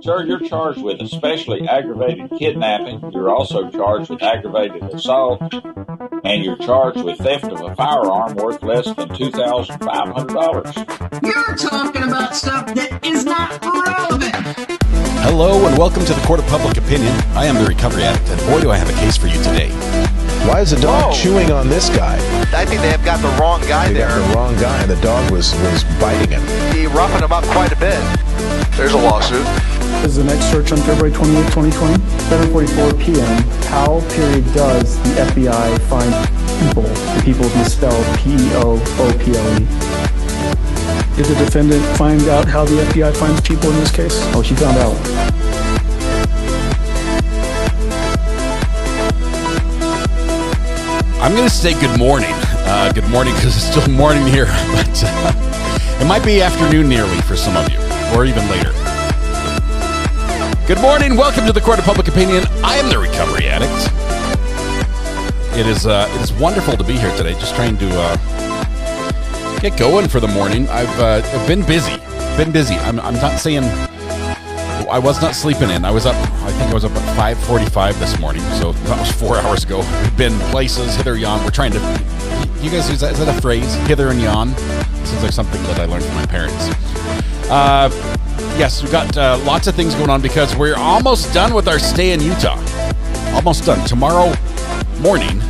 Sir, you're charged with especially aggravated kidnapping. You're also charged with aggravated assault, and you're charged with theft of a firearm worth less than $2,500. You're talking about stuff that is not relevant. Hello and welcome to the Court of Public Opinion. I am the Recovery Addict, and boy do I have a case for you today. Why is the dog chewing on this guy? I think they have got the wrong guy there. Got the wrong guy, and the dog was biting him. He roughened him up quite a bit. There's a lawsuit. This is the next search on February 28, 2020, 7:44 p.m. How does the FBI find people? The people is misspelled P-E-O-O-P-L-E. Did the defendant find out how the FBI finds people in this case? Oh, she found out. I'm going to say good morning. Good morning because it's still morning here, but it might be afternoon nearly for some of you, or even later. Good morning. Welcome to the Court of Public Opinion. I am the Recovery Addict. It is wonderful to be here today. Just trying to get going for the morning. I've been busy. I'm not saying I was not sleeping in. I think I was up at 5:45 this morning, so that was 4 hours ago. We've been places, hither yawn. We're trying to, you guys, is that a phrase? Hither and yawn? Sounds like something that I learned from my parents. Yes, we've got lots of things going on because we're almost done with our stay in Utah. Almost done. Tomorrow morning,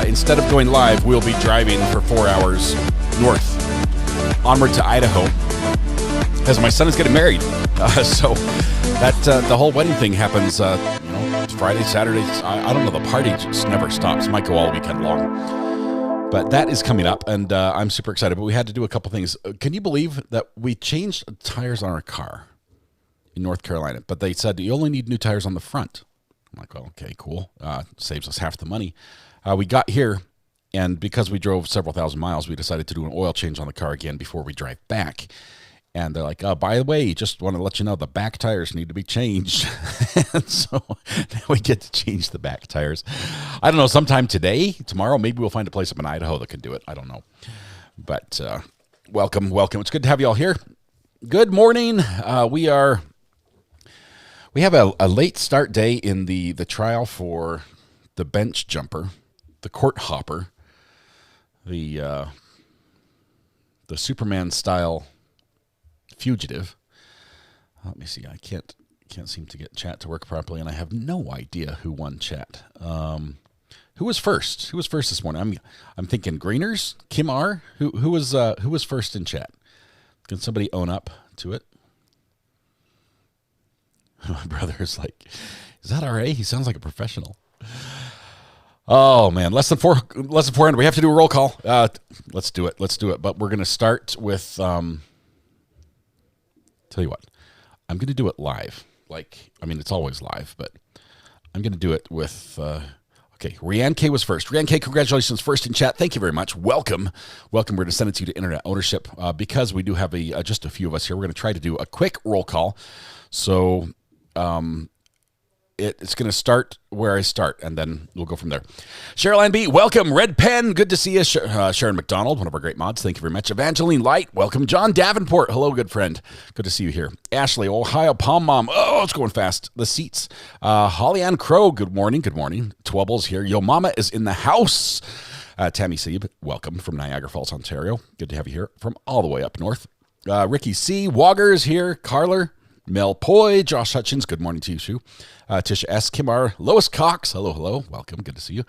instead of going live, we'll be driving for 4 hours north, onward to Idaho, as my son is getting married. So that the whole wedding thing happens, Friday, Saturday. I don't know. The party just never stops. Might go all weekend long. But that is coming up, and I'm super excited. But we had to do a couple things. Can you believe that we changed tires on our car in North Carolina? But they said you only need new tires on the front. I'm like, well, okay, cool. Saves us half the money. We got here, and because we drove several thousand miles, we decided to do an oil change on the car again before we drive back. And they're like, oh, by the way, just want to let you know the back tires need to be changed. And so now we get to change the back tires. I don't know, sometime today, tomorrow, maybe we'll find a place up in Idaho that can do it. I don't know. But welcome. It's good to have you all here. Good morning. We have a late start day in the trial for the bench jumper, the court hopper, the Superman style fugitive. Let me see. I can't seem to get chat to work properly, and I have no idea who won chat. Who was first? Who was first this morning? I'm thinking Greeners, Kim R. Who was first in chat? Can somebody own up to it? My brother's like, is that RA? He sounds like a professional. Oh man, less than 400. We have to do a roll call. Let's do it. But we're gonna start with. Tell you what, I'm going to do it live. It's always live, but I'm going to do it with, Rianne K was first. Rianne K, congratulations, first in chat. Thank you very much. Welcome. We're going to send it to you to Internet Ownership because we do have just a few of us here. We're going to try to do a quick roll call. So it's going to start where I start, and then we'll go from there. Cheryl Ann B, welcome. Red Pen, good to see you. Sharon McDonald, one of our great mods, thank you very much. Evangeline Light, welcome. John Davenport, hello, good friend. Good to see you here. Ashley, Ohio Palm Mom, oh, it's going fast. The seats. Holly Ann Crow, good morning. Twubbles here. Yo Mama is in the house. Tammy Sieb, welcome from Niagara Falls, Ontario. Good to have you here from all the way up north. Ricky C, Wogger is here. Carler, Mel Poi, Josh Hutchins, good morning to you, Sue. Tisha S. Kimar, Lois Cox, hello, welcome, good to see you.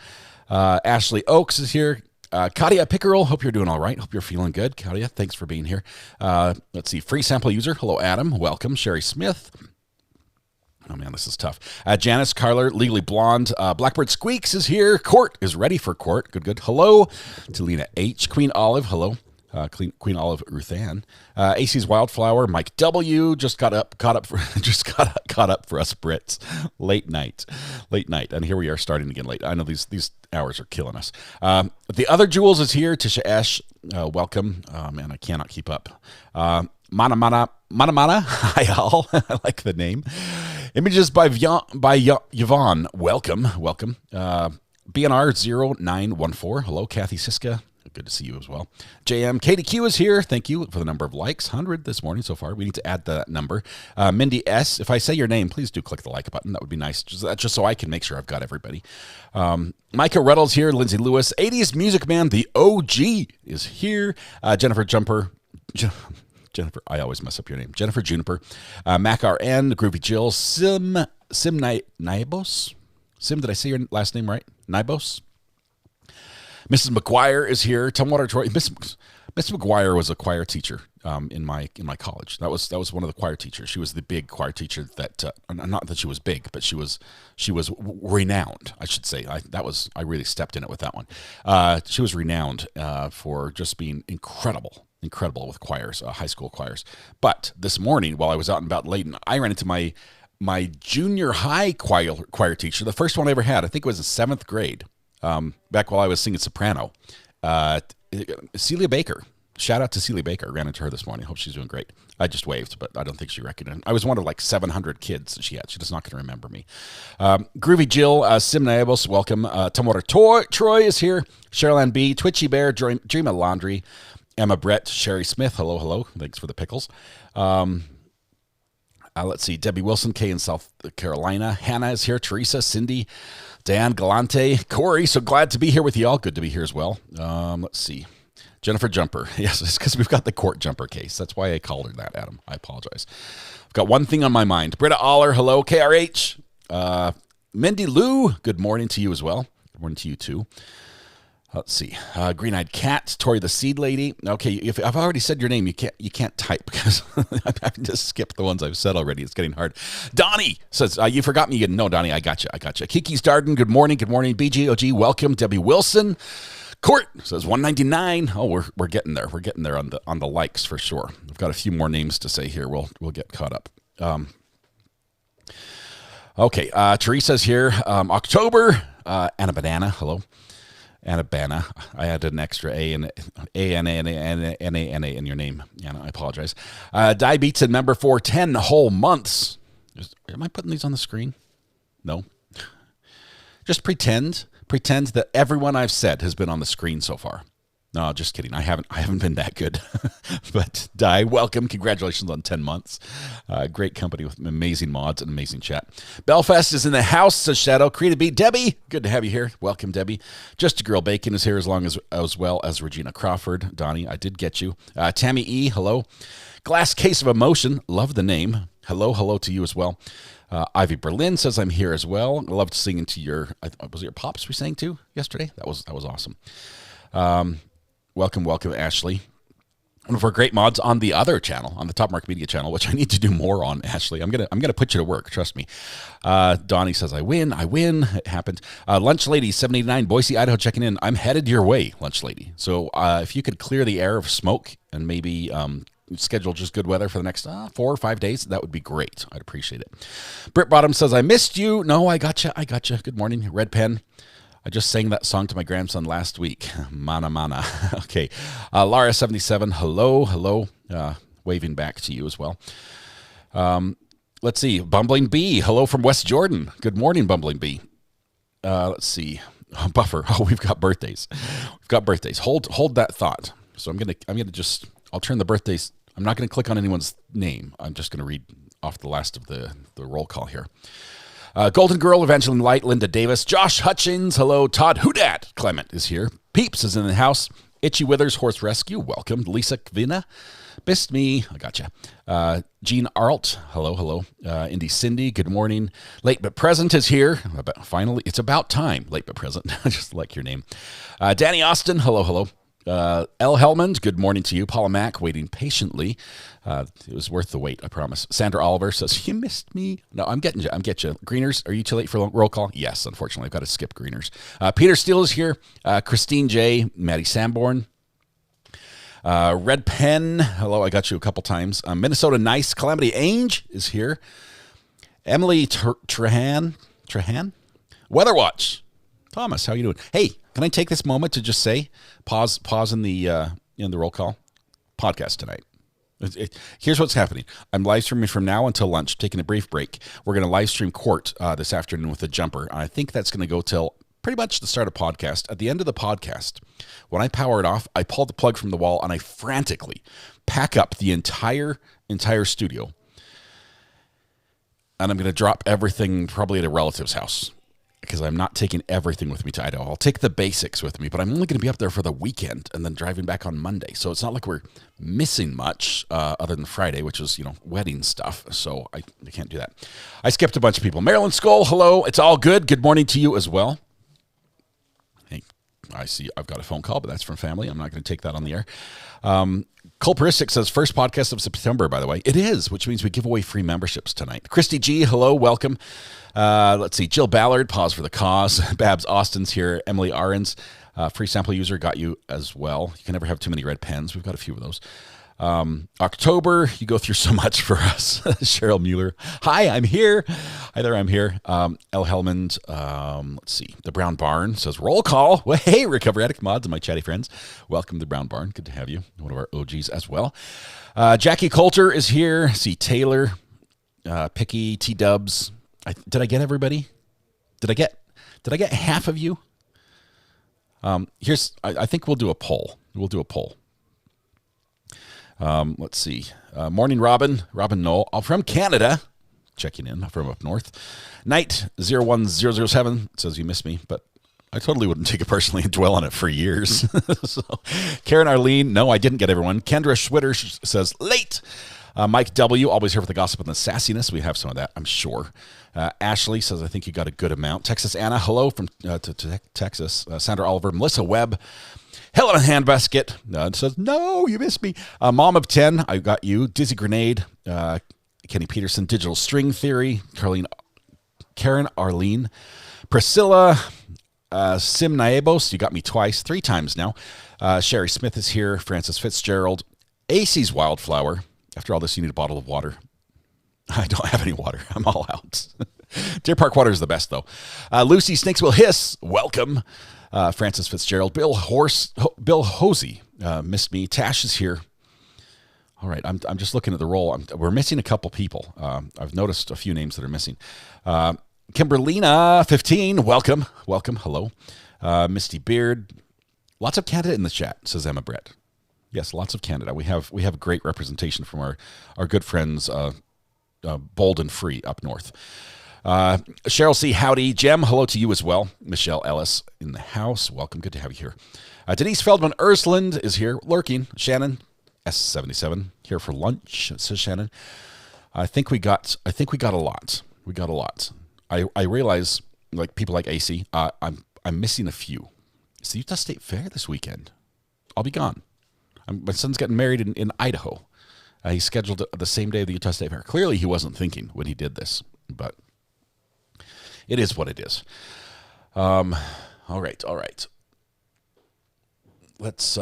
Ashley Oakes is here. Katia Pickerel, hope you're doing all right. Hope you're feeling good. Katia, thanks for being here. Let's see, free sample user, hello Adam, welcome. Sherry Smith. Oh man, this is tough. Janice Carler, Legally Blonde. Blackbird Squeaks is here. Court is ready for court. Good. Hello to Lena H. Queen Olive, hello. Queen Olive Ruthann, AC's Wildflower, Mike W. just caught up for us Brits. Late night, and here we are starting again late. I know these hours are killing us. The other Jules is here. Tisha Ash, welcome. Man, I cannot keep up. Mana, hi all. I like the name. Images by Yvonne, welcome. BNR 0914, hello. Kathy Siska. Good to see you as well. JM, KDQ is here. Thank you for the number of likes. 100 this morning so far. We need to add that number. Mindy S., if I say your name, please do click the like button. That would be nice. Just so I can make sure I've got everybody. Micah Reynolds here. Lindsay Lewis. 80s Music Man, the OG, is here. Jennifer Jumper. Jennifer, I always mess up your name. Jennifer Juniper. Mac RN. Groovy Jill. Sim Nibos. Sim, did I say your last name right? Nibos? Mrs. McGuire is here. Tumwater Troy. Mrs. McGuire was a choir teacher in my college. That was one of the choir teachers. She was the big choir teacher that not that she was big, but she was renowned, I should say. I really stepped in it with that one. She was renowned for just being incredible with choirs, high school choirs. But this morning, while I was out and about Layton, I ran into my junior high choir teacher, the first one I ever had. I think it was in 7th grade. Back while I was singing soprano, Celia Baker. Shout out to Celia Baker. I ran into her this morning. Hope she's doing great. I just waved, but I don't think she recognized. I was one of like 700 kids that she had. She's just not going to remember me. Groovy Jill, Sim Naibos, welcome. Tumwater Troy is here. Cheryl Ann B, Twitchy Bear, Dream of Laundry, Emma Brett, Sherry Smith. Hello. Thanks for the pickles. Let's see. Debbie Wilson, K in South Carolina. Hannah is here. Teresa, Cindy, Dan Galante, Corey. So glad to be here with you all. Good to be here as well. Let's see. Jennifer Jumper. Yes, it's because we've got the court jumper case. That's why I called her that, Adam. I apologize. I've got one thing on my mind. Britta Aller, hello. KRH. Mindy Lou, good morning to you as well. Good morning to you too. Let's see. Green-Eyed Cat, Tori the Seed Lady. Okay, if I've already said your name, you can't type because I'm having to skip the ones I've said already. It's getting hard. Donnie says, you forgot me. No, Donnie, I got you. Kiki's Darden, good morning. BGOG, welcome. Debbie Wilson. Court says 199. Oh, we're getting there. We're getting there on the likes for sure. I've got a few more names to say here. We'll get caught up. Okay, Teresa's here. October. Anna Banana, hello. Anna. I added an extra A-N-A in your name. Anna, I apologize. Diabetes and member for 10 whole months. Am I putting these on the screen? No. Just pretend that everyone I've said has been on the screen so far. No, just kidding. I haven't been that good. But Di, welcome. Congratulations on 10 months. Great company with amazing mods and amazing chat. Belfast is in the house, says Shadow. Creative Beat. Debbie, good to have you here. Welcome, Debbie. Just a Girl Bacon is here as well as Regina Crawford. Donnie, I did get you. Tammy E, hello. Glass Case of Emotion. Love the name. Hello to you as well. Ivy Berlin says I'm here as well. I loved singing to was it your Pops we sang to yesterday? That was awesome. Welcome, Ashley. One of our great mods on the other channel, on the Top Mark Media channel, which I need to do more on, Ashley. I'm gonna put you to work, trust me. Donnie says I win. It happened. Lunch Lady 789, Boise, Idaho, checking in. I'm headed your way, Lunch Lady. So if you could clear the air of smoke and maybe schedule just good weather for the next 4 or 5 days, that would be great. I'd appreciate it. Britt Bottom says I missed you. No, I gotcha. Good morning, Red Pen. I just sang that song to my grandson last week. Mana. Okay. Lara 77, hello. Waving back to you as well. Let's see. Bumbling Bee, hello from West Jordan. Good morning, Bumbling Bee. Let's see. Buffer. Oh, we've got birthdays. Hold that thought. So I'm gonna just, I'll turn the birthdays. I'm not gonna click on anyone's name. I'm just gonna read off the last of the roll call here. Golden Girl, Evangeline Light, Linda Davis, Josh Hutchins, hello, Todd Houdat, Clement is here, Peeps is in the house, Itchy Withers, Horse Rescue, welcome, Lisa Kvina, Bist Me, I gotcha, Jean Arlt, hello, Indy Cindy, good morning, Late But Present is here, finally, it's about time, Late But Present, I just like your name, Danny Austin, hello, L. Hellman, good morning to you. Paula Mack, waiting patiently. It was worth the wait, I promise. Sandra Oliver says, you missed me. No, I'm getting you. Greeners, are you too late for roll call? Yes, unfortunately, I've got to skip Greeners. Peter Steele is here. Christine J. Maddie Sanborn. Red Pen, hello, I got you a couple times. Minnesota Nice. Calamity Ainge is here. Emily Trahan. Weather Watch. Thomas, how you doing? Hey, can I take this moment to just say, pause in the roll call podcast tonight. Here's what's happening. I'm live streaming from now until lunch, taking a brief break. We're going to live stream court this afternoon with a jumper. I think that's going to go till pretty much the start of podcast. At the end of the podcast, when I power it off, I pull the plug from the wall and I frantically pack up the entire studio. And I'm going to drop everything probably at a relative's house because I'm not taking everything with me to Idaho. I'll take the basics with me, but I'm only going to be up there for the weekend and then driving back on Monday. So it's not like we're missing much other than Friday, which was, wedding stuff. So I can't do that. I skipped a bunch of people. Marilyn Skoll, hello. It's all good. Good morning to you as well. Hey, I see I've got a phone call, but that's from family. I'm not going to take that on the air. Culperistic says, first podcast of September, by the way. It is, which means we give away free memberships tonight. Christy G, hello, welcome. Let's see, Jill Ballard, pause for the cause. Babs Austin's here. Emily Ahrens, free sample user, got you as well. You can never have too many red pens. We've got a few of those. October, you go through so much for us. Cheryl Mueller, hi, I'm here. Hi there, I'm here. L. Hellman, let's see. The Brown Barn says, roll call. Well, hey, Recovery Addict mods and my chatty friends. Welcome to the Brown Barn. Good to have you. One of our OGs as well. Jackie Coulter is here. See Taylor, Picky, T-Dubs. Did I get everybody? Did I get half of you? I think we'll do a poll. Let's see. Morning, Robin Knoll. From Canada. Checking in from up north. Knight 01007 says you missed me, but I totally wouldn't take it personally and dwell on it for years. So, Karen Arlene, no, I didn't get everyone. Kendra Schwitter says late. Mike W, always here for the gossip and the sassiness. We have some of that, I'm sure. Ashley says, I think you got a good amount. Texas Anna, hello from to Texas. Sandra Oliver, Melissa Webb. Helen Handbasket says, no, you missed me. Mom of 10, I got you. Dizzy Grenade, Kenny Peterson, Digital String Theory, Karen Arlene, Priscilla, Sim Naebos, you got me twice, 3 times now. Sherry Smith is here. Francis Fitzgerald, AC's Wildflower. After all this, you need a bottle of water. I don't have any water. I'm all out. Deer Park water is the best, though. Lucy Snakes Will Hiss, welcome. Francis Fitzgerald, Bill Hosey, missed me. Tash is here. All right, I'm just looking at the roll. We're missing a couple people. I've noticed a few names that are missing. Kimberlina 15, welcome, hello. Misty Beard, lots of Canada in the chat, says Emma Brett. Yes, lots of Canada. We have great representation from our good friends, Bold and Free up north. Cheryl C. Howdy. Jem, hello to you as well. Michelle Ellis in the house. Welcome. Good to have you here. Denise Feldman Ursland is here lurking. Shannon S77 here for lunch, says Shannon. I think we got a lot. We got a lot. I realize, like people like AC, I'm missing a few. It's the Utah State Fair this weekend. I'll be gone. My son's getting married in Idaho. He scheduled it the same day of the Utah State Fair. Clearly, he wasn't thinking when he did this, but it is what it is. All right. Let's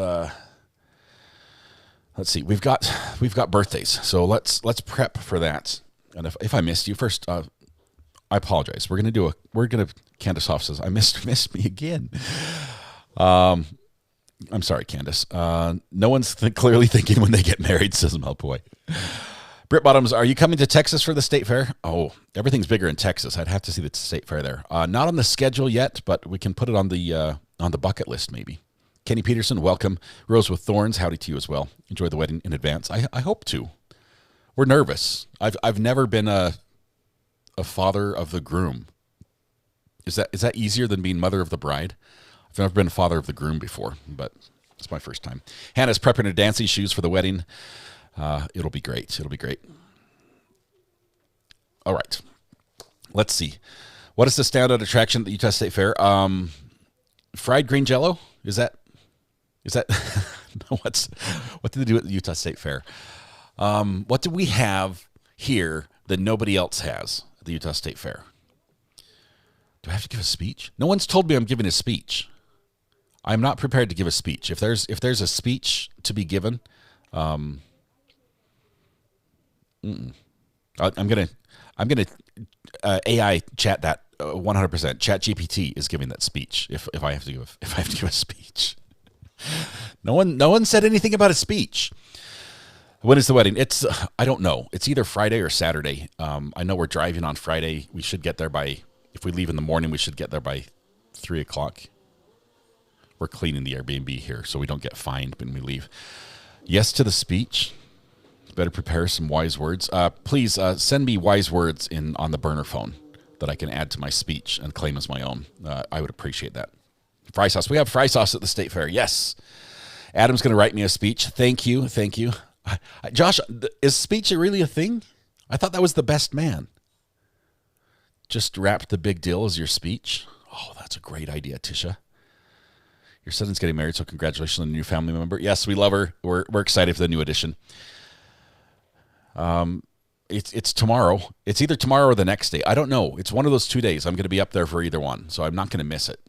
see. We've got birthdays, so let's prep for that. And if I missed you first, I apologize. We're gonna. Candace Hoff says I missed me again. I'm sorry, Candace. No one's clearly thinking when they get married, says Malpoy. Britt Bottoms, are you coming to Texas for the state fair? Oh, everything's bigger in Texas. I'd have to see the state fair there. Not on the schedule yet, but we can put it on the bucket list maybe. Kenny Peterson, welcome. Rose with Thorns, howdy to you as well. Enjoy the wedding in advance. I hope to. We're nervous. I've never been a father of the groom. Is that easier than being mother of the bride? I've never been a father of the groom before, but it's my first time. Hannah's prepping her dancing shoes for the wedding. It'll be great. All right. Let's see. What is the standout attraction at the Utah State Fair? Fried green jello? Is that what do they do at the Utah State Fair? What do we have here that nobody else has at the Utah State Fair? Do I have to give a speech? No one's told me I'm giving a speech. I'm not prepared to give a speech. If there's a speech to be given, I'm gonna AI chat that 100%. Chat GPT is giving that speech. If I have to give a speech, no one said anything about a speech. When is the wedding? I don't know. It's either Friday or Saturday. I know we're driving on Friday. We should get there by, if we leave in the morning, we should get there by 3 o'clock. We're cleaning the Airbnb here so we don't get fined when we leave. Yes to the speech. Better prepare some wise words. Please send me wise words on the burner phone that I can add to my speech and claim as my own. I would appreciate that. Fry sauce. We have fry sauce at the State Fair. Yes. Adam's going to write me a speech. Thank you. Thank you. Josh, is speech really a thing? I thought that was the best man. Just wrap the big deal as your speech. Oh, that's a great idea, Tisha. Your son's getting married, so congratulations on the new family member. Yes, we love her. We're excited for the new addition. It's tomorrow. It's either tomorrow or the next day. I don't know. It's one of those 2 days. I'm going to be up there for either one, so I'm not going to miss it.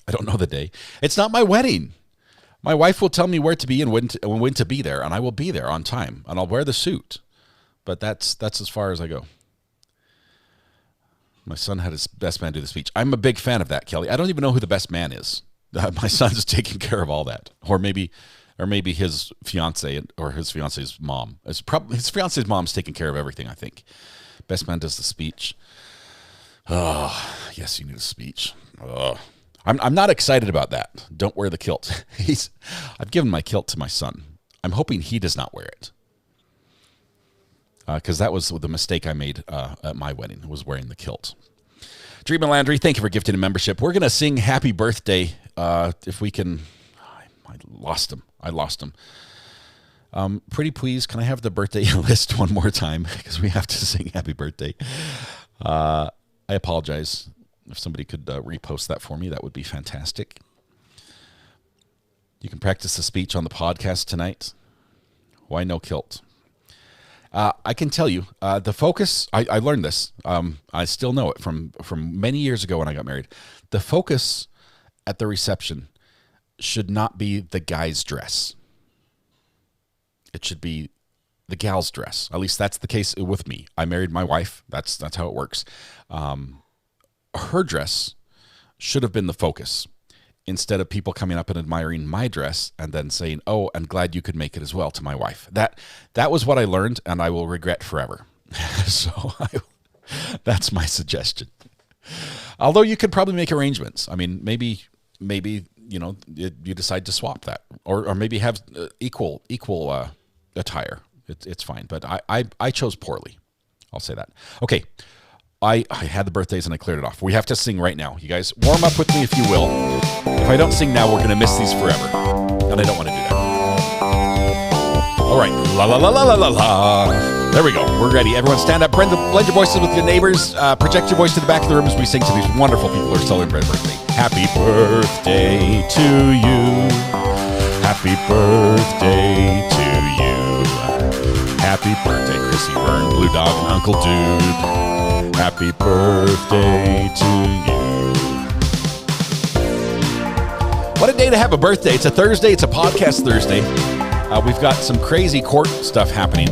I don't know the day. It's not my wedding. My wife will tell me where to be and when to be there, and I will be there on time, and I'll wear the suit. But that's as far as I go. My son had his best man do the speech. I'm a big fan of that, Kelly. I don't even know who the best man is. My son's taking care of all that, or maybe his fiance or his fiance's mom. His fiance's mom's taking care of everything. I think. Best man does the speech. Oh, yes, you need a speech. Oh. I'm not excited about that. Don't wear the kilt. I've given my kilt to my son. I'm hoping he does not wear it. Because that was the mistake I made at my wedding, was wearing the kilt. Dream and Landry, thank you for gifting a membership. We're going to sing Happy Birthday if we can. I lost him. Pretty please, can I have the birthday list one more time? Because we have to sing Happy Birthday. I apologize. If somebody could repost that for me, that would be fantastic. You can practice the speech on the podcast tonight. Why no kilt? I can tell you, the focus, I learned this. I still know it from many years ago when I got married. The focus at the reception should not be the guy's dress. It should be the gal's dress. At least that's the case with me. I married my wife. That's how it works. Her dress should have been the focus, instead of people coming up and admiring my dress and then saying, "Oh, I'm glad you could make it as well," to my wife. That was what I learned, and I will regret forever. So that's my suggestion. Although you could probably make arrangements. I mean, maybe you decide to swap that, or maybe have equal attire. It's fine, but I chose poorly. I'll say that. Okay. I had the birthdays and I cleared it off. We have to sing right now. You guys, warm up with me if you will. If I don't sing now, we're going to miss these forever. And I don't want to do that. All right. La, la, la, la, la, la, la. There we go. We're ready. Everyone stand up. Blend your voices with your neighbors. Project your voice to the back of the room as we sing to these wonderful people who are celebrating their birthday. Happy birthday to you. Happy birthday to you. Happy birthday, Chrissy Byrne, Blue Dog, and Uncle Dude. Happy birthday to you. What a day to have a birthday. It's a Thursday. It's a podcast Thursday. We've got some crazy court stuff happening,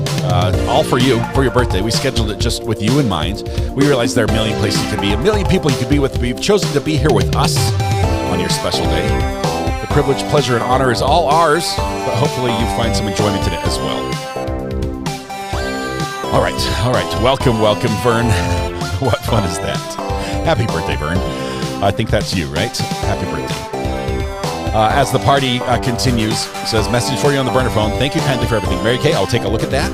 all for you, for your birthday. We scheduled it just with you in mind. We realized there are a million places you could be, a million people you could be with. We've chosen to be here with us on your special day. The privilege, pleasure, and honor is all ours, but hopefully you find some enjoyment in it as well. All right. Welcome, Vern. What fun is that? Happy birthday, Vern. I think that's you, right? Happy birthday. As the party continues, it says, message for you on the burner phone. Thank you kindly for everything. Mary Kay, I'll take a look at that.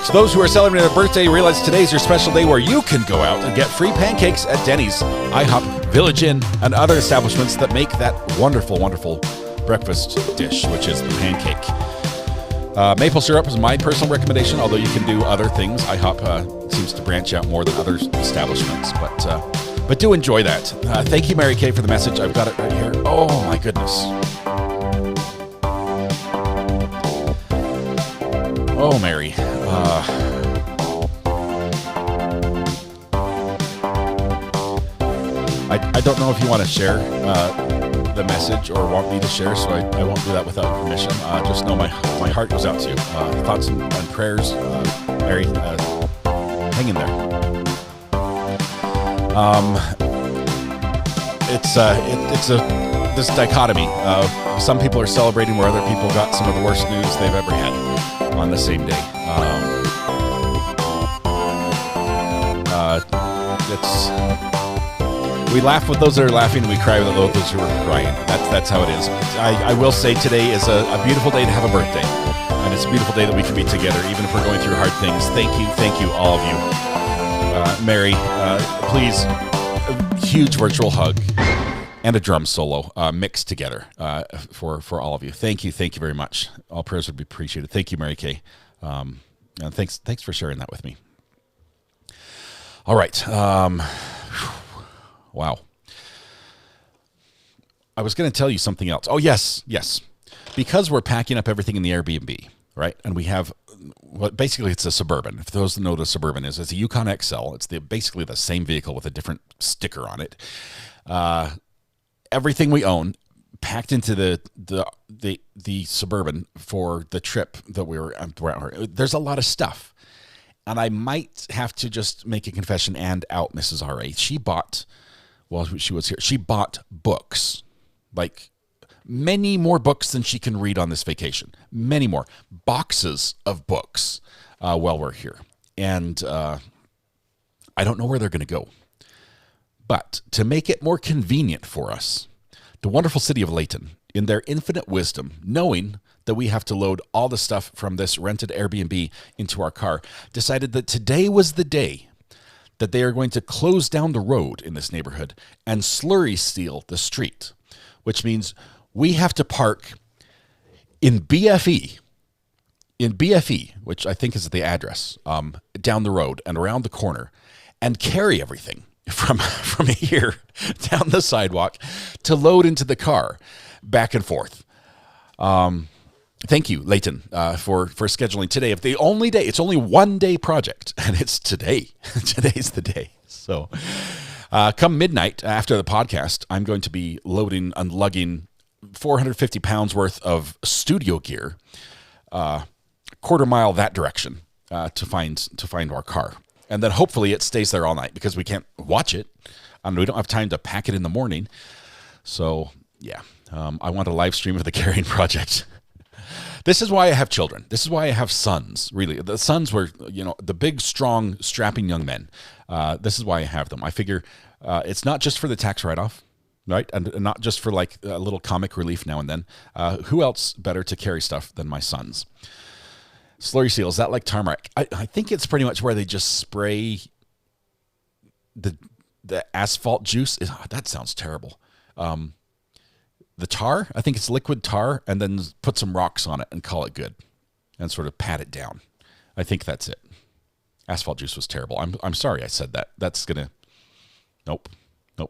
To those who are celebrating their birthday, realize today's your special day where you can go out and get free pancakes at Denny's, IHOP, Village Inn, and other establishments that make that wonderful, wonderful breakfast dish, which is the pancake. Maple syrup is my personal recommendation, although you can do other things. IHOP seems to branch out more than other establishments, but do enjoy that. Thank you, Mary Kay, for the message. I've got it right here. Oh, my goodness. Oh, Mary. I don't know if you want to share the message or want me to share, so I won't do that without permission. Just know my heart goes out to you. Thoughts and prayers, Mary. Hang in there. It's this dichotomy. Some people are celebrating where other people got some of the worst news they've ever had on the same day. We laugh with those that are laughing, and we cry with those who are crying. That's how it is. I will say today is a beautiful day to have a birthday, and it's a beautiful day that we can be together, even if we're going through hard things. Thank you, all of you. Mary, please, a huge virtual hug and a drum solo mixed together for all of you. Thank you very much. All prayers would be appreciated. Thank you, Mary Kay, and thanks for sharing that with me. All right. Wow. I was going to tell you something else. Oh, yes. Because we're packing up everything in the Airbnb, right? And we have, basically it's a Suburban. If those know what a Suburban is, it's a Yukon XL. It's basically the same vehicle with a different sticker on it. Everything we own packed into the Suburban for the trip that we were. There's a lot of stuff. And I might have to just make a confession and out Mrs. R.A. She bought, while she was here, she bought books, like many more books than she can read on this vacation. Many more. Boxes of books while we're here. And I don't know where they're going to go. But to make it more convenient for us, the wonderful city of Layton, in their infinite wisdom, knowing that we have to load all the stuff from this rented Airbnb into our car, decided that today was the day that they are going to close down the road in this neighborhood and slurry seal the street, which means we have to park in BFE, which I think is the address, down the road and around the corner, and carry everything from here down the sidewalk to load into the car back and forth. Thank you, Layton, for scheduling today. If the only day, it's only one day project, and it's today. Today's the day. So come midnight after the podcast, I'm going to be unlugging 450 pounds worth of studio gear, quarter mile that direction to find our car. And then hopefully it stays there all night because we can't watch it. We don't have time to pack it in the morning. So, yeah, I want a live stream of the carrying project. This is why I have children. This is why I have sons, really. The sons were, the big, strong, strapping young men. This is why I have them. I figure it's not just for the tax write-off, right? And not just for like a little comic relief now and then. Who else better to carry stuff than my sons? Slurry seal, is that like tarmac? I think it's pretty much where they just spray the asphalt juice. That sounds terrible. The tar, I think it's liquid tar, and then put some rocks on it and call it good and sort of pat it down. I think that's it. Asphalt juice was terrible. I'm sorry I said that. That's going to, nope.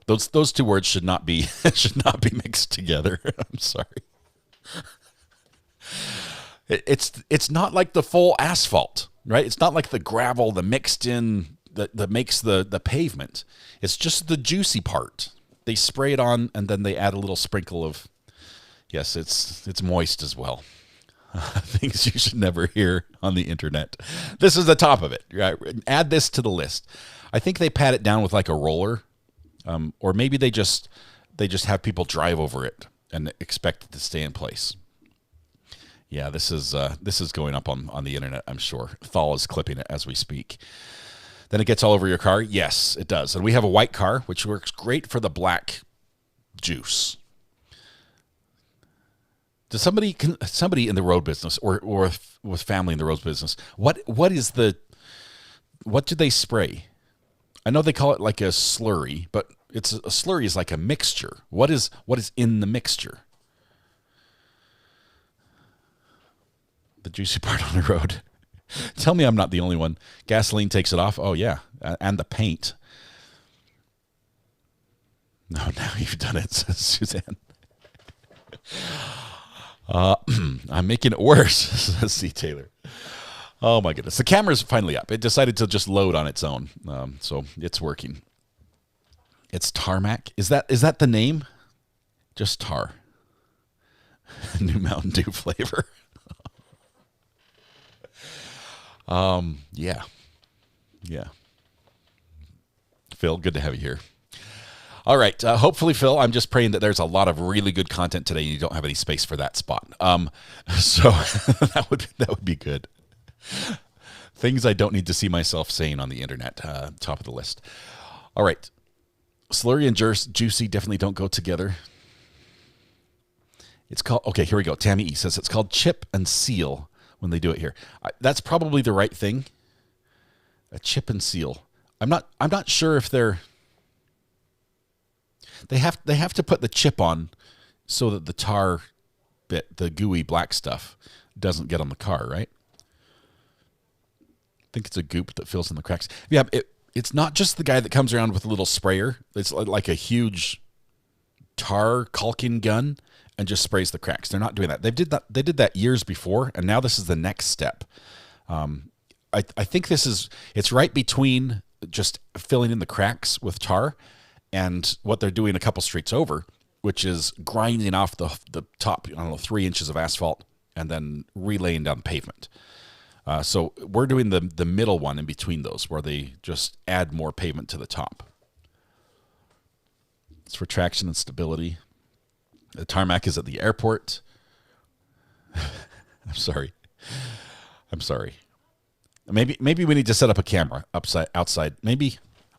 Those two words should not be mixed together. I'm sorry. It's not like the full asphalt, right? It's not like the gravel, the mixed in that makes the pavement. It's just the juicy part. They spray it on, and then they add a little sprinkle of, yes, it's moist as well. Things you should never hear on the internet. This is the top of it. Right? Add this to the list. I think they pat it down with like a roller, or maybe they just have people drive over it and expect it to stay in place. Yeah, this is going up on the internet, I'm sure. Thal is clipping it as we speak. Then it gets all over your car. Yes, it does. And we have a white car, which works great for the black juice. Does somebody in the road business or with family in the road business, what do they spray? I know they call it like a slurry, but a slurry is like a mixture. What is in the mixture? The juicy part on the road. Tell me I'm not the only one. Gasoline takes it off. Oh, yeah. And the paint. No, now you've done it, says Suzanne. I'm making it worse, says C. Taylor. Oh, my goodness. The camera's finally up. It decided to just load on its own. So it's working. It's tarmac. Is that the name? Just tar. New Mountain Dew flavor. Yeah. Phil, good to have you here. All right. Hopefully, Phil, I'm just praying that there's a lot of really good content today and you don't have any space for that spot. So that would be good. Things I don't need to see myself saying on the internet, top of the list. All right. Slurry and juicy definitely don't go together. It's called, okay, here we go. Tammy E says it's called chip and seal when they do it here. That's probably the right thing. A chip and seal. I'm not sure if they have to put the chip on so that the tar bit, the gooey black stuff, doesn't get on the car, right? I think it's a goop that fills in the cracks. Yeah, it's not just the guy that comes around with a little sprayer. It's like a huge tar caulking gun and just sprays the cracks. They're not doing that. They did that years before, and now this is the next step. I think it's right between just filling in the cracks with tar and what they're doing a couple streets over, which is grinding off the top, 3 inches of asphalt and then relaying down pavement. So we're doing the middle one in between those, where they just add more pavement to the top. It's for traction and stability. The tarmac is at the airport. I'm sorry. Maybe we need to set up a camera outside. Maybe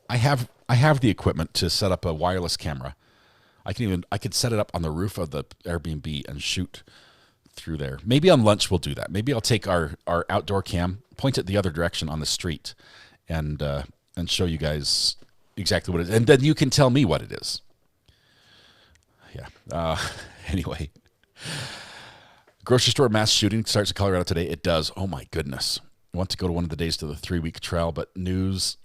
I have the equipment to set up a wireless camera. I could set it up on the roof of the Airbnb and shoot through there. Maybe on lunch we'll do that. Maybe I'll take our outdoor cam, point it the other direction on the street, and show you guys exactly what it is, and then you can tell me what it is. Yeah. Anyway, grocery store mass shooting starts in Colorado today. It does. Oh my goodness. I want to go to one of the days to the 3-week trial, but news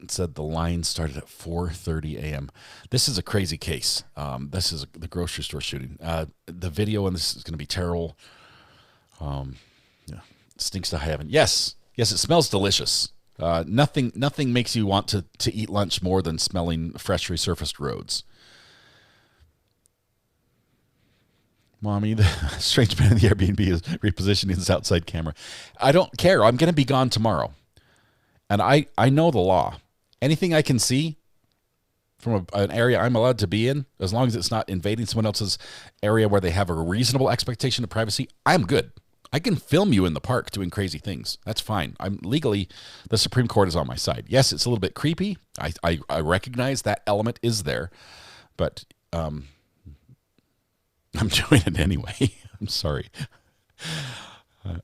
said the line started at 4:30 a.m. This is a crazy case. This is the grocery store shooting. The video on this is going to be terrible. Yeah, it stinks to high heaven. Yes, it smells delicious. Nothing makes you want to eat lunch more than smelling fresh resurfaced roads. Mommy, the strange man in the Airbnb is repositioning his outside camera. I don't care. I'm going to be gone tomorrow. And I know the law. Anything I can see from an area I'm allowed to be in, as long as it's not invading someone else's area where they have a reasonable expectation of privacy, I'm good. I can film you in the park doing crazy things. That's fine. I'm legally, the Supreme Court is on my side. Yes, it's a little bit creepy. I recognize that element is there, but I'm doing it anyway. I'm sorry.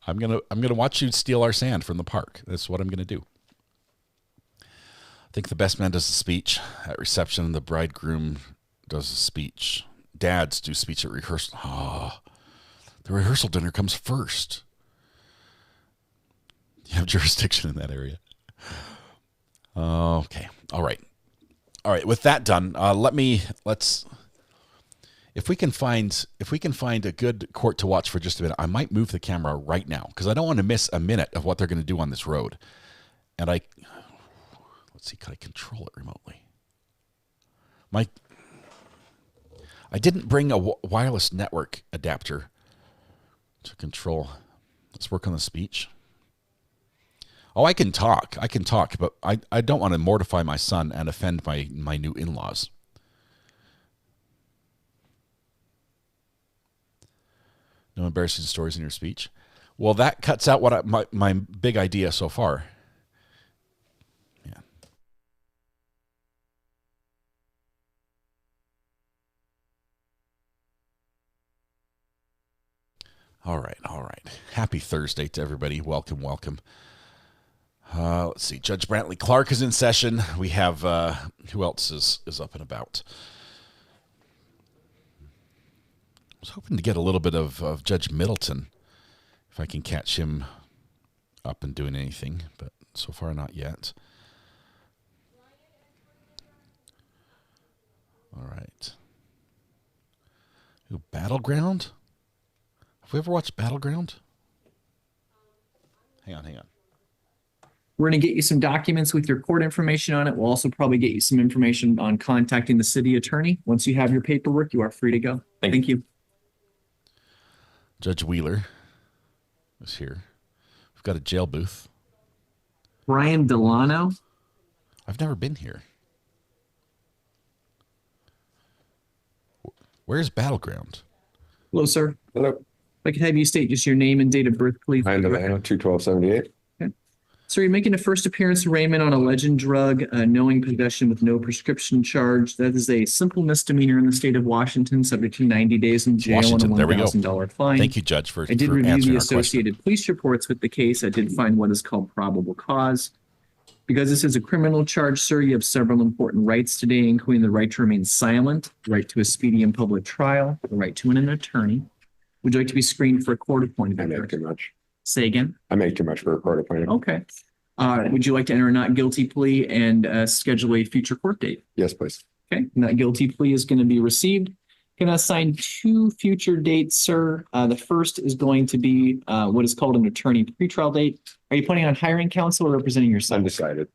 I'm gonna watch you steal our sand from the park. That's what I'm gonna do. I think the best man does a speech at reception. The bridegroom does a speech. Dads do speech at rehearsal. Oh, the rehearsal dinner comes first. You have jurisdiction in that area. Okay. All right. With that done, let's. If we can find a good court to watch for just a minute, I might move the camera right now because I don't want to miss a minute of what they're going to do on this road. And let's see, can I control it remotely? I didn't bring a wireless network adapter to control. Let's work on the speech. Oh, I can talk, but I don't want to mortify my son and offend my new in-laws. No embarrassing stories in your speech. Well, that cuts out my big idea so far. Yeah. All right. Happy Thursday to everybody. Welcome. Let's see. Judge Brantley Clark is in session. We have who else is up and about? I was hoping to get a little bit of Judge Middleton, if I can catch him up and doing anything, but so far not yet. All right. Ooh, Battleground? Have we ever watched Battleground? Hang on. We're going to get you some documents with your court information on it. We'll also probably get you some information on contacting the city attorney. Once you have your paperwork, you are free to go. Thank you. Judge Wheeler is here. We've got a jail booth. Brian Delano. I've never been here. Where's Battleground? Hello, sir. Hello. If I could have you state just your name and date of birth, please. Brian Delano, 21278. Sir, So you're making a first appearance arraignment on a legend drug, knowing possession with no prescription charge. That is a simple misdemeanor in the state of Washington, subject to 90 days in jail and a Washington, there we go. $1,000 fine. Thank you, Judge, for I did for review answering the our question. associated police reports with the case. I did find what is called probable cause. Because this is a criminal charge, sir, you have several important rights today, including the right to remain silent, the right to a speedy and public trial, the right to an attorney. Would you like to be screened for a court-appointed I make attorney? too much. Say again? I make too much for a court appointed. Okay. Would you like to enter a not guilty plea and schedule a future court date? Yes, please. Okay, not guilty plea is going to be received. Can I assign 2 future dates, sir? The first is going to be what is called an attorney pretrial date. Are you planning on hiring counsel or representing yourself? Undecided.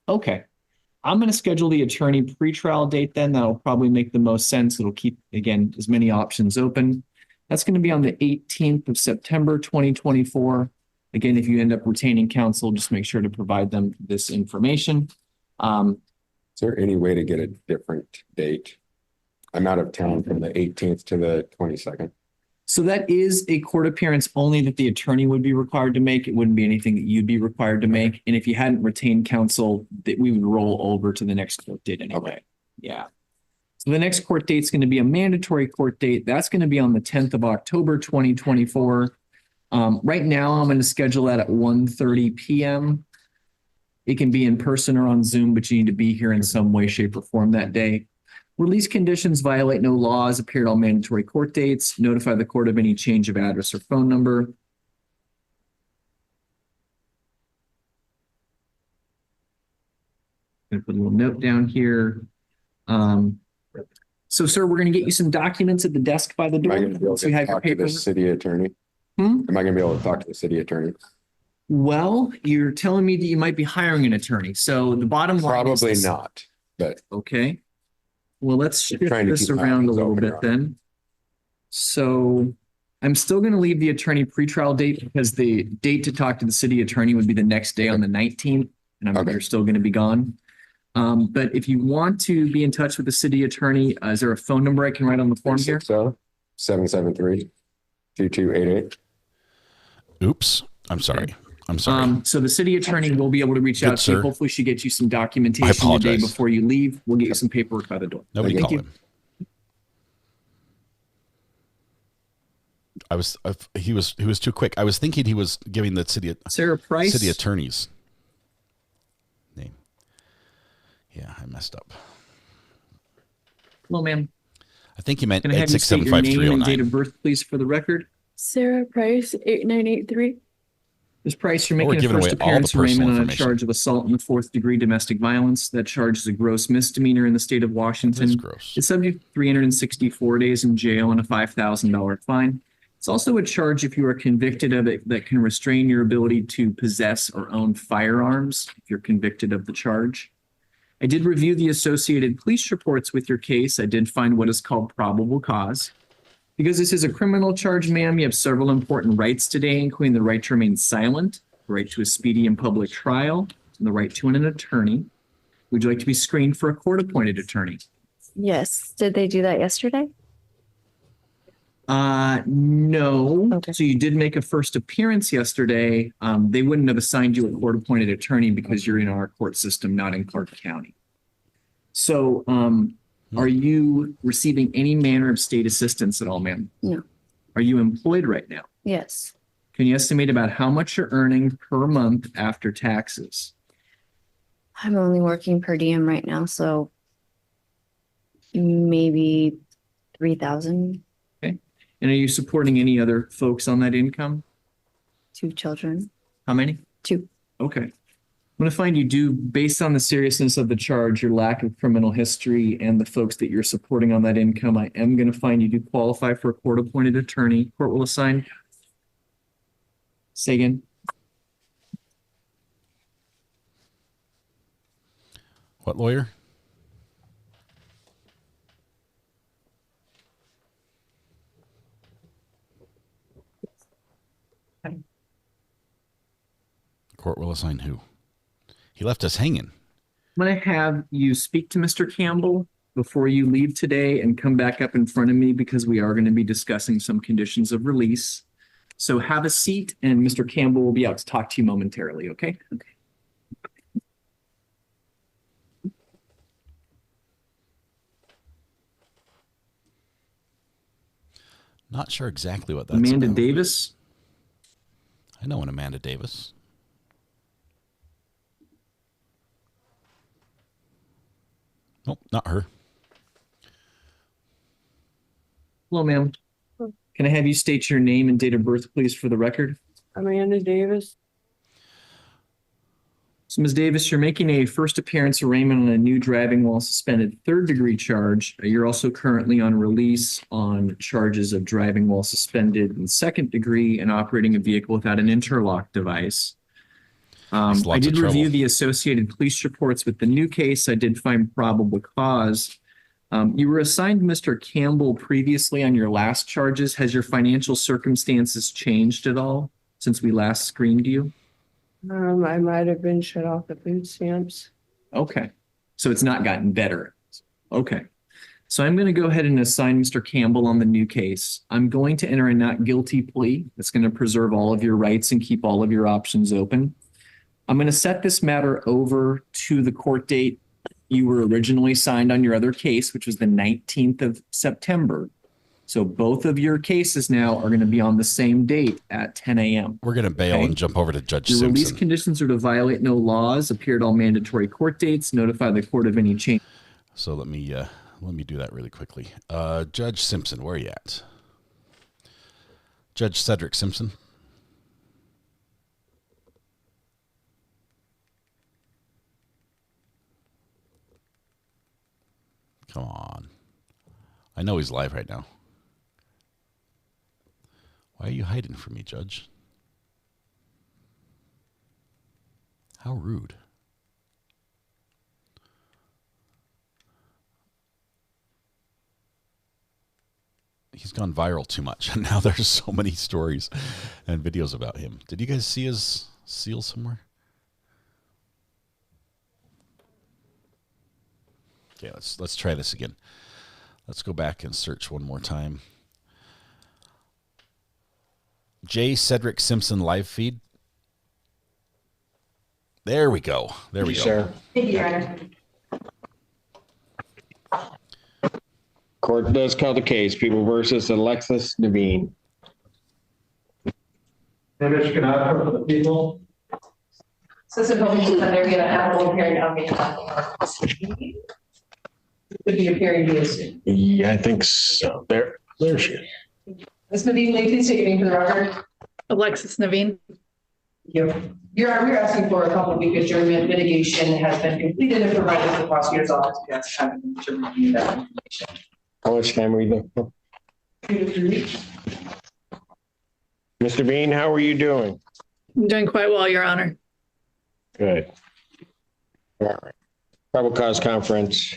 Okay. I'm going to schedule the attorney pretrial date then. That'll probably make the most sense. It'll keep, again, as many options open. That's going to be on the 18th of September, 2024. Again, if you end up retaining counsel, just make sure to provide them this information. Is there any way to get a different date? I'm out of town from the 18th to the 22nd. So that is a court appearance only that the attorney would be required to make. It wouldn't be anything that you'd be required to make. And if you hadn't retained counsel, that we would roll over to the next court date anyway. Okay. Yeah. So the next court date is going to be a mandatory court date. That's going to be on the 10th of October, 2024. Right now, I'm going to schedule that at 1:30 p.m. It can be in person or on Zoom, but you need to be here in some way, shape, or form that day. Release conditions violate no laws, appear at all mandatory court dates, notify the court of any change of address or phone number. Gonna put a little note down here. So, sir, we're going to get you some documents at the desk by the Am door. I going to be able So we to have your talk to the papers. city attorney? Hmm? Am I going to be able to talk to the city attorney? Well, you're telling me that you might be hiring an attorney. So the bottom line is Probably this. not, but Okay. Well, let's shift trying to this keep my around a options little open, bit Your Honor. then. So I'm still going to leave the attorney pretrial date because the date to talk to the city attorney would be the next day on the 19th, and Okay. you're still going to be gone. But if you want to be in touch with the city attorney, is there a phone number I can write on the form here? 773-2288. Oops. I'm sorry. I'm sorry. So the city attorney will be able to reach Good, out to you. sir. Hopefully she gets you some I documentation the day apologize. before you leave. We'll get you some paperwork by the door. Nobody Thank call you. him. He was too quick. I was thinking he was giving the city Sarah Price. attorney's name. Yeah, I messed up. Hello, ma'am. I think he meant Can I have you state your name and date 8675309. of birth, please, for the record? Sarah Price, 8983. Ms. Price, you're Oh, we're making a giving first away all the appearance arraignment personal on a information. charge of assault in the 4th-degree domestic violence. That charge is a gross misdemeanor in the state of That's Washington. gross. It's subject to 364 days in jail and a $5,000 fine. It's also a charge if you are convicted of it that can restrain your ability to possess or own firearms if you're convicted of the charge. I did review the associated police reports with your case. I did find what is called probable cause. Because this is a criminal charge, ma'am, you have several important rights today, including the right to remain silent, the right to a speedy and public trial, and the right to an attorney. Would you like to be screened for a court-appointed attorney? Yes. Did they do that yesterday? No. Okay. So you did make a first appearance yesterday. They wouldn't have assigned you a court-appointed attorney because you're in our court system, not in Clark County. So, are you receiving any manner of state assistance at all, ma'am? No. Are you employed right now? Yes. Can you estimate about how much you're earning per month after taxes? I'm only working per diem right now, so maybe 3,000, And are you supporting any other folks on that income? 2 children, How many? 2. Okay. I'm going to find you do, based on the seriousness of the charge, your lack of criminal history, and the folks that you're supporting on that income, I am going to find you do qualify for a court-appointed attorney. Court will assign. Say again. What lawyer? Court will assign who? He left us hanging. I'm going to have you speak to Mr. Campbell before you leave today and come back up in front of me because we are going to be discussing some conditions of release. So have a seat and Mr. Campbell will be out to talk to you momentarily, okay? Not sure exactly what that's Amanda about. Davis. I know an Amanda Davis. Nope, not her. Hello, ma'am. Can I have you state your name and date of birth, please, for the record? Amanda Davis. So, Ms. Davis, you're making a first appearance arraignment on a new driving while suspended third-degree charge. You're also currently on release on charges of driving while suspended in second degree and operating a vehicle without an interlock device. I did review the associated police reports with the new case. I did find probable cause. You were assigned Mr. Campbell previously on your last charges. Has your financial circumstances changed at all since we last screened you? I might have been shut off the food stamps. Okay. So it's not gotten better. Okay. So I'm going to go ahead and assign Mr. Campbell on the new case. I'm going to enter a not guilty plea. That's going to preserve all of your rights and keep all of your options open. I'm going to set this matter over to the court date you were originally signed on your other case, which was the 19th of September. So both of your cases now are going to be on the same date at 10 a.m. We're going to bail and jump over to Judge Your Simpson. release conditions are to violate no laws, appear at all mandatory court dates, notify the court of any change. So let me do that really quickly. Judge Simpson, where are you at? Judge Cedric Simpson. Come on. I know he's live right now. Why are you hiding from me, Judge? How rude. He's gone viral too much, and now there's so many stories and videos about him. Did you guys see his seal somewhere? Okay, let's try this again. Let's go back and search one more time. J. Cedric Simpson live feed. There we go. There we go. Sir. Thank you, Your Honor. Court does call the case. People versus Alexis Naveen. Image cannot for the people. So supposing that they're going to have a hearing on me. Would be appearing via Zoom. Yeah, I think so. There she is. Ms. Naveen, please state your name for the record. Alexis Naveen. Your Honor, we're asking for a couple of week adjournment. Mitigation has been completed and provided to the prosecutor's office. That's time to review that information. How much time are we looking for? 2 to 3 weeks. Mr. Bean, how are you doing? I'm doing quite well, Your Honor. Good. All right. Probable cause conference.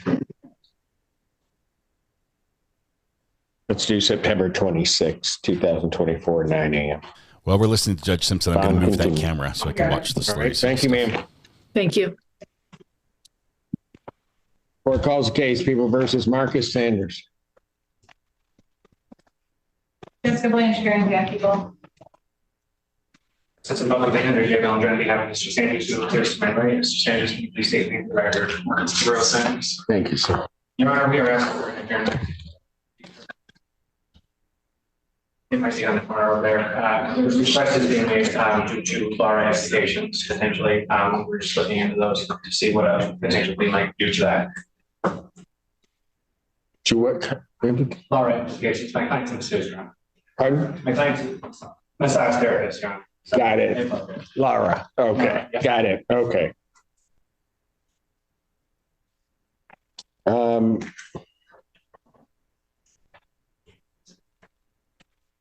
Let's do September 26, 2024, 9 a.m. Well, we're listening to Judge Simpson. I'm going to move that camera so I can watch the All right. stories. Thank you, ma'am. Thank you. Court calls the case, People versus Marcus Sanders. Jessica Blanche, hearing back, people. Since a public defender, you're going to be having Mr. Sanders do a testimony. Mr. Sanders, can you please state the record? Zero Sanders. Thank you, sir. Your Honor, we are asking for an adjournment. It might be on the corner over there. This request is being made due to Laura investigations, potentially. We're just looking into those to see what a potential we might do to that. To what? Laura investigations, my client's in the suit, Your Honor. Pardon? My client's massage therapist, Your Honor. Got it. Laura. Okay. Yeah. Got it. Okay.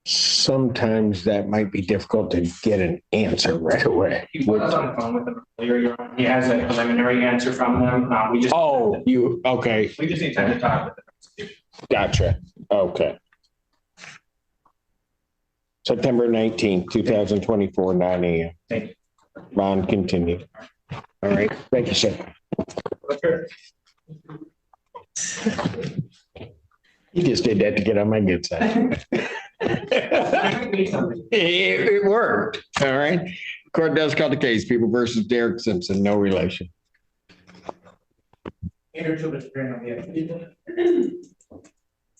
Sometimes that might be difficult to get an answer right away. He was on the phone with them earlier, Your Honor. He has a preliminary answer from them. We just Okay. We just need time to talk with them. Gotcha. Okay. September 19th, 2024, 9 a.m. Thank you. Bond continued. All right. Thank you, sir. Okay. You just did that to get on my good side. It worked. All right. Court does call the case. People versus Derek Simpson. No relation.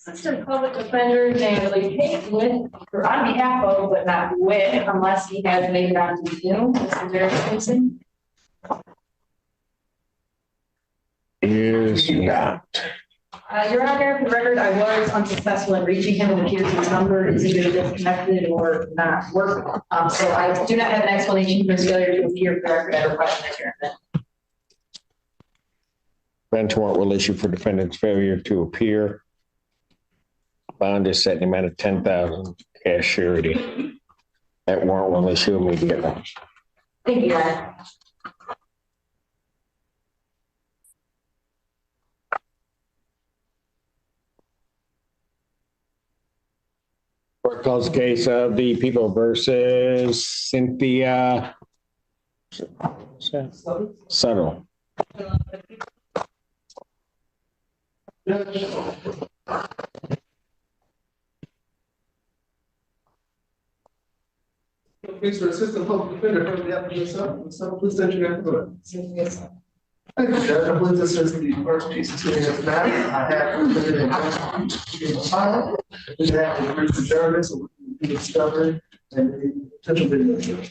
Assistant Public Defender Natalie Payton, or on behalf of, but not with, unless he has made it onto Zoom, Mr. Derek Simpson. Is not. Your Honor, for the record, I was unsuccessful in reaching him. It appears his number is either disconnected or not working. So I do not have an explanation for his failure to appear. For the record, I request an adjournment. Bench warrant will issue for defendant's failure to appear. Bond is set in the amount of 10,000 cash surety. That warrant will issue immediately. Thank you, Your Honor. Court calls the case of the people versus Cynthia Subtle. Mr. Assistant Public Defender, from the applicant, please state your name for it. Thank you, Judge. I believe this is the first piece of hearing of the matter. I have completed a file. We have a brief adjournment, so we can discover and the potential video.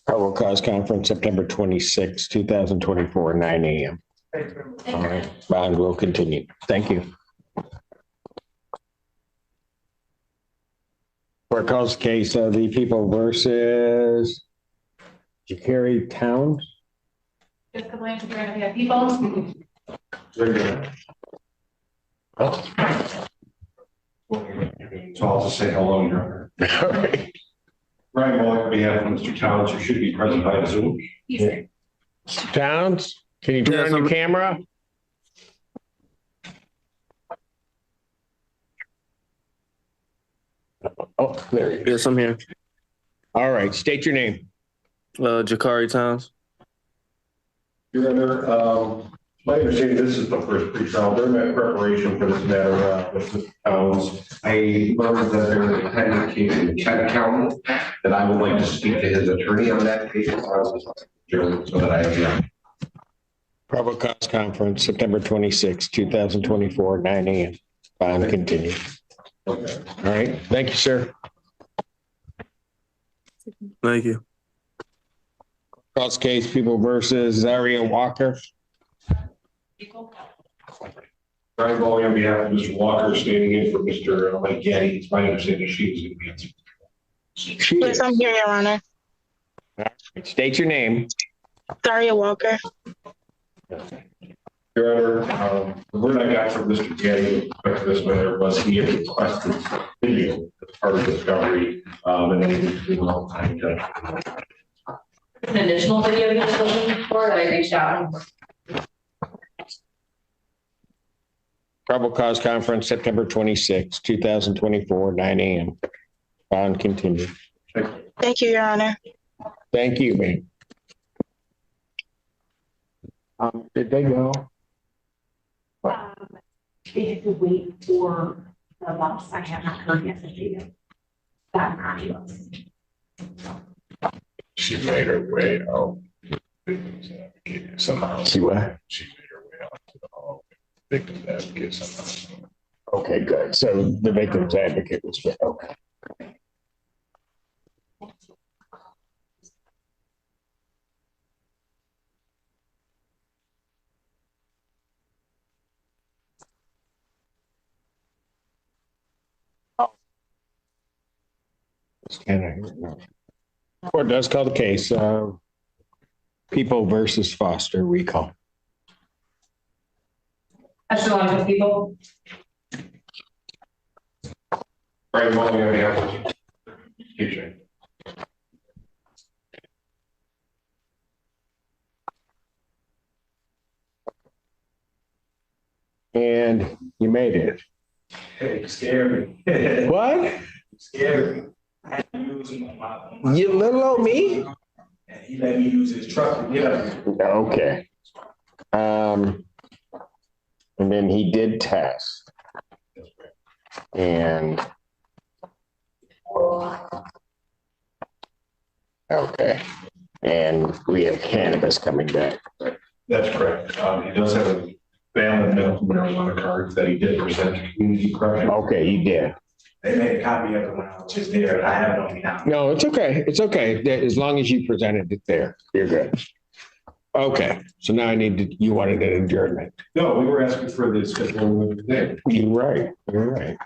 Probable cause conference, September 26, 2024, 9 a.m. Thank you very much. All right, bond will continue. Thank you. Court calls the case of the people versus Jacari Towns. Just complain to have people. So I'll just say hello, Your Honor. Ryan Bullock, on behalf of Mr. Towns, who should be present by Zoom. Mr. Towns, can you turn on your camera? Oh, there you go. Yes, I'm here. All right, state your name. Jacari Towns. Your Honor, my understanding, this is the first pre-trial. During my preparation for this matter with Mr. Towns, I learned that there is a pending case in Kent County that I would like to speak to his attorney on that case. So that I have Probable cause conference, September 26, 2024, 9 a.m. Bond continue. Okay. All right, thank you, sir. Thank you. Cross case, people versus Zaria Walker. Ryan Bullock, on behalf of Mr. Walker, standing in for Mr. Mike Getty. It's my understanding she was going to be answering. Yes, I'm here, Your Honor. State your name. Daria Walker. Your Honor, the word I got from Mr. Getty with this matter was he had requested video as part of discovery, and then he was all time judge. An additional video you're looking for that I reached out. Probable cause conference, September 26, 2024, 9 a.m. Bond continue. Thank you, Your Honor. Thank you, man. Did they go? They had to wait for the bus. I have not heard yet. That ambulance. She made her way out. Somehow. See what? She made her way out to the hall. Victim advocate somehow. Okay, good. So the victim's advocate was okay. Court does call the case. People versus Foster recall. That's the one with people. Right, well, we have teaching. And you made it. Hey, scary. What? Scary. I had to use my You little old me? and he let me use his truck to get up. Okay. And then he did test. And okay. And we have cannabis coming back. That's correct. He does have a valid medical marijuana cards that he did present to community corrections. Okay, he did. They made a copy of it when I was just there. I have it on me now. No, it's okay. It's okay. As long as you presented it there, you're good. Okay, so now you wanted an adjournment. No, we were asking for the scheduling of the day. You're right. You're right.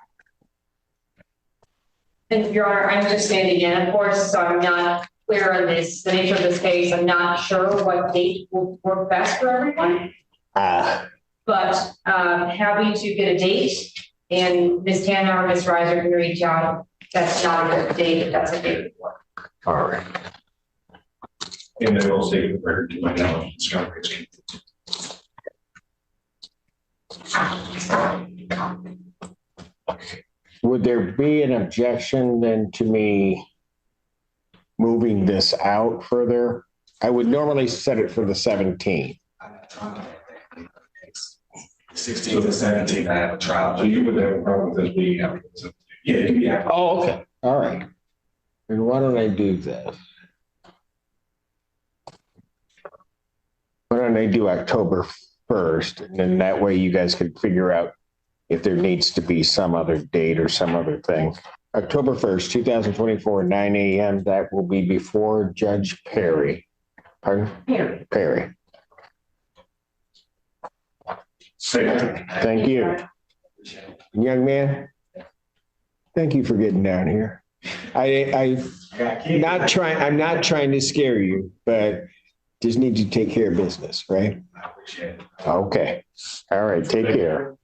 And Your Honor, I'm just standing in, of course, so I'm not clear on the nature of this case. I'm not sure what date will work best for everyone. But happy to get a date, and Ms. Tanner or Ms. Reiser can reach out. That's not a good date, but that's a date before. All right. And then we'll take the record to my knowledge. Would there be an objection then to me moving this out further? I would normally set it for the 17th. 16 to 17, I have a trial. So you would have a problem with this being after the 17th? Yeah, it can be after. Oh, okay. All right. And why don't I do this? Why don't I do October 1st? And then that way you guys can figure out if there needs to be some other date or some other thing. October 1st, 2024, 9 a.m. That will be before Judge Perry. Pardon? Perry. Thank you. Young man, thank you for getting down here. I'm not trying to scare you, but just need to take care of business, right? I appreciate it. Okay. All right. Take care.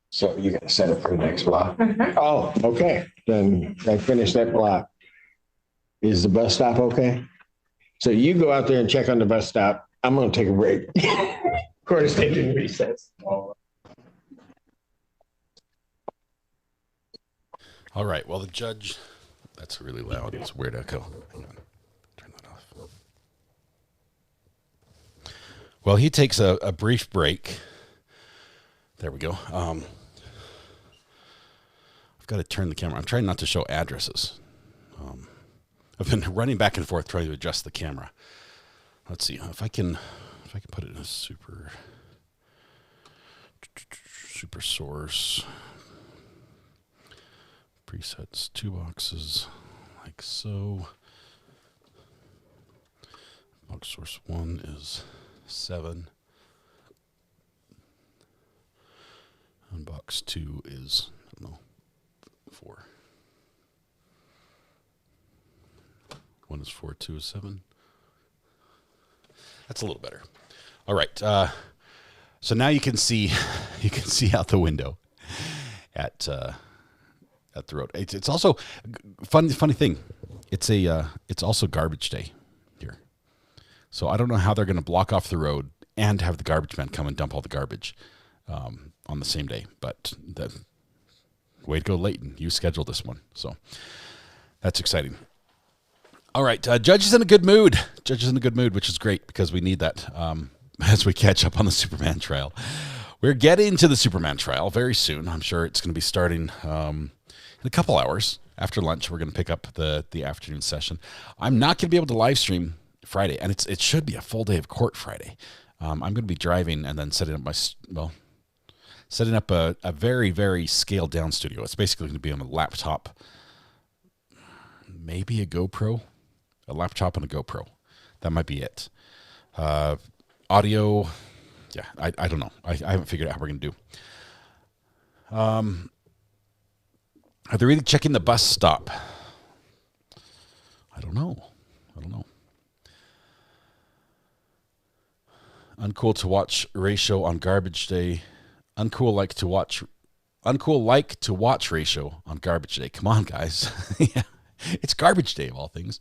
So you got to set it for the next block? Oh, okay. Then I finished that block. Is the bus stop okay? So you go out there and check on the bus stop. I'm going to take a break. Court is taking recess. All right. Well, the judge, that's really loud. It's a weird echo. Hang on. Turn that off. Well, he takes a brief break. There we go. I've got to turn the camera. I'm trying not to show addresses. I've been running back and forth trying to adjust the camera. Let's see if I can put it in a super source. Presets, 2 boxes, like so. Box source 1 is 7. And box 2 is, I don't know, 4. 1 is 4, 2 is 7. That's a little better. All right. So now you can see out the window at the road. It's also funny thing. It's also garbage day here. So I don't know how they're going to block off the road and have the garbage man come and dump all the garbage on the same day. But way to go, Leighton. You scheduled this one. So that's exciting. All right. Judge is in a good mood. Judge is in a good mood, which is great because we need that as we catch up on the Superman trial. We're getting to the Superman trial very soon. I'm sure it's going to be starting in a couple hours. After lunch, we're going to pick up the afternoon session. I'm not going to be able to live stream Friday, and it should be a full day of court Friday. I'm going to be driving and then setting up a very, very scaled down studio. It's basically going to be on a laptop, maybe a GoPro, a laptop and a GoPro. That might be it. Audio, yeah, I don't know. I haven't figured out how we're going to do. Are they really checking the bus stop? I don't know. Uncool to watch ratio on garbage day. Uncool like to watch ratio on garbage day. Come on, guys. Yeah. It's garbage day of all things.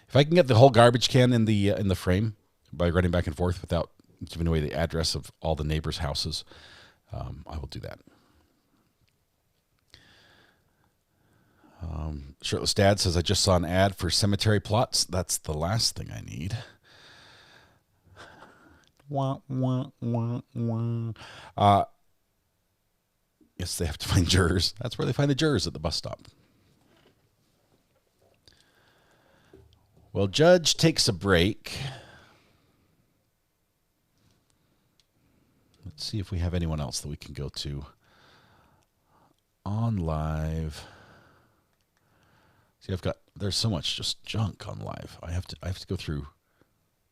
If I can get the whole garbage can in the frame by running back and forth without giving away the address of all the neighbors' houses, I will do that. Shirtless Dad says, I just saw an ad for cemetery plots. That's the last thing I need. Wah, wah, wah, wah. Yes, they have to find jurors. That's where they find the jurors, at the bus stop. Well, Judge takes a break. Let's see if we have anyone else that we can go to on live. See, there's so much just junk on live. I have to go through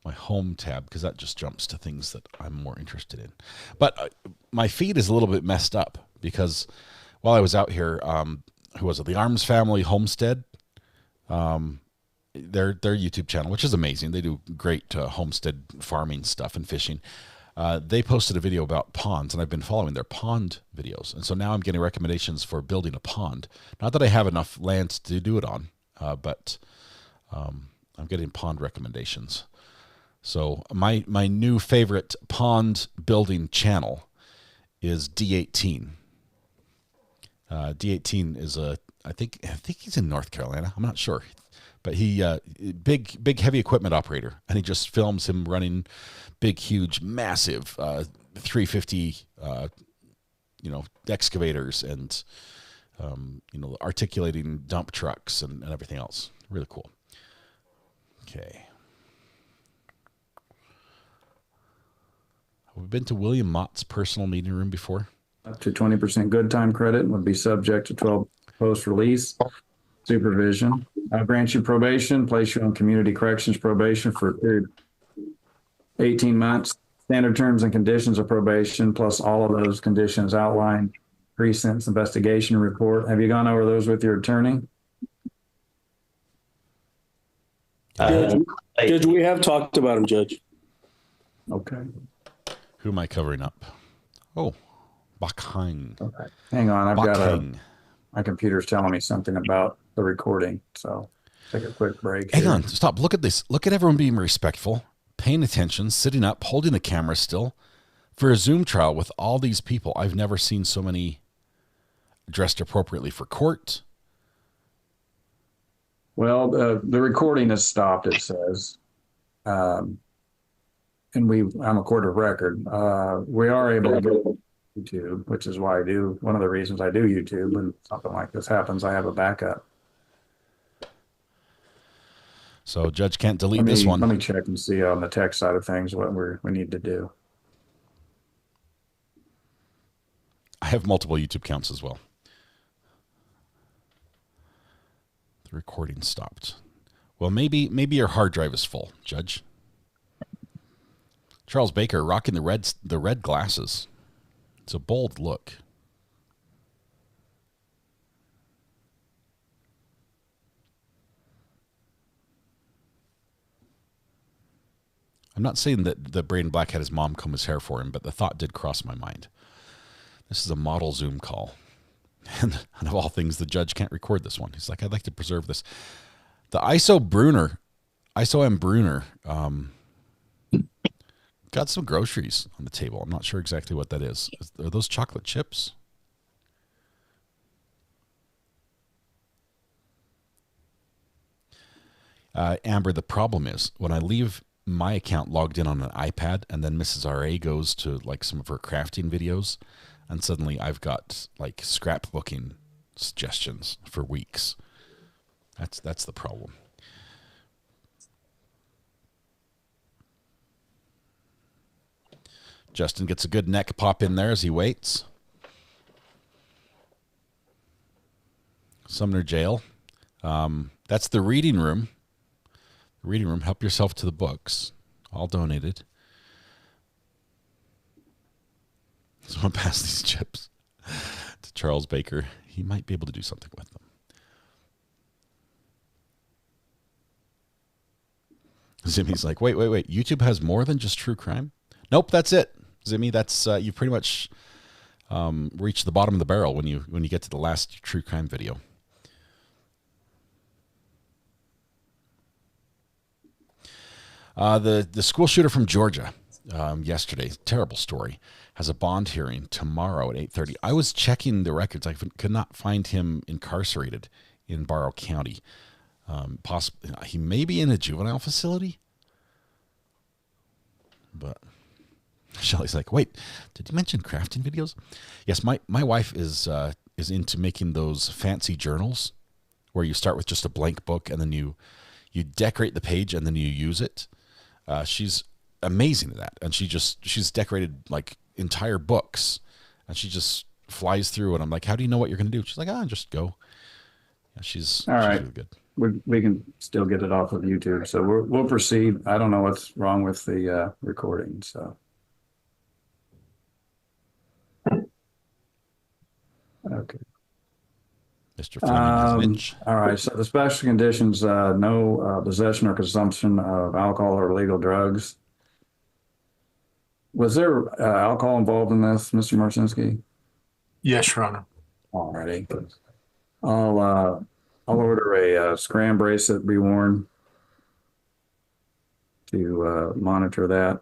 my home tab because that just jumps to things that I'm more interested in. But my feed is a little bit messed up because while I was out here, who was it? The Arms Family Homestead, their YouTube channel, which is amazing. They do great homestead farming stuff and fishing. They posted a video about ponds, and I've been following their pond videos. And so now I'm getting recommendations for building a pond. Not that I have enough land to do it on, but I'm getting pond recommendations. So my new favorite pond building channel is D18. D18 is I think he's in North Carolina. I'm not sure. But he big heavy equipment operator, and he just films him running big, huge, massive 350 excavators and articulating dump trucks and everything else. Really cool. Okay. Have we been to William Mott's personal meeting room before? Up to 20% good time credit would be subject to 12 post-release supervision. Grant you probation, place you on community corrections probation for a period 18 months. Standard terms and conditions of probation, plus all of those conditions outlined pre-sentence investigation report. Have you gone over those with your attorney? Judge, we have talked about him, Judge. Okay. Who am I covering up? Oh, Bakhang. Okay. Hang on, my computer's telling me something about the recording, so take a quick break. Hang on, stop. Look at this. Look at everyone being respectful, paying attention, sitting up, holding the camera still. For a Zoom trial with all these people, I've never seen so many dressed appropriately for court. Well, the recording has stopped, it says. And I'm a court of record. We are able to do YouTube, which is why one of the reasons I do YouTube. When something like this happens, I have a backup. So Judge can't delete this one. Let me check and see on the tech side of things what we need to do. I have multiple YouTube accounts as well. The recording stopped. Well, maybe your hard drive is full, Judge. Charles Baker rocking the red glasses. It's a bold look. I'm not saying that Braden Black had his mom comb his hair for him, but the thought did cross my mind. This is a model Zoom call. And of all things, the judge can't record this one. He's like, I'd like to preserve this. The ISO M. Bruner, got some groceries on the table. I'm not sure exactly what that is. Are those chocolate chips? Amber, the problem is when I leave my account logged in on an iPad and then Mrs. RA goes to like some of her crafting videos and suddenly I've got like scrapbooking suggestions for weeks. That's the problem. Justin gets a good neck pop in there as he waits. Sumner Jail. That's the reading room. The reading room. Help yourself to the books. All donated. Someone pass these chips to Charles Baker. He might be able to do something with them. Zimmy's like, wait. YouTube has more than just true crime? Nope, that's it. Zimmy, that's you pretty much reached the bottom of the barrel when you get to the last true crime video. The school shooter from Georgia yesterday, terrible story, has a bond hearing tomorrow at 8:30. I was checking the records. I could not find him incarcerated in Barrow County. Possibly he may be in a juvenile facility, but Shelly's like, wait, did you mention crafting videos? Yes, my wife is into making those fancy journals where you start with just a blank book and then you decorate the page and then you use it. She's amazing at that, and she's decorated like entire books, and she just flies through. And I'm like, how do you know what you're going to do? She's like, just go. Yeah, she's all right. Really good. We can still get it off of YouTube, so we'll proceed. I don't know what's wrong with the recording, so. Okay. Mr. Fleming. All right. So the special conditions, no possession or consumption of alcohol or illegal drugs. Was there alcohol involved in this, Mr. Marcinski? Yes, Your Honor. All righty. I'll order a scram bracelet be worn to monitor that.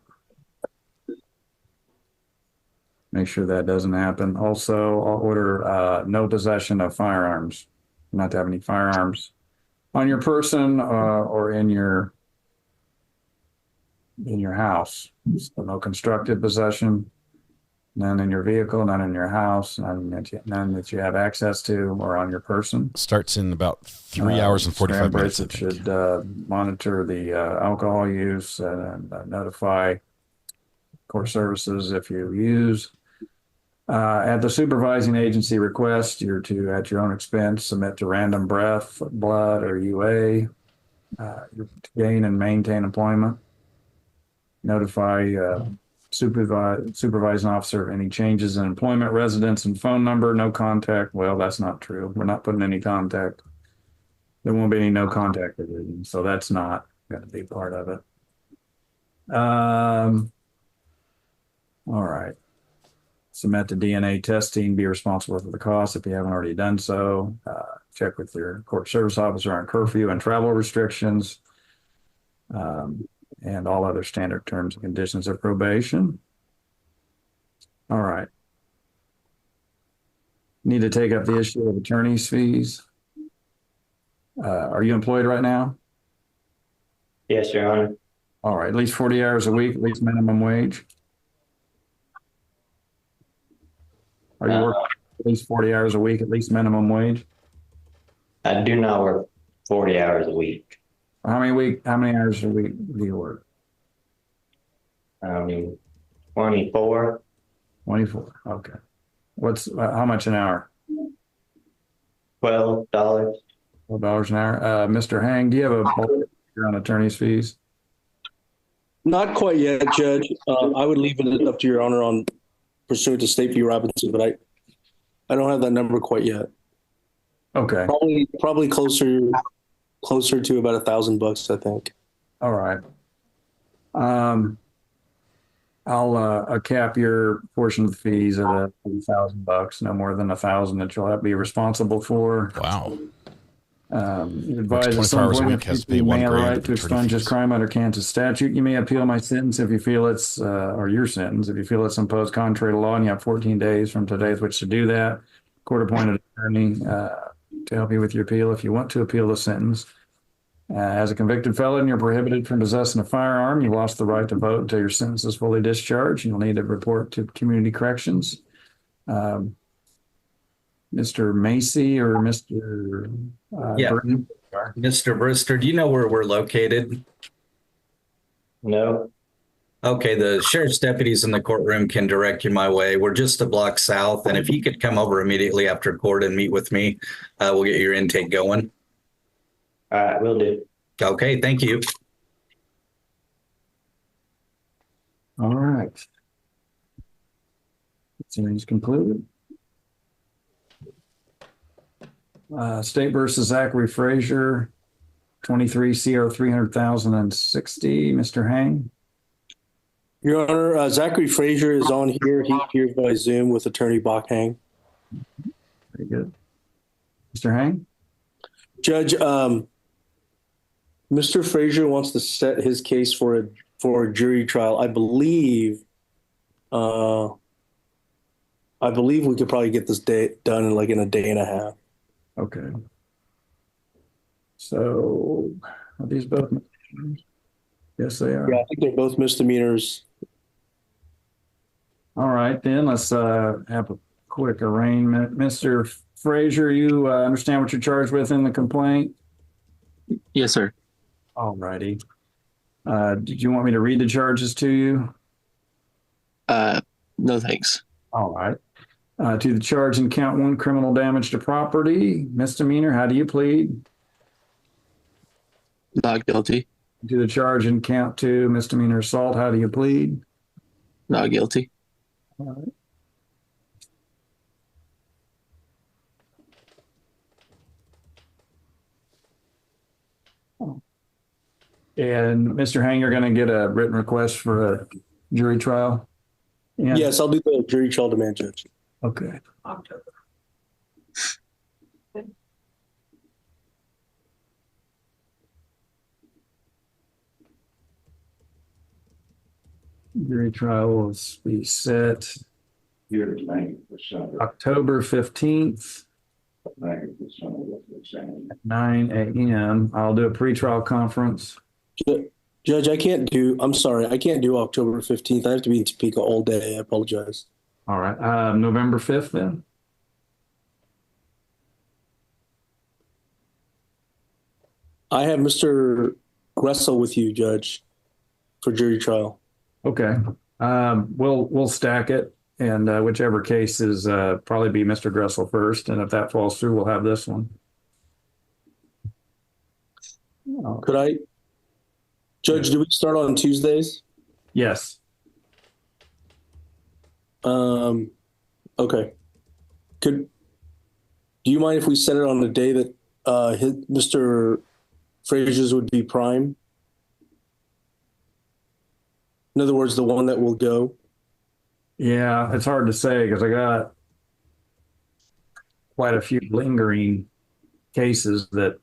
Make sure that doesn't happen. Also, I'll order no possession of firearms, not to have any firearms on your person or in your house. So no constructive possession, none in your vehicle, none in your house, none that you have access to or on your person. Starts in about 3 hours and 45 minutes. It should monitor the alcohol use and notify court services if you use. At the supervising agency request, you're to, at your own expense, submit to random breath, blood, or UA to gain and maintain employment. Notify supervising officer of any changes in employment, residence, and phone number. No contact. Well, that's not true. We're not putting any contact. There won't be any no contact provision, so that's not going to be part of it. All right. Submit to DNA testing, be responsible for the cost if you haven't already done so. Check with your court service officer on curfew and travel restrictions, and all other standard terms and conditions of probation. All right. Need to take up the issue of attorney's fees. Are you employed right now? Yes, Your Honor. All right, at least 40 hours a week, at least minimum wage. Are you working at least 40 hours a week, at least minimum wage? I do not work 40 hours a week. How many hours a week do you work? 24. 24. Okay. How much an hour? $12. $12 an hour. Mr. Hang, do you have a figure on attorney's fees? Not quite yet, Judge. I would leave it up to Your Honor on pursuant to State v. Robinson, but I don't have that number quite yet. Okay. Probably closer to about $1,000, I think. All right. I'll cap your portion of the fees at $1,000, no more than $1,000 that you'll have to be responsible for. Wow. Advise at some point if you may have a right to expunge this crime under Kansas statute. You may appeal my sentence if you feel it's, or your sentence, if you feel it's imposed contrary to law, and you have 14 days from today with which to do that. Court-appointed attorney to help you with your appeal if you want to appeal the sentence. As a convicted felon, you're prohibited from possessing a firearm. You've lost the right to vote until your sentence is fully discharged. You'll need to report to community corrections. Mr. Macy or Mr. Burton? Mr. Brister, do you know where we're located? No. Okay, the sheriff's deputies in the courtroom can direct you my way. We're just a block south, and if you could come over immediately after court and meet with me, we'll get your intake going. All right, will do. Okay, thank you. All right. Hearing's concluded. State versus Zachary Frazier, 23 CR 300,060. Mr. Hang. Your Honor, Zachary Frazier is on here. He appears by Zoom with Attorney Bach-Hang. Very good. Mr. Hang? Judge, Mr. Frazier wants to set his case for a jury trial. I believe we could probably get this done in a day and a half. Okay. So are these both? Yes, they are. Yeah, I think they're both misdemeanors. All right, then let's have a quick arraignment. Mr. Frazier, you understand what you're charged with in the complaint? Yes, sir. All righty. Did you want me to read the charges to you? No, thanks. All right. To the charge in count 1, criminal damage to property, misdemeanor, how do you plead? Not guilty. To the charge in count 2, misdemeanor assault, how do you plead? Not guilty. All right. And Mr. Hang, you're going to get a written request for a jury trial? Yeah. Yes, I'll do the jury trial demand, Judge. Okay. October. Jury trial will be set October 15th at 9 a.m. I'll do a pretrial conference. Judge, I'm sorry, I can't do October 15th. I have to be in Topeka all day. I apologize. All right. November 5th then? I have Mr. Gressel with you, Judge, for jury trial. Okay. We'll stack it, and whichever case is probably be Mr. Gressel first, and if that falls through, we'll have this one. Could I, Judge, do we start on Tuesdays? Yes. Okay. Do you mind if we set it on the day that Mr. Frazier's would be prime? In other words, the one that will go? Yeah, it's hard to say because I got quite a few lingering cases that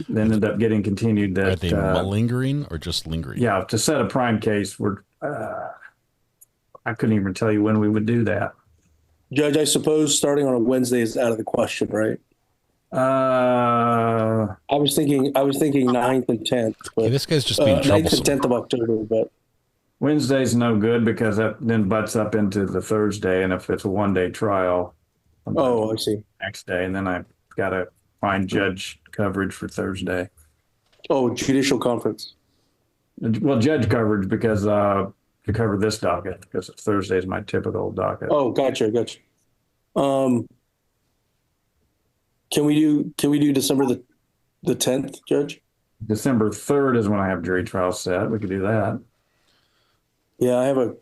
then end up getting continued. That Are they malingering or just lingering? Yeah, to set a prime case, I couldn't even tell you when we would do that. Judge, I suppose starting on a Wednesday is out of the question, right? I was thinking 9th and 10th. But, okay, this guy's just being troublesome. 9th and 10th of October, but Wednesday's no good because that then butts up into the Thursday, and if it's a one-day trial, I see. Next day, and then I've got to find judge coverage for Thursday. Oh, judicial conference. Well, judge coverage because to cover this docket because Thursday is my typical docket. Oh, gotcha. Can we do December the 10th, Judge? December 3rd is when I have jury trial set. We could do that. Yeah, I have a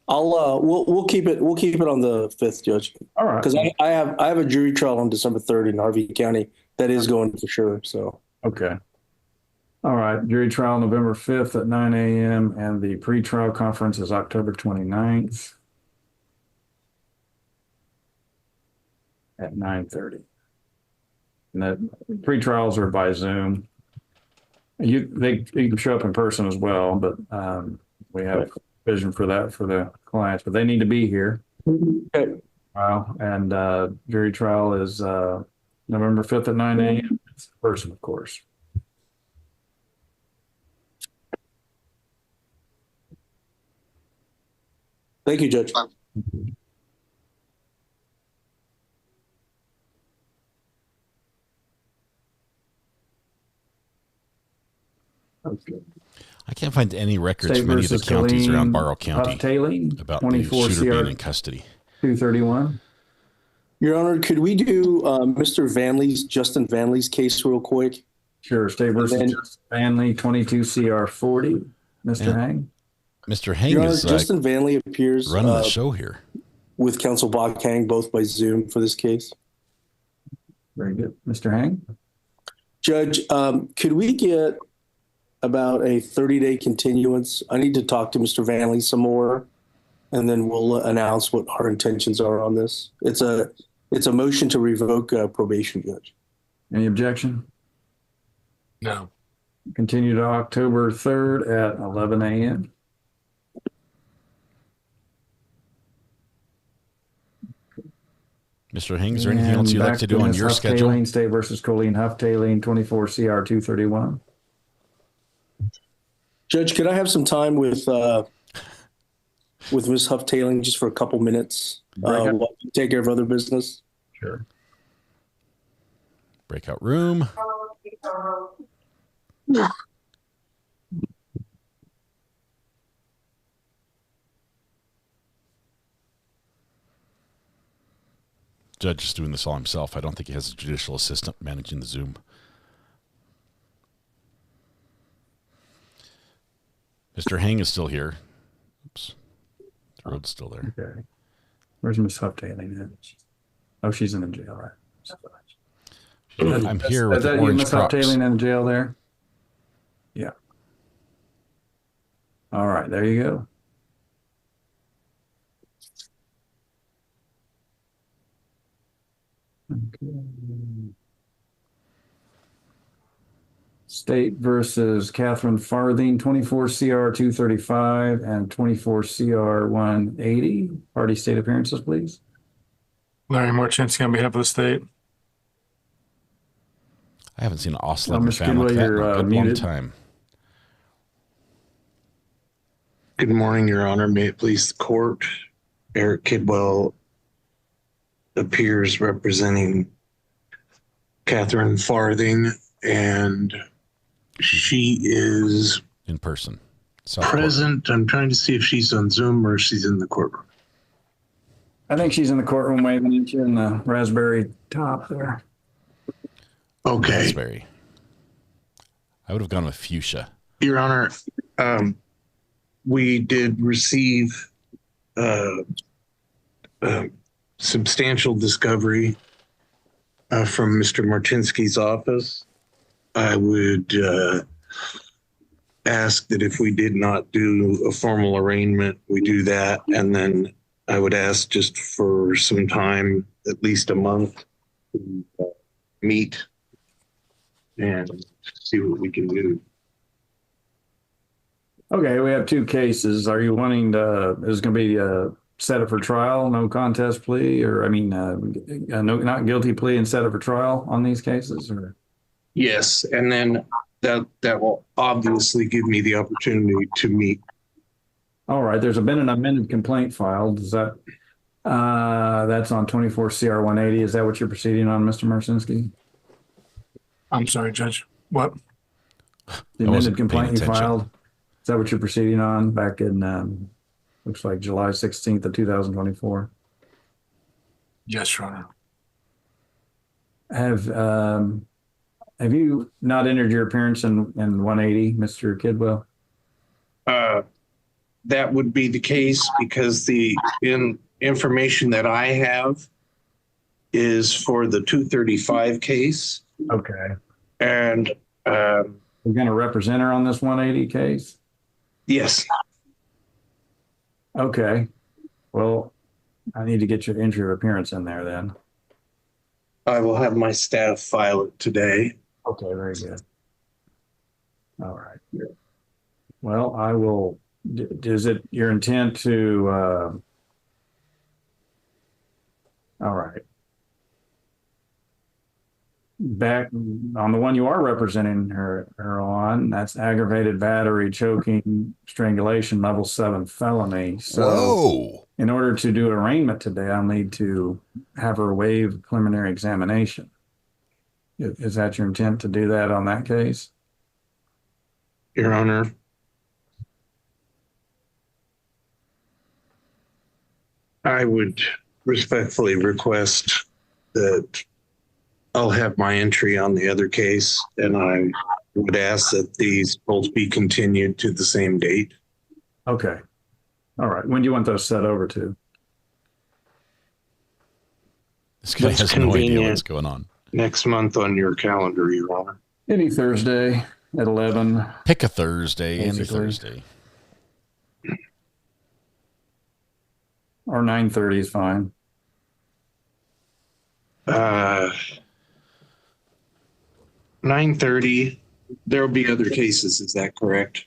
we'll keep it on the 5th, Judge. All right. Because I have a jury trial on December 3rd in Harvey County. That is going for sure. So okay. All right. Jury trial November 5th at 9 a.m. and the pretrial conference is October 29th at 9:30. And the pretrials are by Zoom. You can show up in person as well, but we have vision for that for the clients, but they need to be here. Okay. Wow. And jury trial is November 5th at 9 a.m. It's in person, of course. Thank you, Judge. Okay. I can't find any records State from any of the versus counties Killeen, around Barrow County Tailing, about the 24 shooter being CR in custody. 231. Your Honor, could we do Justin Vanley's case real quick? Sure. State versus Justin Vanley, 22 CR 40. Mr. Hang. Mr. Hang Your Honor, is Justin Vanley appears running the show here with Counsel Bach Hang, both by Zoom for this case. Very good. Mr. Hang? Judge, could we get about a 30-day continuance? I need to talk to Mr. Vanley some more, and then we'll announce what our intentions are on this. It's a motion to revoke probation, Judge. Any objection? No. Continue to October 3rd at 11 a.m. Mr. Hing, is there anything else you'd like to do on your schedule? State versus Colleen Huff-Taling, 24 CR 231. Judge, could I have some time with Ms. Huff-Taling just for a couple minutes while you take care of other business? Sure. Breakout room. Judge is doing this all himself. I don't think he has a judicial assistant managing the Zoom. Mr. Hang is still here. Oops. The road's still there. Okay. Where's Miss Huff-Taling? Oh, she's in the jail, right? I'm here with is the that orange you, Miss crops. Huff-Taling, in jail there? Yeah. All right, there you go. Okay. State versus Catherine Farthing, 24 CR 235 and 24 CR 180. Party state appearances, please. Larry Marchinsky on behalf of the state. I haven't seen an Osler Ms. fan like that in Kidwell, a you're good long muted. time. Good morning, Your Honor. May it please the court. Eric Kidwell appears representing Catherine Farthing, and she is in person. Present. I'm trying to see if she's on Zoom or if she's in the courtroom. I think she's in the courtroom waving at you in the raspberry top there. Okay. Raspberry. I would have gone with fuchsia. Your Honor, we did receive substantial discovery from Mr. Martinsky's office. I would ask that if we did not do a formal arraignment, we do that. And then I would ask just for some time, at least a month, to meet and see what we can do. Okay, we have two cases. Are you wanting to, is it going to be set up for trial, no contest plea, or no, not guilty plea and set up for trial on these cases? Or? Yes, and then that will obviously give me the opportunity to meet. All right, there's been an amended complaint filed. Is that, that's on 24 CR 180. Is that what you're proceeding on, Mr. Marcinski? I'm sorry, Judge. What? The amended complaint you filed? Is that what you're proceeding on back in, looks like July 16th of 2024? Yes, Your Honor. Have you not entered your appearance in 180, Mr. Kidwell? That would be the case because the information that I have is for the 235 case. Okay. And you're going to represent her on this 180 case? Yes. Okay. Well, I need to get your entry of appearance in there then. I will have my staff file it today. Okay, very good. All right. Well, I will. Is it your intent to? All right. Back on the one you are representing her on, that's aggravated battery, choking, strangulation, level 7 felony. So, in order to do arraignment today, I'll need to have her waive preliminary examination. Is that your intent to do that on that case? Your Honor, I would respectfully request that I'll have my entry on the other case, and I would ask that these both be continued to the same date. Okay. All right. When do you want those set over to? This guy has no idea what's going on. Next month on your calendar, Your Honor. Any Thursday at 11. Pick a Thursday, any basically. Thursday. Or 9:30 is fine. 9:30. There'll be other cases. Is that correct?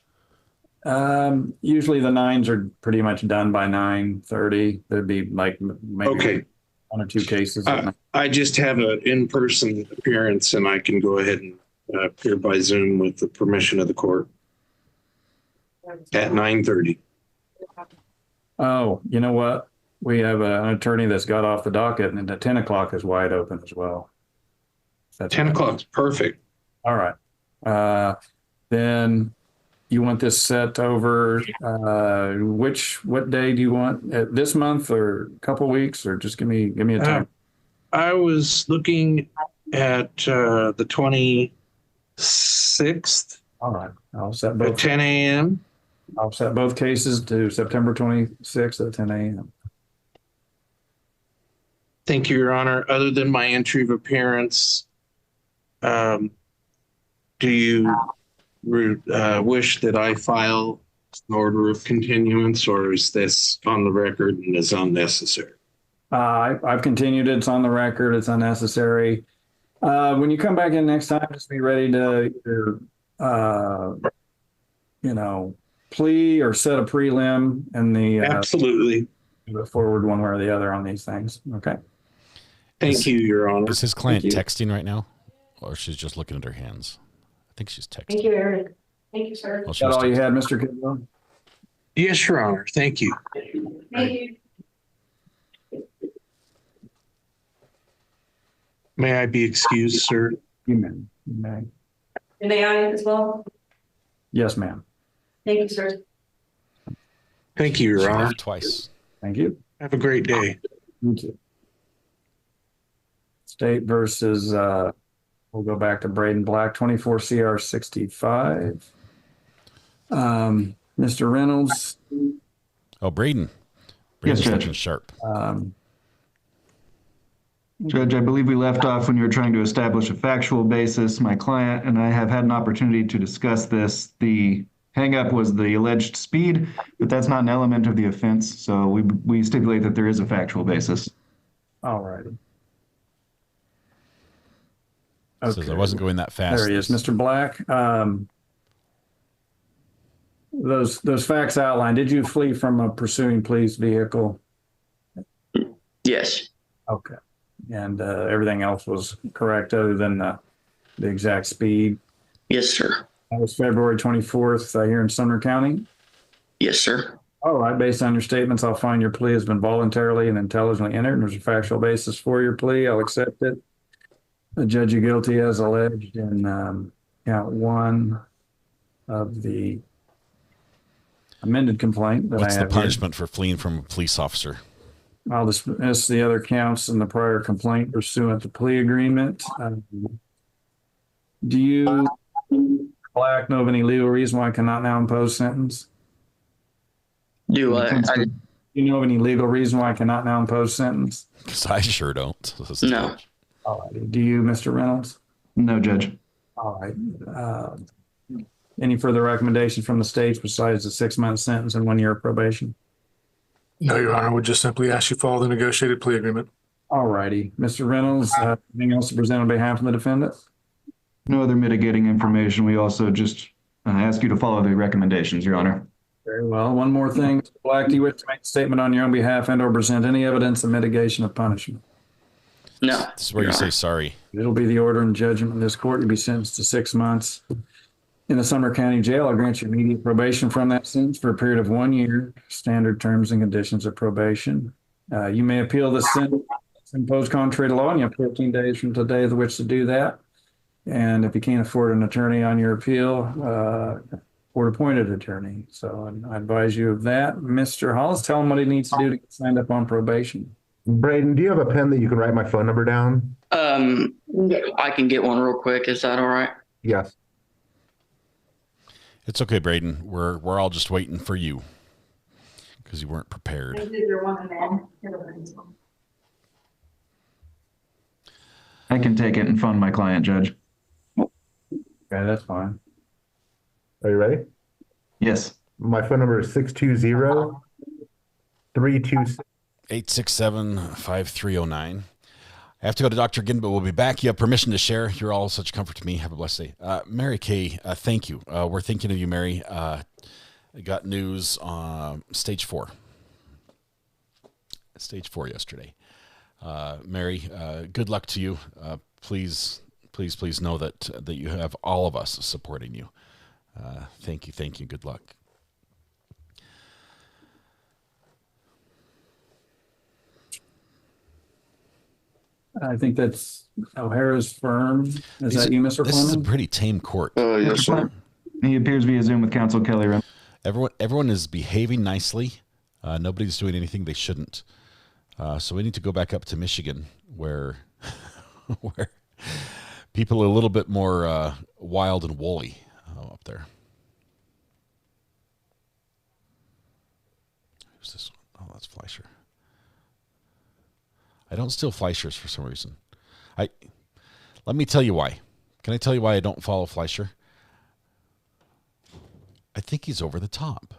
Usually the 9s are pretty much done by 9:30. There'd be like maybe Okay. 1 or 2 cases. I just have an in-person appearance and I can go ahead and appear by Zoom with the permission of the court at 9:30. Oh, you know what? We have an attorney that's got off the docket, and at 10 o'clock is wide open as well. 10 o'clock is perfect. All right. Then you want this set over, what day do you want? This month or a couple weeks, or just give me a time? I was looking at the 26th. All right. I'll set both at 10 a.m. I'll set both cases to September 26th at 10 a.m. Thank you, Your Honor. Other than my entry of appearance, do you wish that I file an order of continuance, or is this on the record and is unnecessary? I've continued. It's on the record. It's unnecessary. When you come back in next time, just be ready to either, plea or set a prelim, and absolutely move forward one way or the other on these things. Okay. Thank you, Your Honor. Is his client texting right now, or she's just looking at her hands? I think she's texting. Thank you, Eric. Thank you, sir. Well, Is that all you had, Mr. Kidwell? Yes, Your Honor. Thank you. Thank you. May I be excused, sir? You may. And may I as well? Yes, ma'am. Thank you, sir. Thank you, Your Honor. Twice. Thank you. Have a great day. You too. State versus, we'll go back to Braden Black, 24 CR 65. Mr. Reynolds. Oh, Braden. Yes, Judge. Looking sharp. Judge, I believe we left off when you were trying to establish a factual basis. My client and I have had an opportunity to discuss this. The hangup was the alleged speed, but that's not an element of the offense. So we stipulate that there is a factual basis. All righty. Says I wasn't going that fast. There he is, Mr. Black. Those facts outlined. Did you flee from a pursuing police vehicle? Yes. Okay. And everything else was correct other than the exact speed? Yes, sir. That was February 24th here in Sumner County? Yes, sir. All right. Based on your statements, I'll find your plea has been voluntarily and intelligently entered, and there's a factual basis for your plea. I'll accept it. The judge you guilty as alleged in count 1 of the amended complaint. What's the punishment for fleeing from a police officer? I'll dismiss the other counts in the prior complaint pursuant to plea agreement. Do you, Black, know of any legal reason why I cannot now impose sentence? Do you know of any legal reason why I cannot now impose sentence? Because I sure don't. No. All right. Do you, Mr. Reynolds? No, Judge. All right. Any further recommendations from the states besides the 6-month sentence and 1 year of probation? No, Your Honor. Would just simply ask you to follow the negotiated plea agreement. All righty. Mr. Reynolds, anything else to present on behalf of the defendant? No other mitigating information. We also just ask you to follow the recommendations, Your Honor. Very well. One more thing. Mr. Black, do you wish to make a statement on your own behalf and or present any evidence of mitigation of punishment? No. This is where you say sorry. It'll be the order and judgment in this court. You'll be sentenced to 6 months in the Sumner County Jail. I'll grant you immediate probation from that sentence for a period of 1 year, standard terms and conditions of probation. You may appeal this sentence imposed contrary to law, and you have 14 days from today with which to do that. And if you can't afford an attorney on your appeal, court-appointed attorney. So I advise you of that. Mr. Hollis, tell him what he needs to do to get signed up on probation. Braden, do you have a pen that you can write my phone number down? I can get one real quick. Is that all right? Yes. It's okay, Braden. We're all just waiting for you because you weren't prepared. I can take it and fund my client, Judge. Okay, that's fine. Are you ready? Yes. My phone number is 620-326. 867-5309. I have to go to Dr. again, but we'll be back. You have permission to share. You're all such comfort to me. Have a blessed day. Mary Kay, thank you. We're thinking of you, Mary. I got news on stage 4. Stage 4 yesterday. Mary, good luck to you. Please know that you have all of us supporting you. Thank you. Good luck. I think that's O'Hara's firm. Is that you, Mr. This is a Fleming? pretty tame court. Yes, sir. He appears via Zoom with counsel Kelly. Everyone is behaving nicely. Nobody's doing anything they shouldn't. So we need to go back up to Michigan, where where people are a little bit more wild and woolly up there. Who's this one? Oh, that's Fleischer. I don't steal Fleischers for some reason. Let me tell you why. Can I tell you why I don't follow Fleischer? I think he's over the top.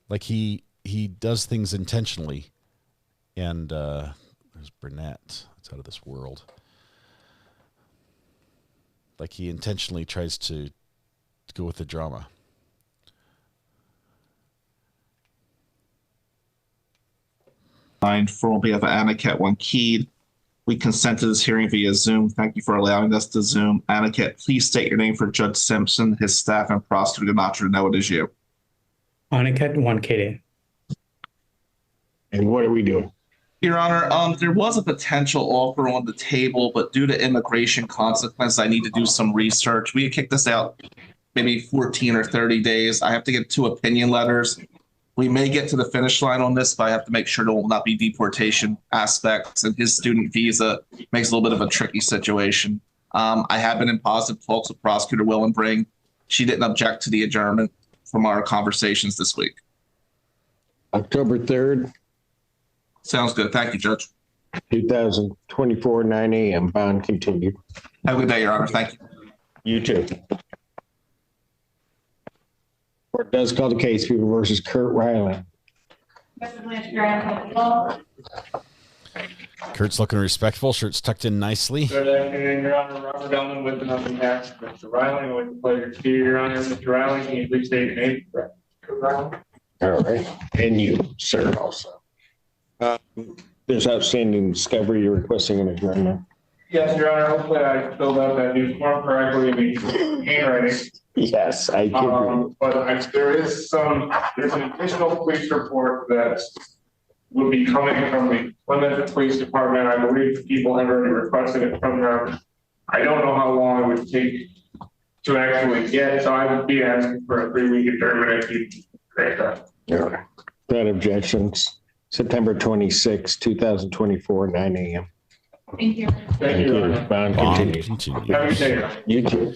Like he does things intentionally. And there's Burnett. It's out of this world. Like he intentionally tries to go with the drama. For on behalf of Aniket Wankid, we consent to this hearing via Zoom. Thank you for allowing us to Zoom. Aniket, please state your name for Judge Simpson, his staff, and prosecutor Natra to know it is you. Aniket Wankid. And what are we doing? Your Honor, there was a potential offer on the table, but due to immigration consequences, I need to do some research. We could kick this out maybe 14 or 30 days. I have to get 2 opinion letters. We may get to the finish line on this, but I have to make sure there will not be deportation aspects, and his student visa makes a little bit of a tricky situation. I have been in positive talks with Prosecutor Willenbring. She didn't object to the adjournment from our conversations this week. October 3rd. Sounds good. Thank you, Judge. 2024, 9 a.m. Bond continued. Have a good day, Your Honor. Thank you. You too. Court does call the case, People versus Kurt Riley. Kurt's looking respectful. Shirt's tucked in nicely. Good afternoon, Your Honor. Robert Ellman with on behalf of Mr. Riley. With the pleasure to see you, Your Honor. Mr. Riley, can you please state your name? Kurt Riley. All right. And you, sir, also. There's outstanding discovery. You're requesting an adjournment. Yes, Your Honor. Hopefully I filled out that new form correctly in the handwriting. Yes, I can. But there's an additional police report that will be coming from the Plymouth Police Department. I believe people have already requested it from them. I don't know how long it would take to actually get, so I would be asking for a 3-week adjournment if you grant that. Yeah. Without objections. September 26, 2024, 9 a.m. Thank you. Thank you. Bond continued. Have a good day. You too.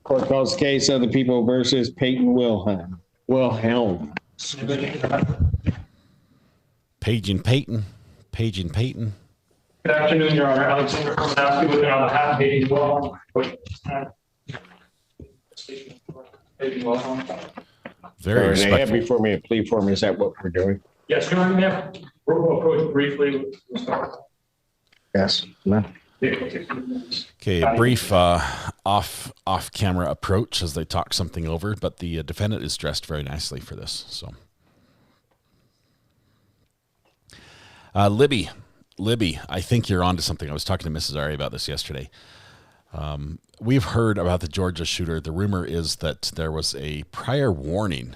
Court calls case of the People versus Peyton Wilhelm. Page and Peyton. Good afternoon, Your Honor. Alexander Komanowski with on behalf of Peyton Wilhelm. Very respectful. I have respectful. before me a plea form. Is that what we're doing? Yes, Your Honor. Yeah. We'll approach briefly. Yes. No. Okay, a brief off-camera approach as they talk something over, but the defendant is dressed very nicely for this. So, Libby, I think you're onto something. I was talking to Mrs. Ari about this yesterday. We've heard about the Georgia shooter. The rumor is that there was a prior warning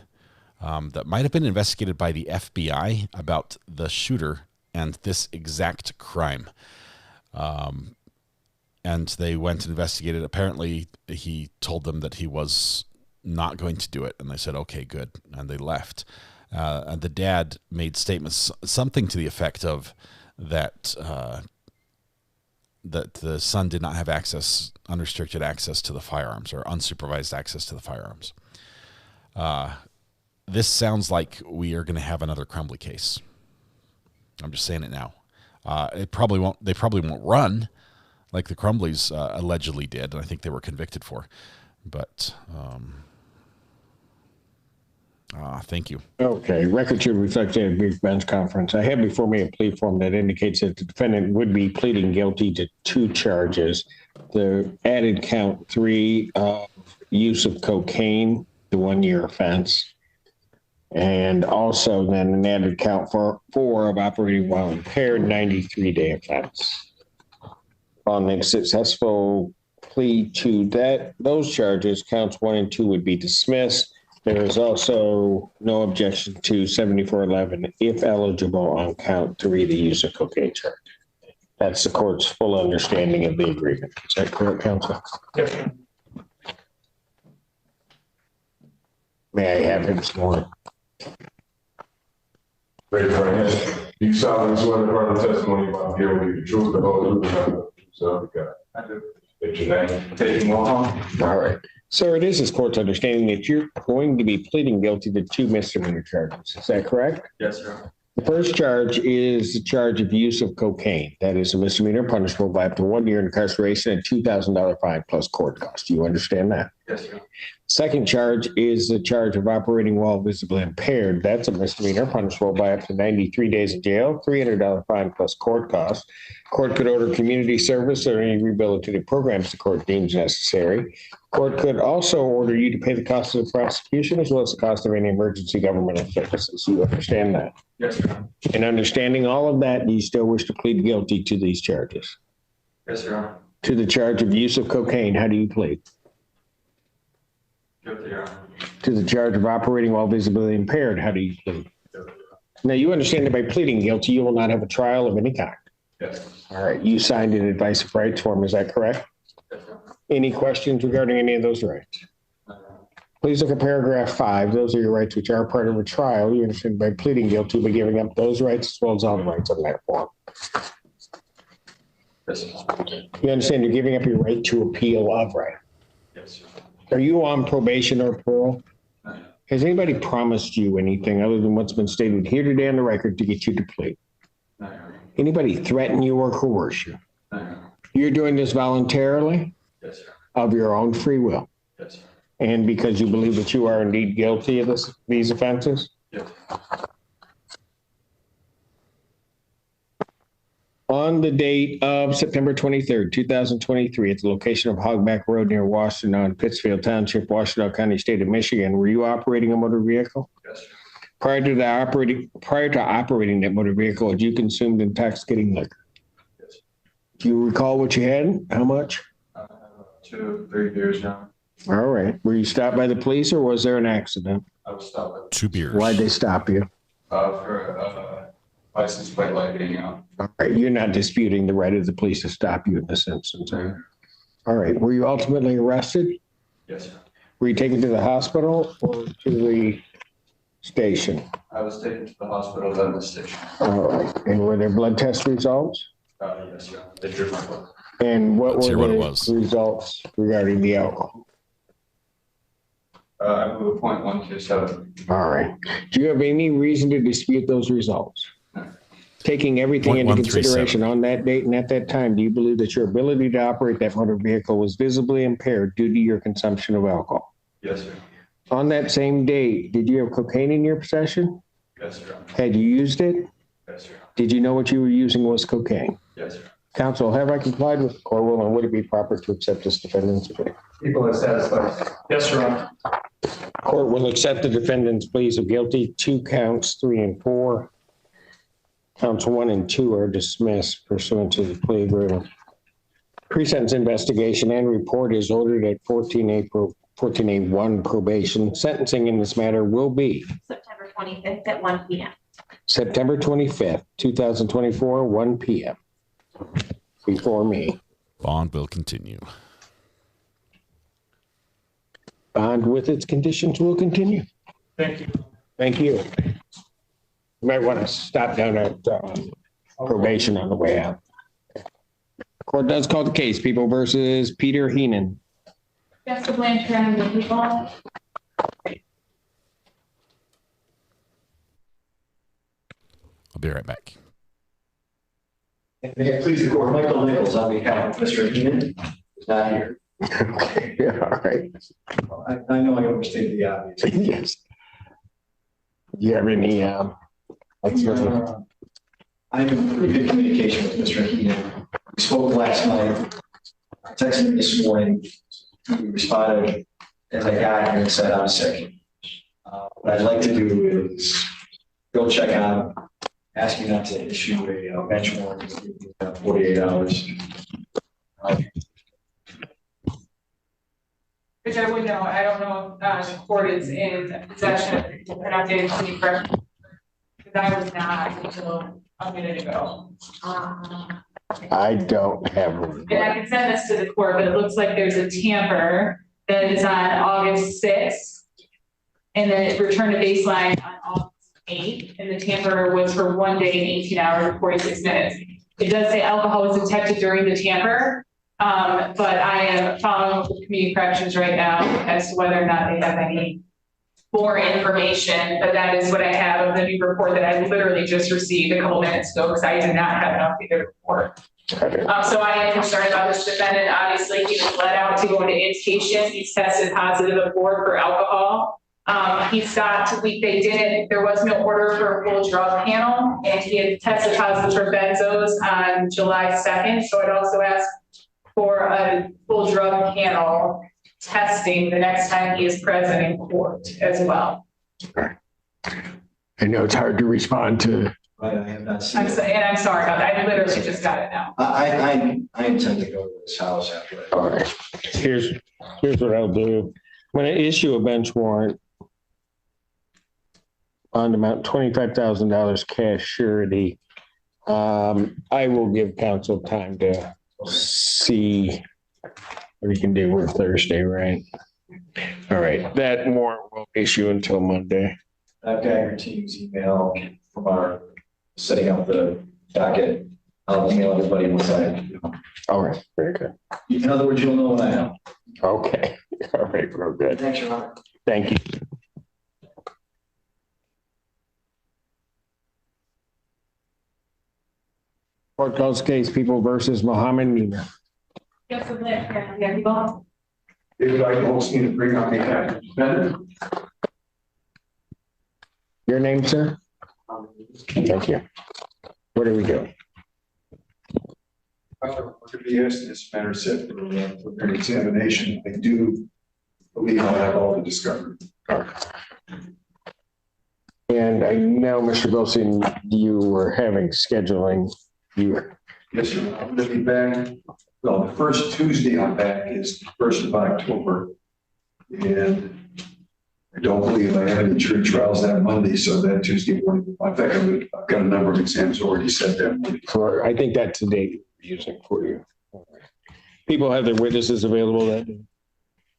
that might have been investigated by the FBI about the shooter and this exact crime. And they went and investigated. Apparently, he told them that he was not going to do it, and they said, "Okay, good," and they left. And the dad made statements, something to the effect of that that the son did not have unrestricted access to the firearms or unsupervised access to the firearms. This sounds like we are going to have another Crumbly case. I'm just saying it now. They probably won't run like the Crumblies allegedly did, and I think they were convicted for. But thank you. Okay, record should reflect a brief bench conference. I have before me a plea form that indicates that the defendant would be pleading guilty to 2 charges. The added count 3 of use of cocaine, the 1-year offense. And also then an added count for 4 of operating while impaired, 93-day offense. On the successful plea to those charges, counts 1 and 2 would be dismissed. There is also no objection to 7411 if eligible on count 3, the use of cocaine charge. That's the court's full understanding of the agreement. Is that correct, counsel? Yes. May I have him sworn? Raise your right hand. You solemnly swear the part of the testimony about here will be the truth, the whole truth, and nothing but the truth, so help you God. I do. State your name. Take him on. All right. Sir, it is this court's understanding that you're going to be pleading guilty to 2 misdemeanor charges. Is that correct? Yes, sir. The first charge is the charge of use of cocaine. That is a misdemeanor punishable by up to 1 year incarceration and $2,000 fine plus court costs. Do you understand that? Yes, sir. Second charge is the charge of operating while visibly impaired. That's a misdemeanor punishable by up to 93 days in jail, $300 fine plus court costs. Court could order community service or any rehabilitative programs the court deems necessary. Court could also order you to pay the cost of the prosecution as well as the cost of any emergency governmental services. You understand that? Yes, sir. In understanding all of that, do you still wish to plead guilty to these charges? Yes, sir. To the charge of use of cocaine, how do you plead? Guilty, Your Honor. To the charge of operating while visibly impaired, how do you plead? Now, you understand that by pleading guilty, you will not have a trial of any kind. Yes. All right. You signed an advice of rights form. Is that correct? Yes, sir. Any questions regarding any of those rights? Please look at paragraph 5. Those are your rights which are part of a trial. You understand by pleading guilty, by giving up those rights as well as all the rights on that form. Yes, sir. You understand you're giving up your right to appeal of right. Yes, sir. Are you on probation or parole? No. Has anybody promised you anything other than what's been stated here today on the record to get you to plead? No. Anybody threaten you or coerce you? No. You're doing this voluntarily? Yes, sir. Of your own free will? Yes, sir. And because you believe that you are indeed guilty of these offenses? Yes. On the date of September 23rd, 2023, at the location of Hogback Road near Washington, Pittsfield Township, Washington County, State of Michigan, were you operating a motor vehicle? Yes, sir. Prior to operating that motor vehicle, had you consumed intoxicating liquor? Yes. Do you recall what you had? How much? 2, 3 beers now. All right. Were you stopped by the police or was there an accident? I was stopped 2 beers. Why'd they stop you? For license plate light being out. All right. You're not disputing the right of the police to stop you in this instance, are you? All right. Were you ultimately arrested? Yes, sir. Were you taken to the hospital or to the station? I was taken to the hospital, then the station. All right. And were there blood test results? Yes, sir. They drew my blood. And what Let's were hear what the it was. results regarding the alcohol? I moved 0.127. All right. Do you have any reason to dispute those results? No. Taking everything into 0.137. consideration on that date and at that time, do you believe that your ability to operate that motor vehicle was visibly impaired due to your consumption of alcohol? Yes, sir. On that same date, did you have cocaine in your possession? Yes, sir. Had you used it? Yes, sir. Did you know what you were using was cocaine? Yes, sir. Counsel, have I complied with the court rule and would it be proper to accept this defendant's plea? People are satisfied. Yes, Your Honor. Court will accept the defendant's pleas of guilty. 2 counts, 3 and 4. Counts 1 and 2 are dismissed pursuant to the plea agreement. Pre-sentence investigation and report is ordered at 14A1 probation. Sentencing in this matter will be September 25th at 1 p.m. September 25th, 2024, 1 p.m. Before me. Bond will continue. Bond with its conditions will continue. Thank you. Thank you. You might want to stop down at probation on the way out. Court does call the case, People versus Peter Heenan. Jessica Blanchard and the people. I'll be right back. May it please the court, Michael Nichols on behalf of Mr. Heenan is not here. Okay, yeah, all right. I know I overstated the obvious. Yes. Do you have any, I'm in pretty good communication with Mr. Heenan. We spoke last night. I texted him this morning. He responded as I got here and said, I'm sick. What I'd like to do is go check on, ask you not to issue a bench warrant in 48 hours. Which I would know, I don't know if the court is in possession of an updated city correct. Because I was not until a minute ago. I don't have one. And I can send this to the court, but it looks like there's a tamper that is on August 6th. And then it returned to baseline on August 8th. And the tamper was for 1 day and 18 hours and 46 minutes. It does say alcohol was detected during the tamper. But I am following up with community corrections right now as to whether or not they have any more information. But that is what I have of the new report that I literally just received a couple minutes ago because I did not have an updated report. So I am concerned about this defendant. Obviously, he was let out to go into inpatient. He's tested positive at board for alcohol. He stopped. There was no order for a full drug panel, and he had tested positive for benzos on July 2nd. So I'd also ask for a full drug panel testing the next time he is present in court as well. I know it's hard to respond to. But I have not seen And I'm sorry about that. I literally just got it now. I intend to go to his house after that. All right. Here's what I'll do. When I issue a bench warrant on amount $25,000 cash surety, I will give counsel time to see what he can do with Thursday, right? All right. That warrant will issue until Monday. I've got your team's email from our setting up the docket. I'll email everybody once I. All right. Very good. In other words, you'll know what I know. Okay. All right. Real good. Thanks, Your Honor. Thank you. Court calls case People versus Mohammed Nina. Yes, yeah, people. David, I also need to bring on the defendant. Your name, sir? Thank you. What are we doing? We're going to be asked this matter set for an examination. I do believe I'll have all the discovery. And I know, Mr. Wilson, you were having scheduling. Yes, sir. I'm going to be back. Well, the first Tuesday I'm back is the 1st of October. And I don't believe I have any jury trials that Monday, so that Tuesday morning. In fact, I've got a number of exams already set that morning. I think that's the date we're using for you. People have their witnesses available that day.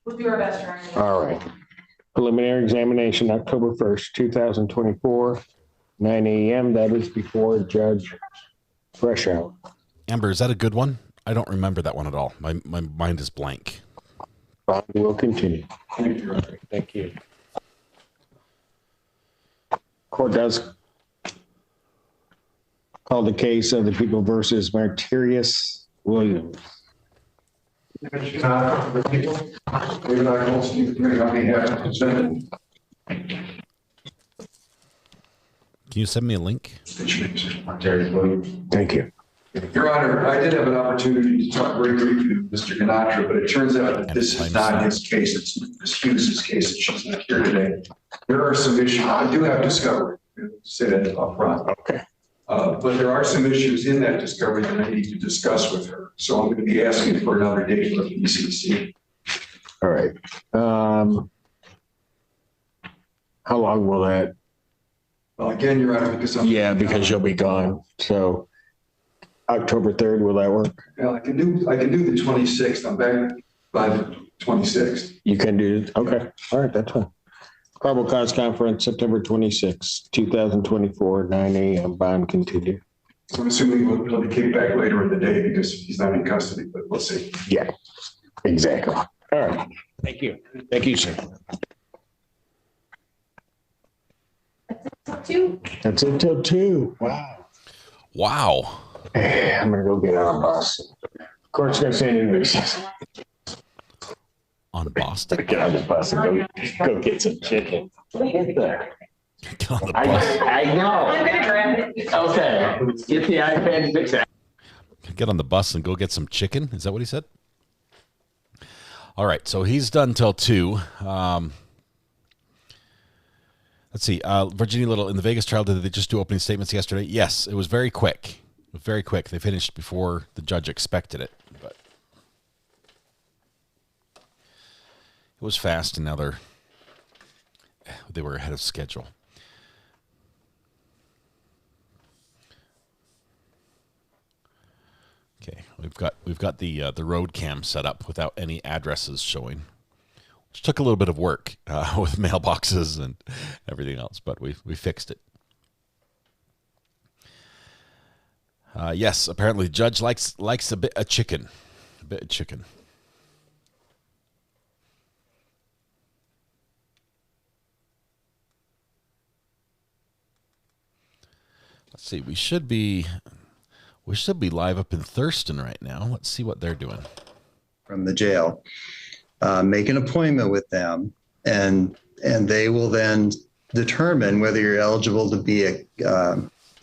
We'll do our best, Your Honor. All right. Preliminary examination, October 1st, 2024, 9 a.m. That is before Judge Freshout. Amber, is that a good one? I don't remember that one at all. My mind is blank. We'll continue. Thank you. Court does call the case of the People versus Martirius Williams. David, I also need to bring on behalf of the defendant. Can you send me a link? Thank you. Your Honor, I did have an opportunity to talk very briefly with Mr. Ganatra, but it turns out that this is not his case. It's Ms. Hughes' case, and she's not here today. There are some issues. I do have discovery. Say that up front. Okay. But there are some issues in that discovery that I need to discuss with her. So I'm going to be asking for another date for the ECC. All right. How long will that? Well, again, Your Honor, because because you'll be gone. So October 3rd, will that work? Well, I can do the 26th. I'm back by the 26th. You can do it. Okay. All right. That's fine. Probable cause conference, September 26th, 2024, 9 a.m. Bond continued. So I'm assuming he'll be kicked back later in the day because he's not in custody, but we'll see. Yeah, exactly. All right. Thank you. Thank you, sir. That's until 2. Wow. Wow. Hey, I'm going to go get on a bus. Court's going to say anything. On Boston? Get on the bus and go get some chicken. Get there. Get on the bus. I know. I'm gonna grab it. Okay. Get the iPad and fix that. Get on the bus and go get some chicken. Is that what he said? All right. So he's done till 2. Let's see. Virginia Little, in the Vegas trial, did they just do opening statements yesterday? Yes, it was very quick. Very quick. They finished before the judge expected it. But it was fast, and now they were ahead of schedule. Okay, we've got the road cam set up without any addresses showing, which took a little bit of work with mailboxes and everything else, but we fixed it. Yes, apparently the judge likes a bit of chicken. Let's see. We should be live up in Thurston right now. Let's see what they're doing. From the jail, make an appointment with them, and they will then determine whether you're eligible to be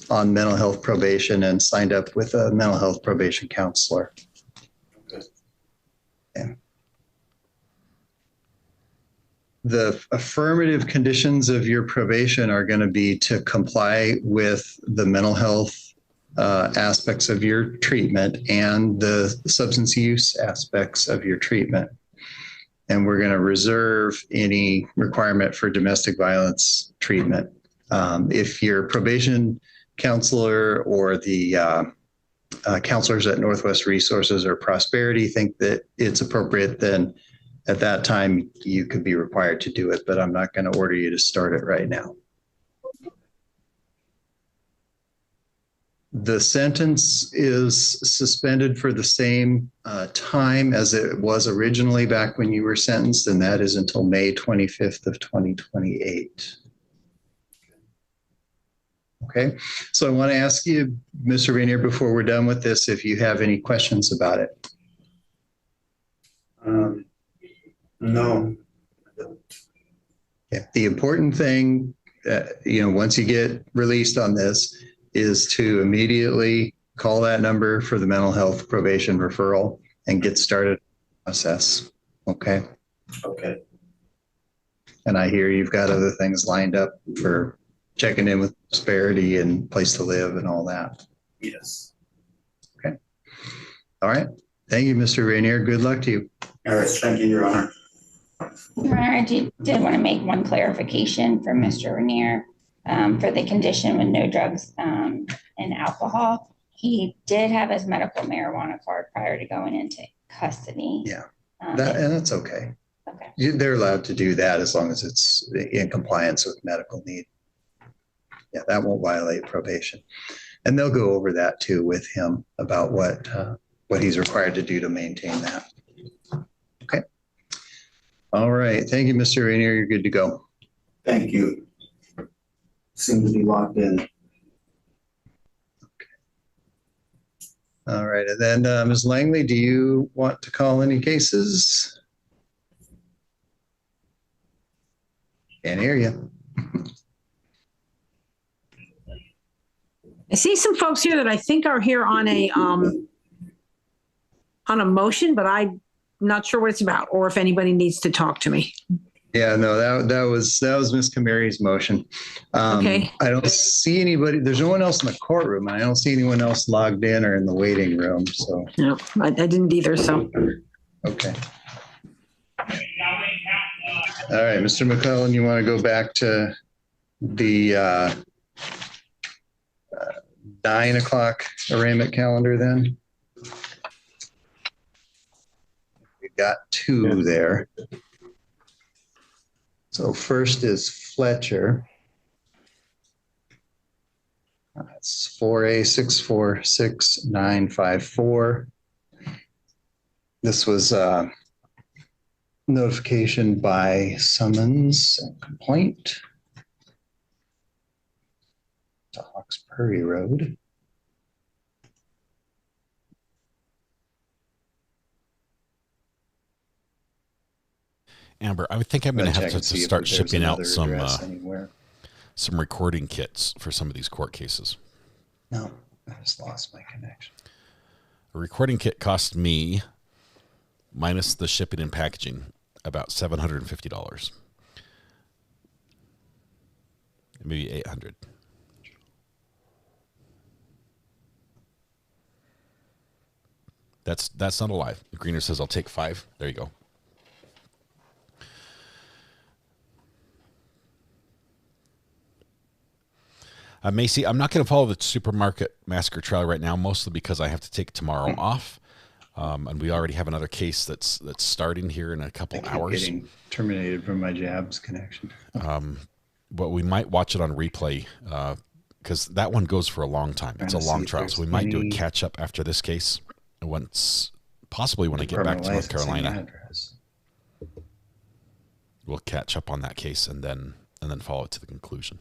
on mental health probation and signed up with a mental health probation counselor. Okay. The affirmative conditions of your probation are going to be to comply with the mental health aspects of your treatment and the substance use aspects of your treatment. And we're going to reserve any requirement for domestic violence treatment. If your probation counselor or the counselors at Northwest Resources or Prosperity think that it's appropriate, then at that time you could be required to do it, but I'm not going to order you to start it right now. The sentence is suspended for the same time as it was originally back when you were sentenced, and that is until May 25th of 2028. Okay, so I want to ask you, Mr. Rainier, before we're done with this, if you have any questions about it. No. Yeah, the important thing, once you get released on this, is to immediately call that number for the mental health probation referral and get started process. Okay. Okay. And I hear you've got other things lined up for checking in with Prosperity and place to live and all that. Yes. Okay. All right. Thank you, Mr. Rainier. Good luck to you. All right. Thank you, Your Honor. Your Honor, I did want to make one clarification for Mr. Rainier for the condition with no drugs and alcohol. He did have his medical marijuana card prior to going into custody. Yeah, and that's okay. Okay. They're allowed to do that as long as it's in compliance with medical need. Yeah, that won't violate probation. And they'll go over that too with him about what he's required to do to maintain that. Okay. All right. Thank you, Mr. Rainier. You're good to go. Thank you. Seem to be locked in. Okay. All right. And then Ms. Langley, do you want to call any cases? Can't hear you. I see some folks here that I think are here on a motion, but I'm not sure what it's about or if anybody needs to talk to me. Yeah, no, that was Ms. Kamari's motion. Okay. I don't see anybody. There's no one else in the courtroom. I don't see anyone else logged in or in the waiting room. So no, I didn't either. So okay. All right, Mr. McClellan, you want to go back to the 9 o'clock arraignment calendar then? We got two there. So first is Fletcher. That's 4A646954. This was notification by summons and complaint to Hawks Prairie Road. Amber, I would think I'm going to have to start shipping out some recording kits for some of these court cases. No, I just lost my connection. A recording kit cost me, minus the shipping and packaging, about $750. Maybe 800. That's not a lie. Greener says I'll take 5. There you go. Macy, I'm not going to follow the supermarket massacre trial right now, mostly because I have to take tomorrow off, and we already have another case that's starting here in a couple hours. Getting terminated from my jabs connection. But we might watch it on replay because that one goes for a long time. It's a long trial, so we might do a catch up after this case. Once, possibly when I get back to North Carolina, we'll catch up on that case and then follow it to the conclusion.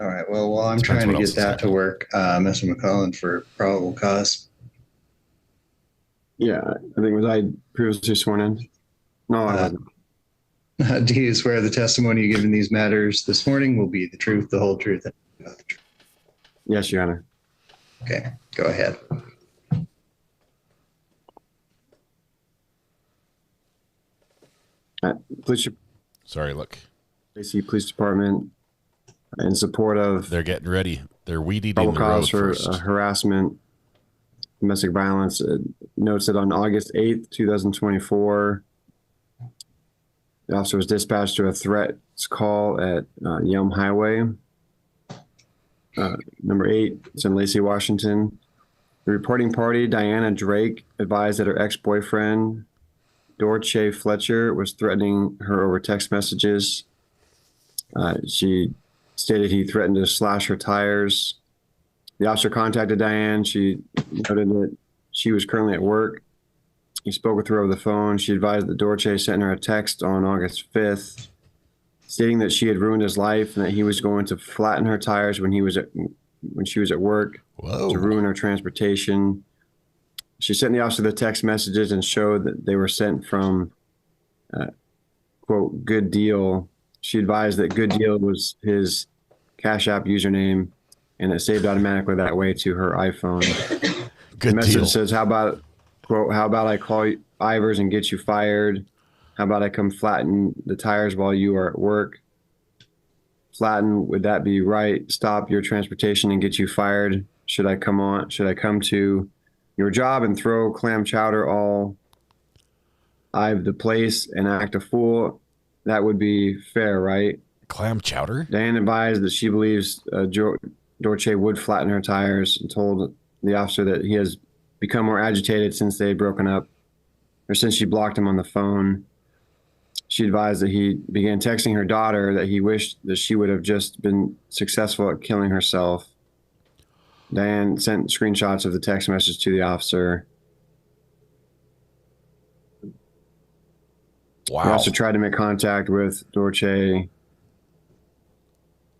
All right. Well, while I'm trying to get that to work, Mr. McClellan, for probable cause. Yeah, I think was I previously sworn in? No, I wasn't. Do you swear the testimony you give in these matters this morning will be the truth, the whole truth, and nothing but the truth? Yes, Your Honor. Okay, go ahead. Sorry, look. Lacey Police Department, in support of. They're getting ready. They're weed eating probable the road cause for first. Harassment, domestic violence. Notes that on August 8th, 2024, the officer was dispatched to a threats call at Yelm Highway. Number 8, it's in Lacey, Washington. The reporting party, Diana Drake, advised that her ex-boyfriend, Dorche Fletcher, was threatening her over text messages. She stated he threatened to slash her tires. The officer contacted Diane. She noted that she was currently at work. He spoke with her over the phone. She advised that Dorche sent her a text on August 5th, stating that she had ruined his life and that he was going to flatten her tires when she was at work. Whoa. To ruin her transportation. She sent the officer the text messages and showed that they were sent from, quote, Good Deal. She advised that Good Deal was his Cash App username, and it saved automatically that way to her iPhone. Good the message deal. says, how about I call you Ivers and get you fired? How about I come flatten the tires while you are at work? Flatten, would that be right? Stop your transportation and get you fired? Should I come to your job and throw clam chowder all I've the place and act a fool? That would be fair, right? Clam chowder? Diane advised that she believes Dorche would flatten her tires and told the officer that he has become more agitated since they had broken up, or since she blocked him on the phone. She advised that he began texting her daughter that he wished that she would have just been successful at killing herself. Diane sent screenshots of the text message to the officer. Wow. The officer tried to make contact with Dorche,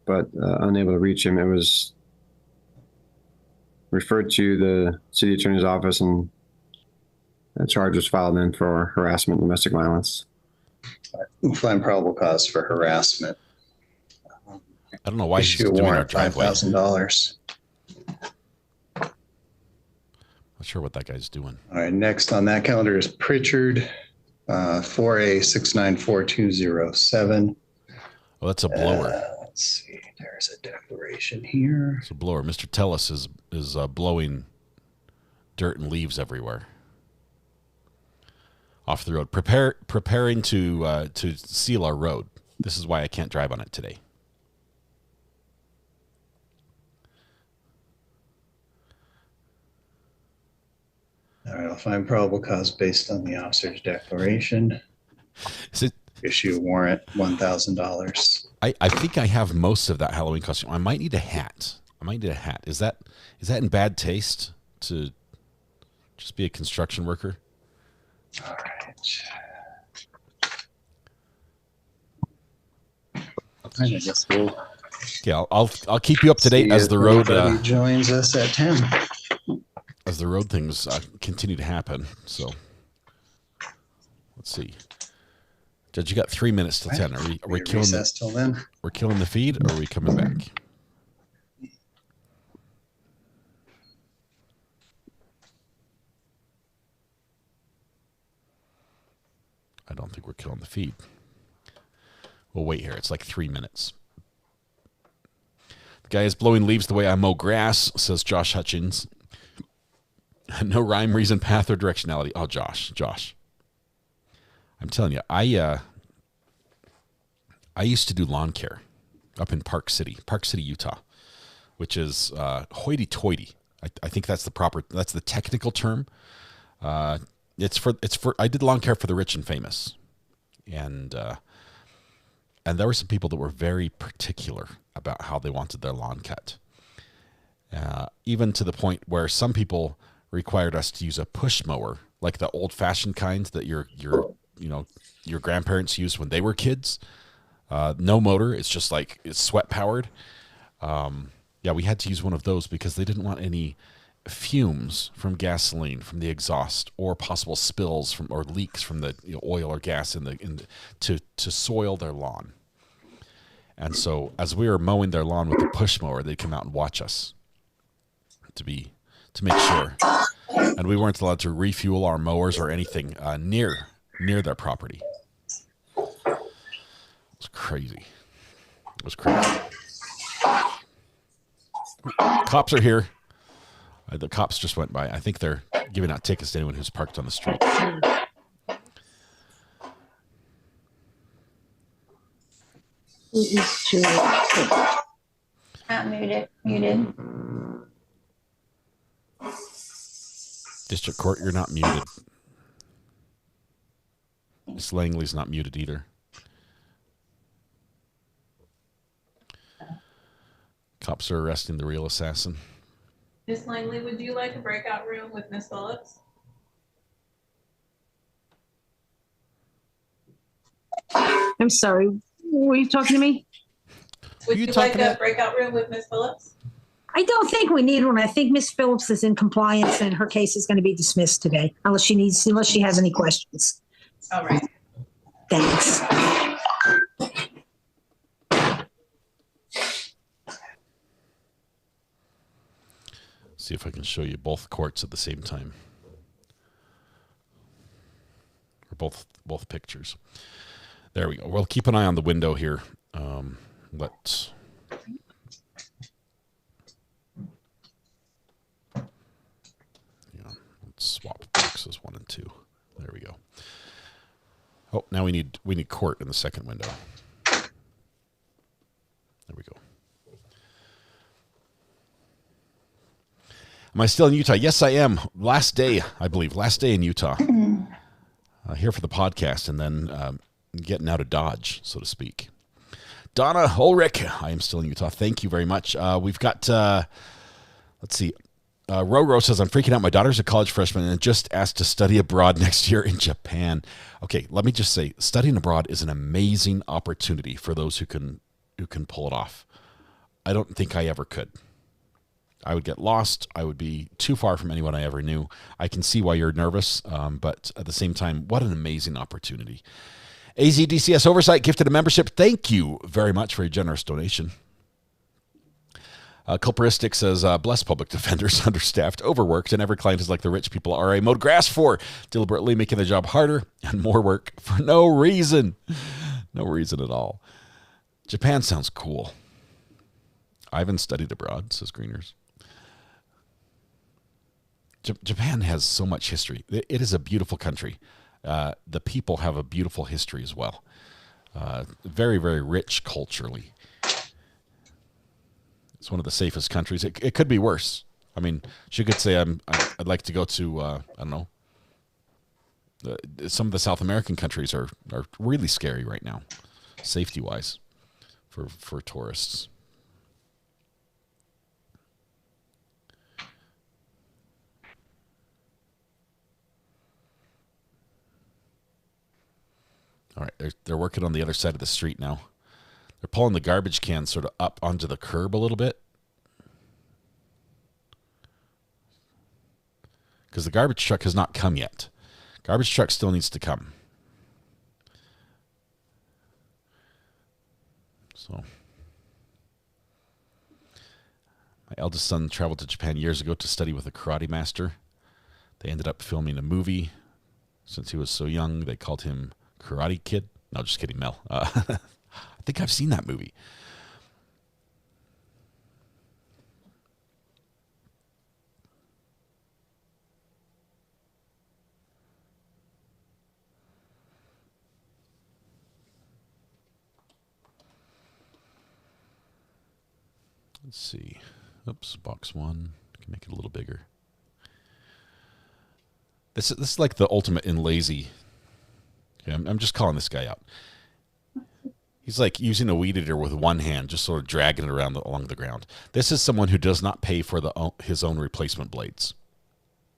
but unable to reach him. It was referred to the city attorney's office, and a charge was filed in for harassment and domestic violence. We'll find probable cause for harassment. I don't know why he's Issue a doing our warrant, driveway. $5,000. Not sure what that guy's doing. All right, next on that calendar is Pritchard, 4A694207. Oh, that's a blower. Let's see, there's a declaration here. It's a blower. Mr. Tellis is blowing dirt and leaves everywhere off the road, preparing to seal our road. This is why I can't drive on it today. All right, I'll find probable cause based on the officer's declaration. Issue a warrant, $1,000. I think I have most of that Halloween costume. I might need a hat. Is that in bad taste to just be a construction worker? All right. I guess we'll Okay, I'll keep you up to date as the road joins us at 10. As the road things continue to happen. So let's see. Judge, you got 3 minutes till 10. Are we killing till then? We're killing the feed, or are we coming back? I don't think we're killing the feed. We'll wait here. It's like 3 minutes. Guy is blowing leaves the way I mow grass, says Josh Hutchins. No rhyme, reason, path, or directionality. Oh, Josh. I'm telling you, I used to do lawn care up in Park City, Utah, which is hoity-toity. I think that's the technical term. It's for I did lawn care for the rich and famous, and there were some people that were very particular about how they wanted their lawn cut, even to the point where some people required us to use a push mower, like the old-fashioned kind that your grandparents used when they were kids. No motor, it's just like it's sweat powered. Yeah, we had to use one of those because they didn't want any fumes from gasoline from the exhaust, or possible spills from or leaks from the oil or gas to soil their lawn. And so as we were mowing their lawn with the push mower, they'd come out and watch us to make sure. And we weren't allowed to refuel our mowers or anything near their property. It was crazy. Cops are here. The cops just went by. I think they're giving out tickets to anyone who's parked on the street. Muted. District Court, you're not muted. Miss Langley's not muted either. Cops are arresting the real assassin. Miss Langley, would you like a breakout room with Miss Phillips? I'm sorry. Were you talking to me? Would you like a breakout room with Miss Phillips? I don't think we need one. I think Miss Phillips is in compliance and her case is going to be dismissed today, unless she has any questions. All right. Thanks. See if I can show you both courts at the same time. Or both pictures. There we go. We'll keep an eye on the window here. Let's swap boxes 1 and 2. There we go. Oh, now we need court in the second window. There we go. Am I still in Utah? Yes, I am. Last day, I believe. Last day in Utah. Here for the podcast, and then getting out of Dodge, so to speak. Donna Ulrich, I am still in Utah. Thank you very much. We've got, let's see. Roro says, I'm freaking out. My daughter's a college freshman and just asked to study abroad next year in Japan. Okay, let me just say, studying abroad is an amazing opportunity for those who can pull it off. I don't think I ever could. I would get lost. I would be too far from anyone I ever knew. I can see why you're nervous, but at the same time, what an amazing opportunity. AZDCS Oversight gifted a membership. Thank you very much for your generous donation. Culperistic says, bless public defenders, understaffed, overworked, and every client is like the rich people RA mowed grass for, deliberately making the job harder and more work for no reason. No reason at all. Japan sounds cool. I haven't studied abroad, says Greeners. Japan has so much history. It is a beautiful country. The people have a beautiful history as well. Very, very rich culturally. It's one of the safest countries. It could be worse. I mean, she could say I'd like to go to I don't know. Some of the South American countries are really scary right now, safety wise, for tourists. All right, they're working on the other side of the street now. They're pulling the garbage can sort of up onto the curb a little bit. Because the garbage truck has not come yet. Garbage truck still needs to come. So, my eldest son traveled to Japan years ago to study with a karate master. They ended up filming a movie. Since he was so young, they called him Karate Kid. No, just kidding, Mel. I think I've seen that movie. Let's see. Oops, box one. Can make it a little bigger. This is like the ultimate in lazy. Okay, I'm just calling this guy out. He's like using a weed eater with one hand, just sort of dragging it around along the ground. This is someone who does not pay for his own replacement blades.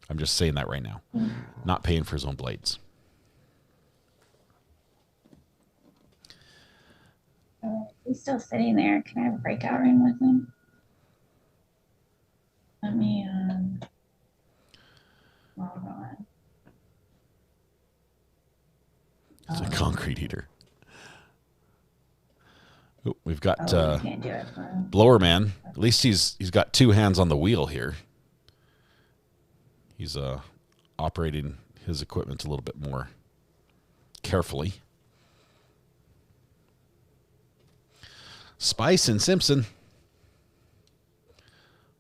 I'm just saying that right now. Not paying for his own blades. He's still sitting there. Can I have a breakout room with him? Let me log on. It's a concrete eater. Oh, we've got Can't do it for him. Blower Man. At least he's got two hands on the wheel here. He's operating his equipment a little bit more carefully. Spice and Simpson.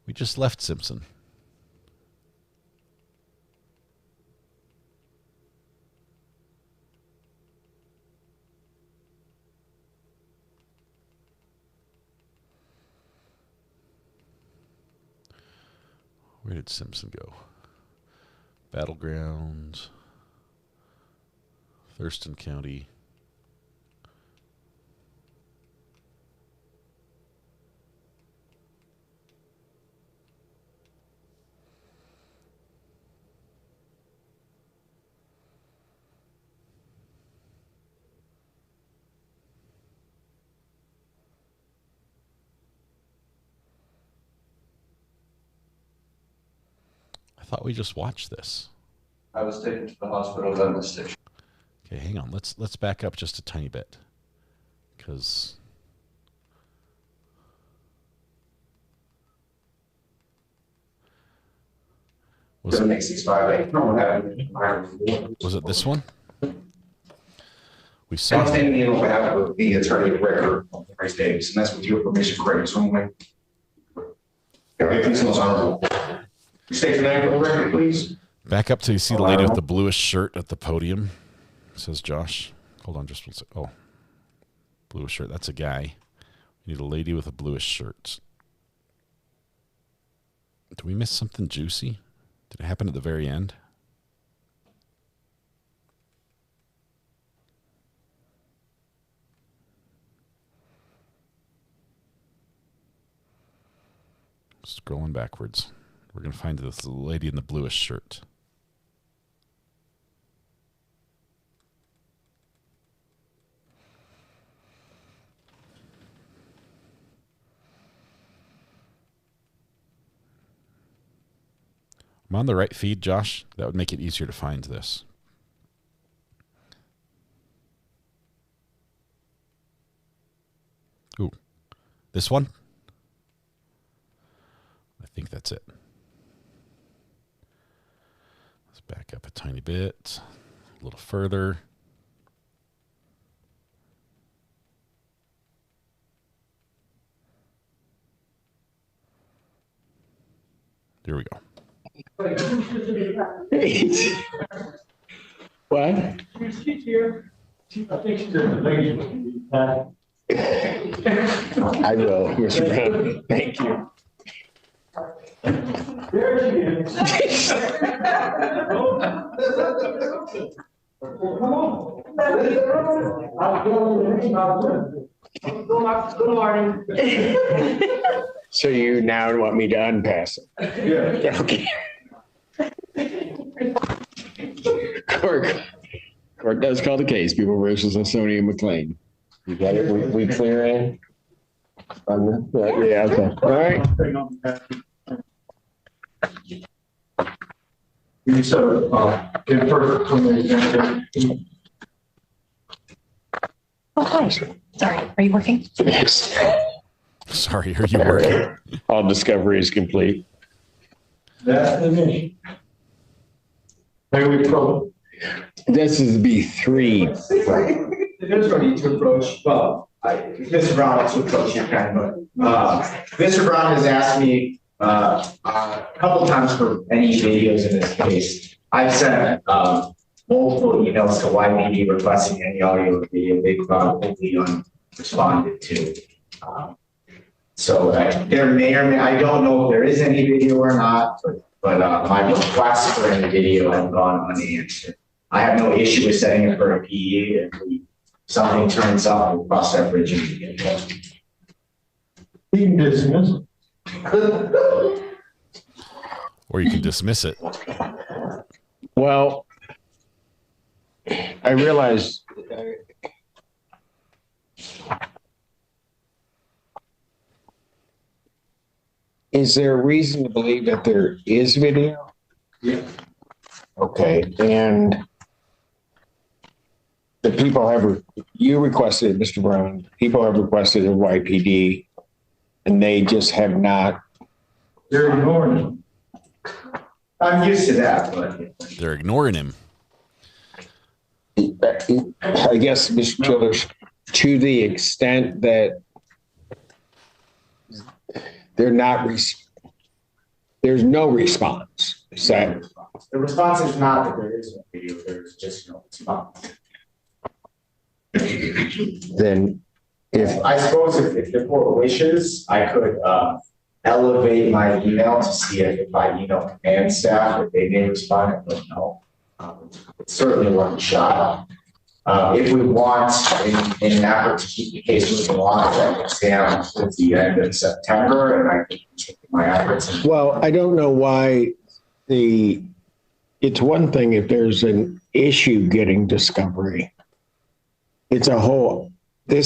We just left Simpson. Where did Simpson go? Battlegrounds. Thurston County. I thought we just watched this. I was taken to the hospital by mistake. Okay, hang on. Let's back up just a tiny bit, because was it this one? We saw. Standing in on behalf of the attorney record of Bryce Davis, and that's with your permission, correct? So I'm like, most honorable. State your name for the record, please. Back up till you see the lady with the bluish shirt at the podium, says Josh. Hold on just one second. Oh, bluish shirt. That's a guy. We need a lady with a bluish shirt. Did we miss something juicy? Did it happen at the very end? Scrolling backwards. We're going to find this lady in the bluish shirt. I'm on the right feed, Josh. That would make it easier to find this. Ooh, this one? I think that's it. Let's back up a tiny bit, a little further. There we go. What? I will, Mr. Brown. Thank you. Good morning. So you now want me to unpass it? Yeah. Okay. Court does call the case, People versus Sonia McLean. You got it? We clear in? Yeah, okay. All right. Oh, hi. Sorry, are you working? Yes. Sorry, are you working? All discovery is complete. That's the mission. Maybe we probably. This is B3. There's no need to approach, well, Mr. Brown wants to approach you, but Mr. Brown has asked me a couple times for any videos in this case. I've sent multiple emails to YPD requesting any audio or video. They've probably unresponded to. So there may or may, I don't know if there is any video or not, but my requests for any video have gone unanswered. I have no issue with setting it for a PE. If something turns up, we'll cross that bridge when we get there. You can dismiss it. Or you can dismiss it. Well, I realize is there a reason to believe that there is video? Yeah. Okay, and the people have, you requested, Mr. Brown, people have requested a YPD, and they just have not. They're ignoring him. I'm used to that, but. They're ignoring him. I guess, Mr. Childers, to the extent that they're not, there's no response. Is that? The response is not that there is no video, there's just no response. Then if I suppose if the court wishes, I could elevate my email to see if I email command staff, if they may respond, I don't know. It's certainly worth a shot. If we want, in an effort to keep the case moving along, that exam at the end of September, and I can continue my efforts. Well, I don't know why it's one thing if there's an issue getting discovery. This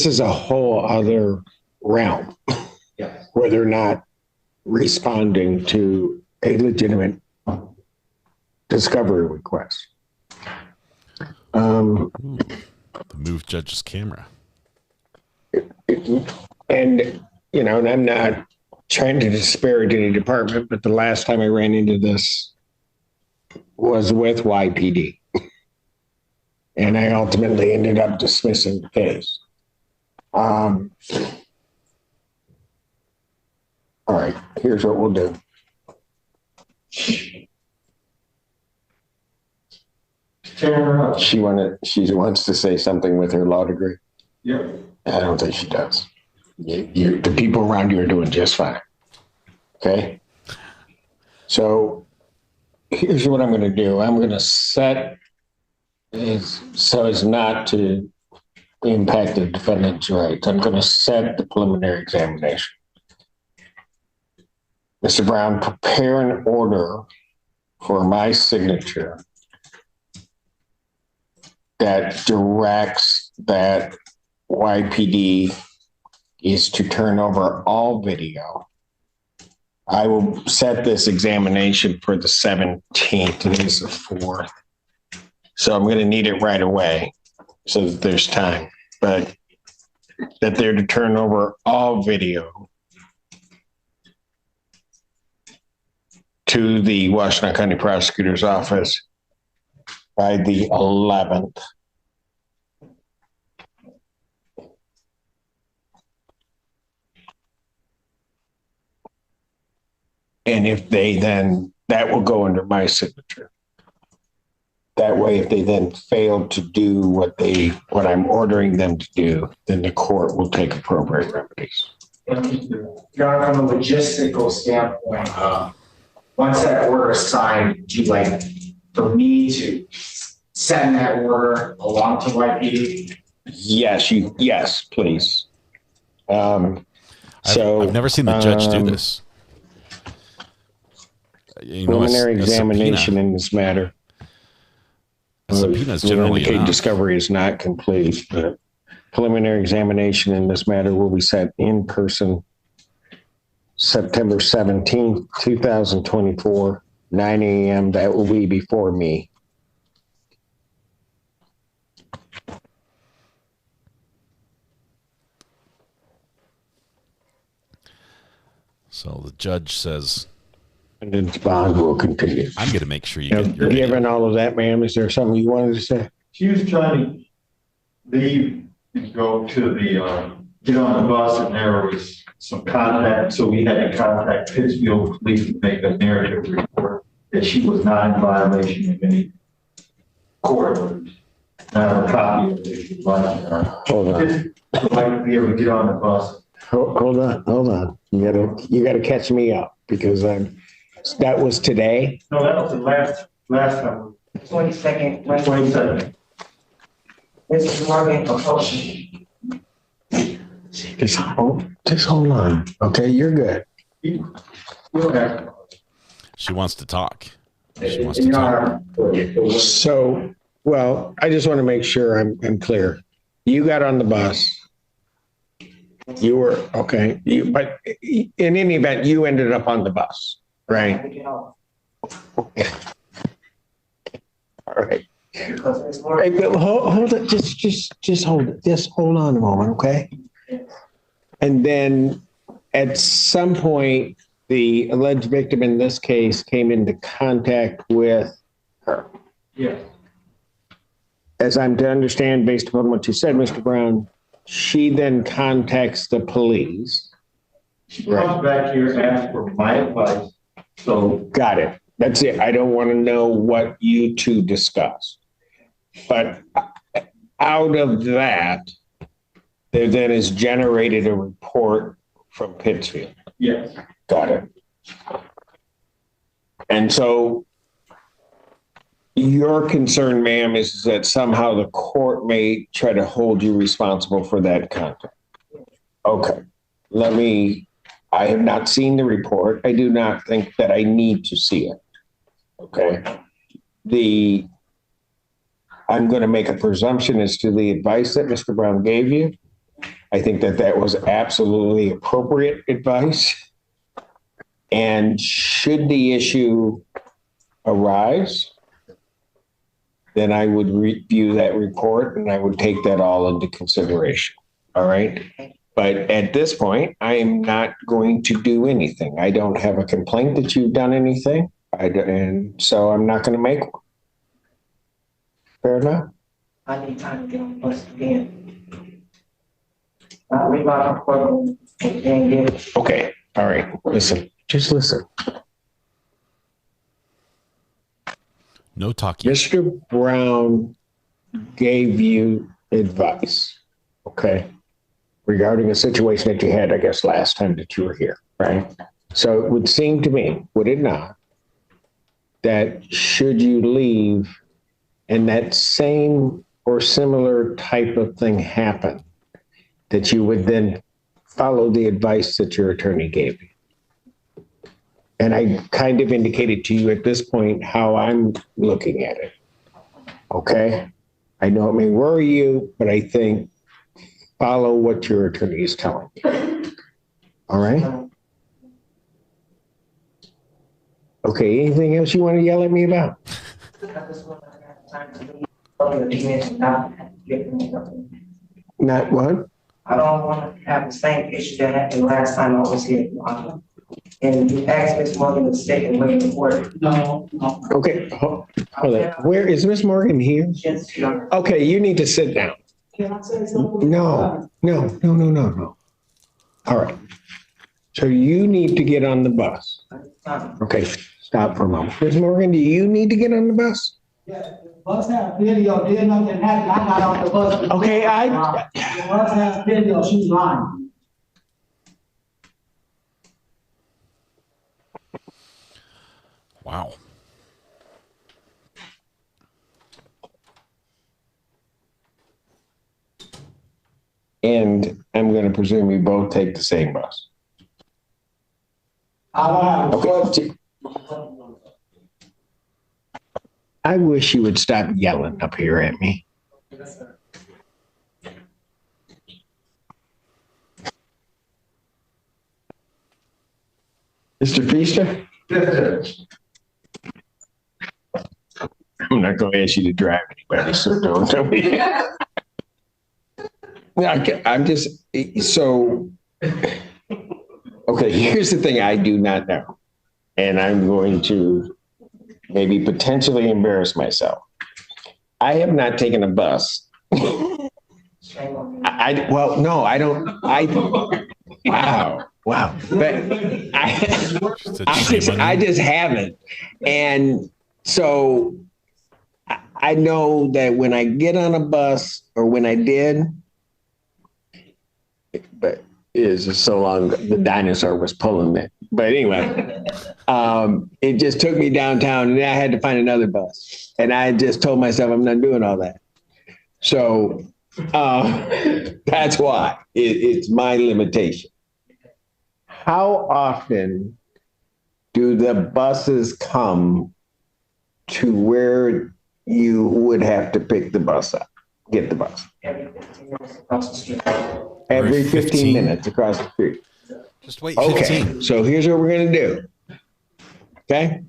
is a whole other realm where they're not responding to a legitimate discovery request. Move judge's camera. And, and I'm not trying to disparage any department, but the last time I ran into this was with YPD. And I ultimately ended up dismissing the case. All right, here's what we'll do. She wants to say something with her law degree. Yeah. I don't think she does. The people around you are doing just fine. Okay. So here's what I'm going to do. I'm going to set so as not to impact the defendant's rights. I'm going to set the preliminary examination. Mr. Brown, prepare an order for my signature that directs that YPD is to turn over all video. I will set this examination for the 17th. Today's the 4th. So I'm going to need it right away so that there's time. But that they're to turn over all video to the Washington County Prosecutor's Office by the 11th. And if they then, that will go under my signature. That way, if they then fail to do what I'm ordering them to do, then the court will take appropriate remedies. Your Honor, from a logistical standpoint, once that order is signed, do you like for me to send that order along to YPD? Yes, please. I've never seen the judge do this. Preliminary examination in this matter. A subpoena is generally discovery is not complete, but preliminary examination in this matter will be set in person September 17th, 2024, 9 a.m. That will be before me. So the judge says, and then bond will continue. I'm going to make sure you get your given all of that, ma'am. Is there something you wanted to say? She was trying to leave and go to the, get on the bus, and there was some contact. So we had to contact Pittsfield Police to make a narrative report that she was not in violation of any court orders. I have a copy of it if you'd like. Hold on. I'd like to be able to get on the bus. Hold on. You gotta catch me up because that was today. No, that was the last time. 22nd. 22nd. This is Morgan approaching. Just hold on. Okay, you're good. Okay. She wants to talk. So, well, I just want to make sure I'm clear. You got on the bus. You were okay. But in any event, you ended up on the bus, right? Okay. All right. Hey, but hold it. Just hold it. Just hold on a moment, okay? And then at some point, the alleged victim in this case came into contact with her. Yes. As I'm to understand, based upon what you said, Mr. Brown, she then contacts the police. She comes back here and asks for my advice. So got it. That's it. I don't want to know what you two discussed. But out of that, there then is generated a report from Pittsfield. yes. Got it. And so your concern, ma'am, is that somehow the court may try to hold you responsible for that contact. Okay. I have not seen the report. I do not think that I need to see it. Okay. I'm going to make a presumption as to the advice that Mr. Brown gave you. I think that was absolutely appropriate advice. And should the issue arise, then I would review that report and I would take that all into consideration. All right. But at this point, I am not going to do anything. I don't have a complaint that you've done anything. And so I'm not going to make one. Fair enough? I need time to get on the bus again. Read my report and get. Okay. All right. Listen. Just listen. No talking. Mr. Brown gave you advice, okay, regarding a situation that you had, I guess, last time that you were here, right? So it would seem to me, would it not, that should you leave and that same or similar type of thing happen, that you would then follow the advice that your attorney gave you? And I kind of indicated to you at this point how I'm looking at it. Okay? I know it may worry you, but I think follow what your attorney is telling you. All right? Okay, anything else you want to yell at me about? Not what? I don't want to have the same issue that happened last time I was here. And you asked Ms. Morgan to stay and wait for it. No. Okay, hold on. Where is Miss Morgan here? Yes, sure. Okay, you need to sit down. Can I say something? No. All right. So you need to get on the bus. Okay, stop for a moment. Ms. Morgan, do you need to get on the bus? Yeah, the bus has video, did nothing happen, I got on the bus. Okay, The bus has video, she's lying. Wow. And I'm going to presume you both take the same bus. I don't have a Okay. I wish you would stop yelling up here at me. Yes, sir. Mr. Feaster? Yes, sir. I'm not going to ask you to drive anybody, so don't tell me. I'm just, so, okay, here's the thing I do not know. And I'm going to maybe potentially embarrass myself. I have not taken a bus. Wow. But I just haven't. And so I know that when I get on a bus or when I did, but is so long the dinosaur was pulling it. But anyway, it just took me downtown and I had to find another bus. And I just told myself I'm not doing all that. So that's why it's my limitation. How often do the buses come to where you would have to pick the bus up, get the bus? Every 15 minutes across the street. Just wait 15. Okay, so here's what we're going to do. Okay?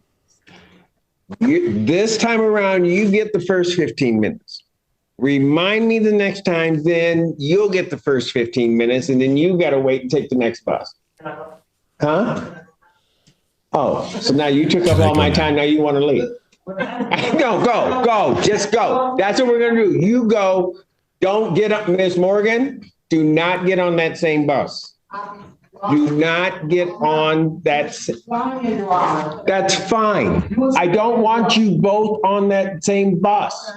This time around, you get the first 15 minutes. Remind me the next time, then you'll get the first 15 minutes, and then you got to wait and take the next bus. Huh? Oh, so now you took up all my time. Now you want to leave. No, go, just go. That's what we're going to do. You go. Don't get up, Miss Morgan. Do not get on that same bus. Do not get on that. That's fine. I don't want you both on that same bus.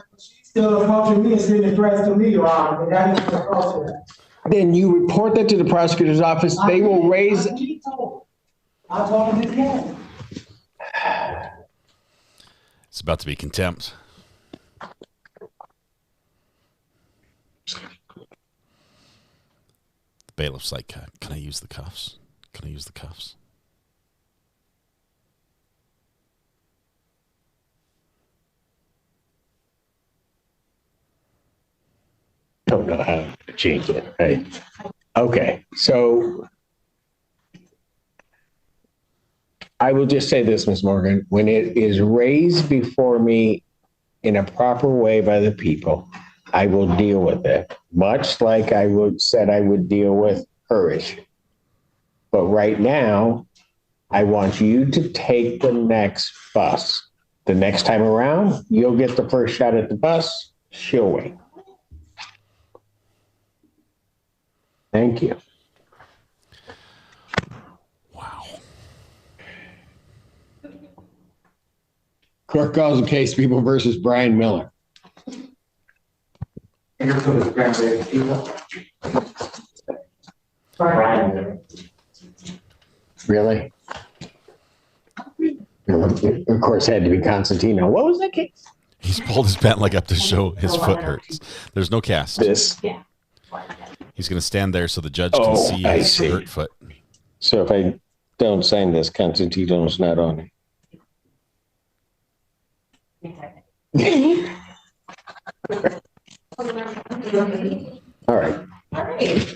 Then you report that to the prosecutor's office. They will raise. It's about to be contempt. The bailiff's like, can I use the cuffs? Can I use the cuffs? Don't know how to change it, right? Okay, so I will just say this, Ms. Morgan, when it is raised before me in a proper way by the people, I will deal with it, much like I said I would deal with her issue. But right now, I want you to take the next bus. The next time around, you'll get the first shot at the bus. She'll wait. Thank you. Wow. Court calls the case People versus Brian Miller. Really? Of course, had to be Constantino. What was that case? He's pulled his pant leg up to show his foot hurts. There's no cast. Yeah. He's going to stand there so the judge can see his hurt foot. So if I don't sign this, Constantino's not on it. All right. All right.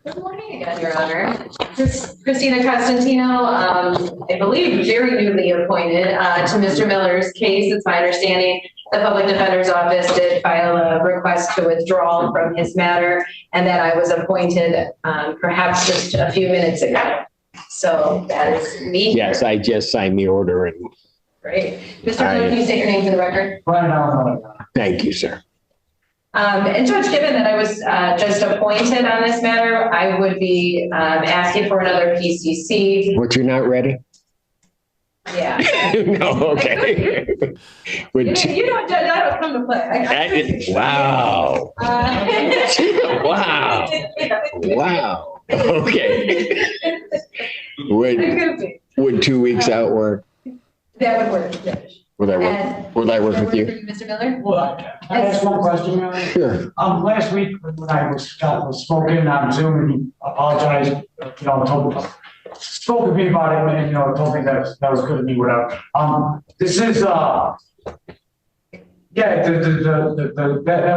Good morning again, Your Honor. This is Christina Costantino, I believe very newly appointed to Mr. Miller's case. It's my understanding the Public Defender's Office did file a request to withdraw from his matter, and that I was appointed perhaps just a few minutes ago. So that is me. Yes, I just signed the order. And great. Mr. Miller, can you state your name for the record? Thank you, sir. And Judge, given that I was just appointed on this matter, I would be asking for another PCC. What, you're not ready? Yeah. No, okay. You know, Judge, I don't come to play. Wow. Wow. Wow. Okay. Would 2 weeks out work? That would work, Judge. Would I work with you? Mr. Miller? Well, can I ask one question? Sure. Last week when I was spoken on Zoom and he apologized, spoke to me about it and, told me that was good of me, whatever. This is, that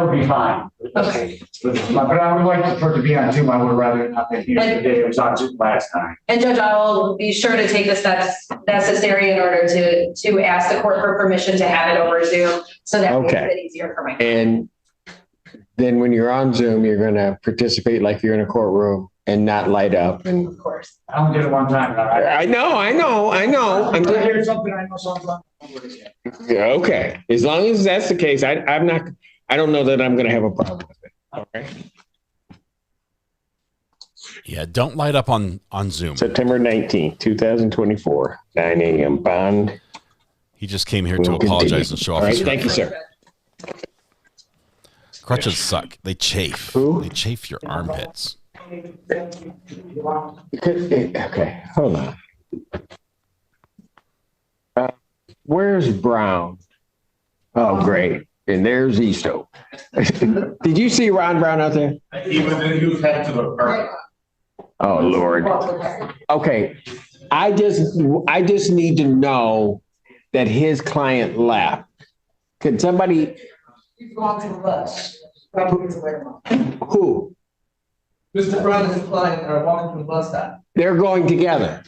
would be fine. Okay. But I would like for it to be on Zoom. I would rather not be here today. It was on Zoom last time. And Judge, I will be sure to take the steps necessary in order to ask the court for permission to have it over Zoom, so that makes it easier for my. And then when you're on Zoom, you're going to participate like you're in a courtroom and not light up. And of course. I only did it one time. I know. I'm just hear something. I know something. Yeah, okay. As long as that's the case, I don't know that I'm going to have a problem with it. Okay. Yeah, don't light up on Zoom. September 19th, 2024, 9 a.m. Bond. He just came here to apologize and show off his thank you, sir. Crutches suck. They chafe. They chafe your armpits. Okay, hold on. Where's Brown? Oh, great. And there's Easto. Did you see Ron Brown out there? He was headed to the park. Oh, Lord. Okay. I just need to know that his client left. Could somebody? He's gone to the bus. Who? Mr. Brown and his client are walking to the bus stop. They're going together.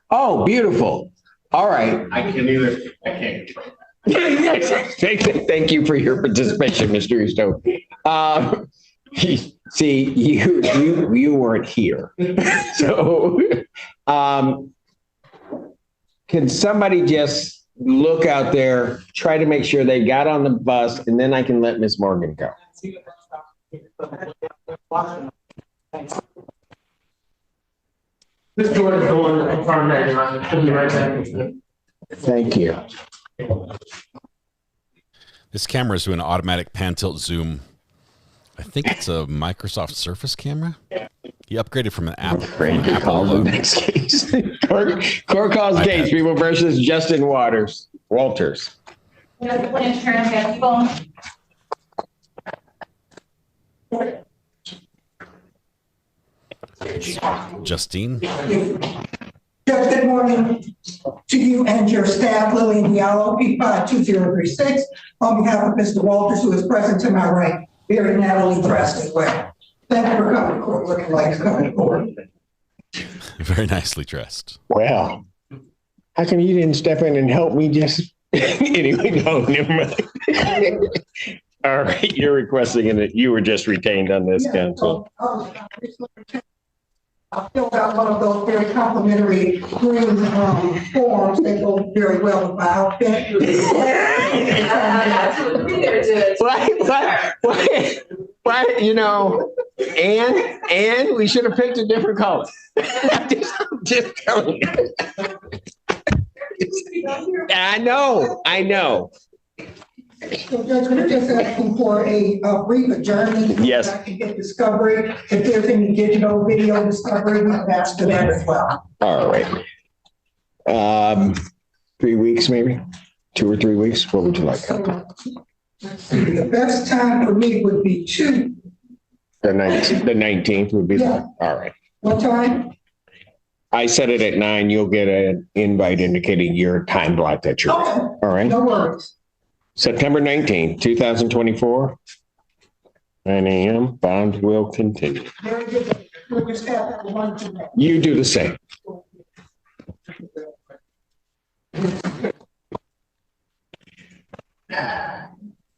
Oh, beautiful. All right. I can't. Thank you for your participation, Mr. Easto. See, you weren't here. So, can somebody just look out there, try to make sure they got on the bus, and then I can let Miss Morgan go. This door is going in front of me. Should be right back. Thank you. This camera is doing an automatic pan tilt zoom. I think it's a Microsoft Surface camera. He upgraded from an Apple. Call the next case. Court calls case. People versus Justin Walters. Justine. Judge, good morning to you and your staff. Lillian Diallo, P52036, on behalf of Mr. Walters, who is present to my right, very nattily dressed as well. Thank you for coming to court, looking like it's coming to court. Very nicely dressed. Well, how come you didn't step in and help me just anyway? No, never mind. All right, you're requesting and you were just retained on this, counsel. I filled out one of those very complimentary green forms. They go very well with my outfit. What? You know, and we should have picked a different color. just telling you. I know. So Judge, we're just asking for a brief adjournment. Yes. I can get discovery. If there's any digital video discovery, we can ask for that as well. All right. 3 weeks, maybe 2 or 3 weeks. What would you like? The best time for me would be Tuesday. The 19th would be all right. What time? I set it at 9. You'll get an invite indicating your time block that you're in. All right. No worries. September 19th, 2024, 9 a.m. Bond will continue. Very good. We'll just have that one today. You do the same.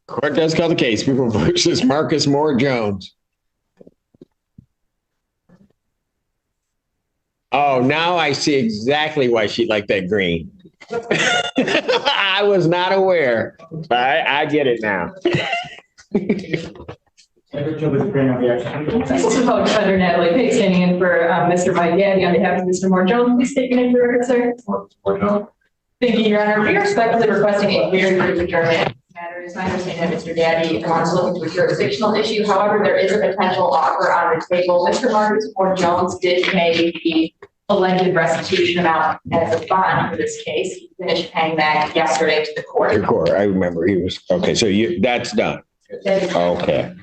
Court does call the case. People versus Marcus Moore Jones. Oh, now I see exactly why she liked that green. I was not aware. I get it now. This is Coach Thunder Natalie Pick standing in for Mr. Mike Gaddy on behalf of Mr. Moore Jones. Please take your name for record, sir. Thank you, Your Honor. We are respectfully requesting a very brief adjournment. Matter is my understanding that Mr. Gaddy wants to look into a jurisdictional issue. However, there is a potential offer on the table. Mr. Marcus Moore Jones did pay the alleged restitution amount as a bond for this case. He finished paying that yesterday to the court. The court, I remember he was, okay, so that's done. Okay.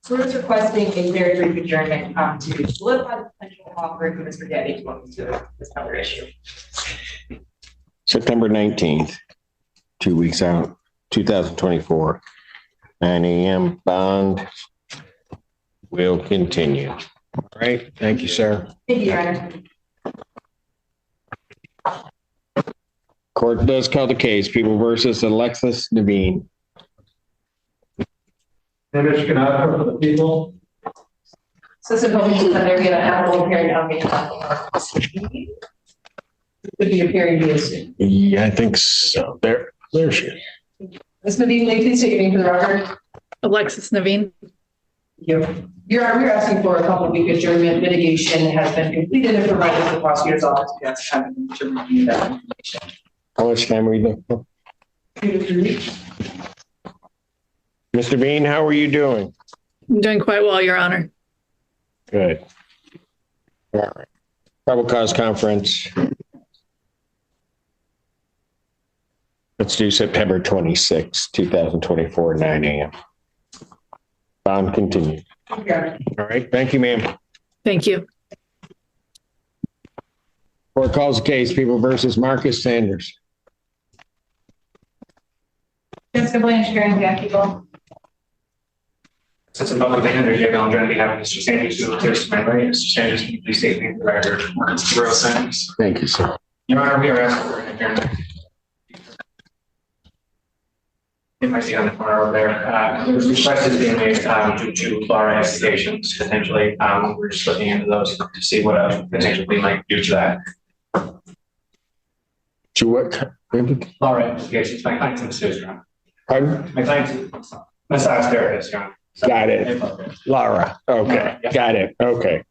So we're just requesting a very brief adjournment to solidify the potential offer for Mr. Gaddy to look into this other issue. September 19th, 2 weeks out, 2024, 9 a.m. Bond will continue. All right. Thank you, sir. Thank you, Your Honor. Court does call the case. People versus Alexis Naveen. Image cannot for the people. So supposing that they're going to have a little hearing on behalf of could be appearing via Zoom. Yeah, I think so. There she is. Ms. Naveen, will you please take your name for the record? Alexis Naveen. Your Honor, we're asking for a couple of week adjournment. Mitigation has been completed and provided to the prosecutor's office. That's time to review that information. How much time are we looking for? 2 to 3 weeks. Mr. Bean, how are you doing? I'm doing quite well, Your Honor. Good. All right. Probable cause conference. Let's do September 26, 2024, 9 a.m. Bond continued. Okay. All right. Thank you, ma'am. Thank you. Court calls the case, People versus Marcus Sanders. Jessica Blanche, hearing back, people. Since I'm public defender, Jay Bell, I'm going to be having Mr. Sanders do a testimony. Mr. Sanders, can you please state me for the record? Mr. Sanders. Thank you, sir. Your Honor, we are asking for an adjournment. It might be on the corner over there. This request is being made due to Laura investigations, potentially. We're just looking into those to see what potentially we might do to that. To what? Laura investigations, my client's in the suit, Your Honor. Pardon? My client's massage therapist, Your Honor. Got it. Laura. Okay. Yeah. Got it. Okay.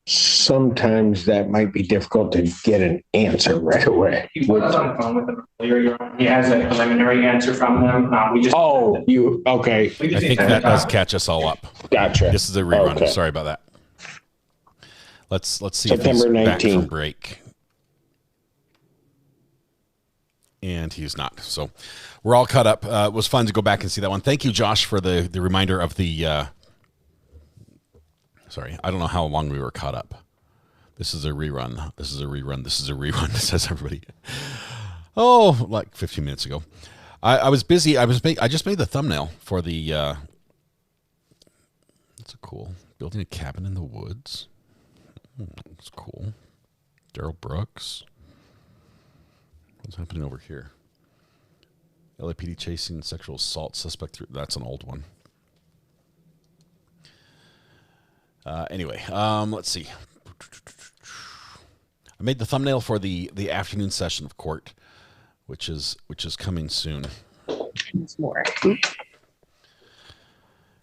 Sometimes that might be difficult to get an answer right away. He was on the phone with them earlier, Your Honor. He has a preliminary answer from them. We just. Oh, you, okay. I think that does catch us all up. Gotcha. This is a rerun. Okay. Sorry about that. Let's see September if he's back 19th. from break. And he's not. So we're all caught up. It was fun to go back and see that one. Thank you, Josh, for the reminder of the sorry, I don't know how long we were caught up. This is a rerun. This is a rerun. This is a rerun, says everybody. Oh, like 15 minutes ago. I was busy. I just made the thumbnail for the that's a cool. Building a cabin in the woods. That's cool. Daryl Brooks. What's happening over here? LAPD chasing sexual assault suspect through. That's an old one. Anyway, let's see. I made the thumbnail for the afternoon session of court, which is coming soon. There's more.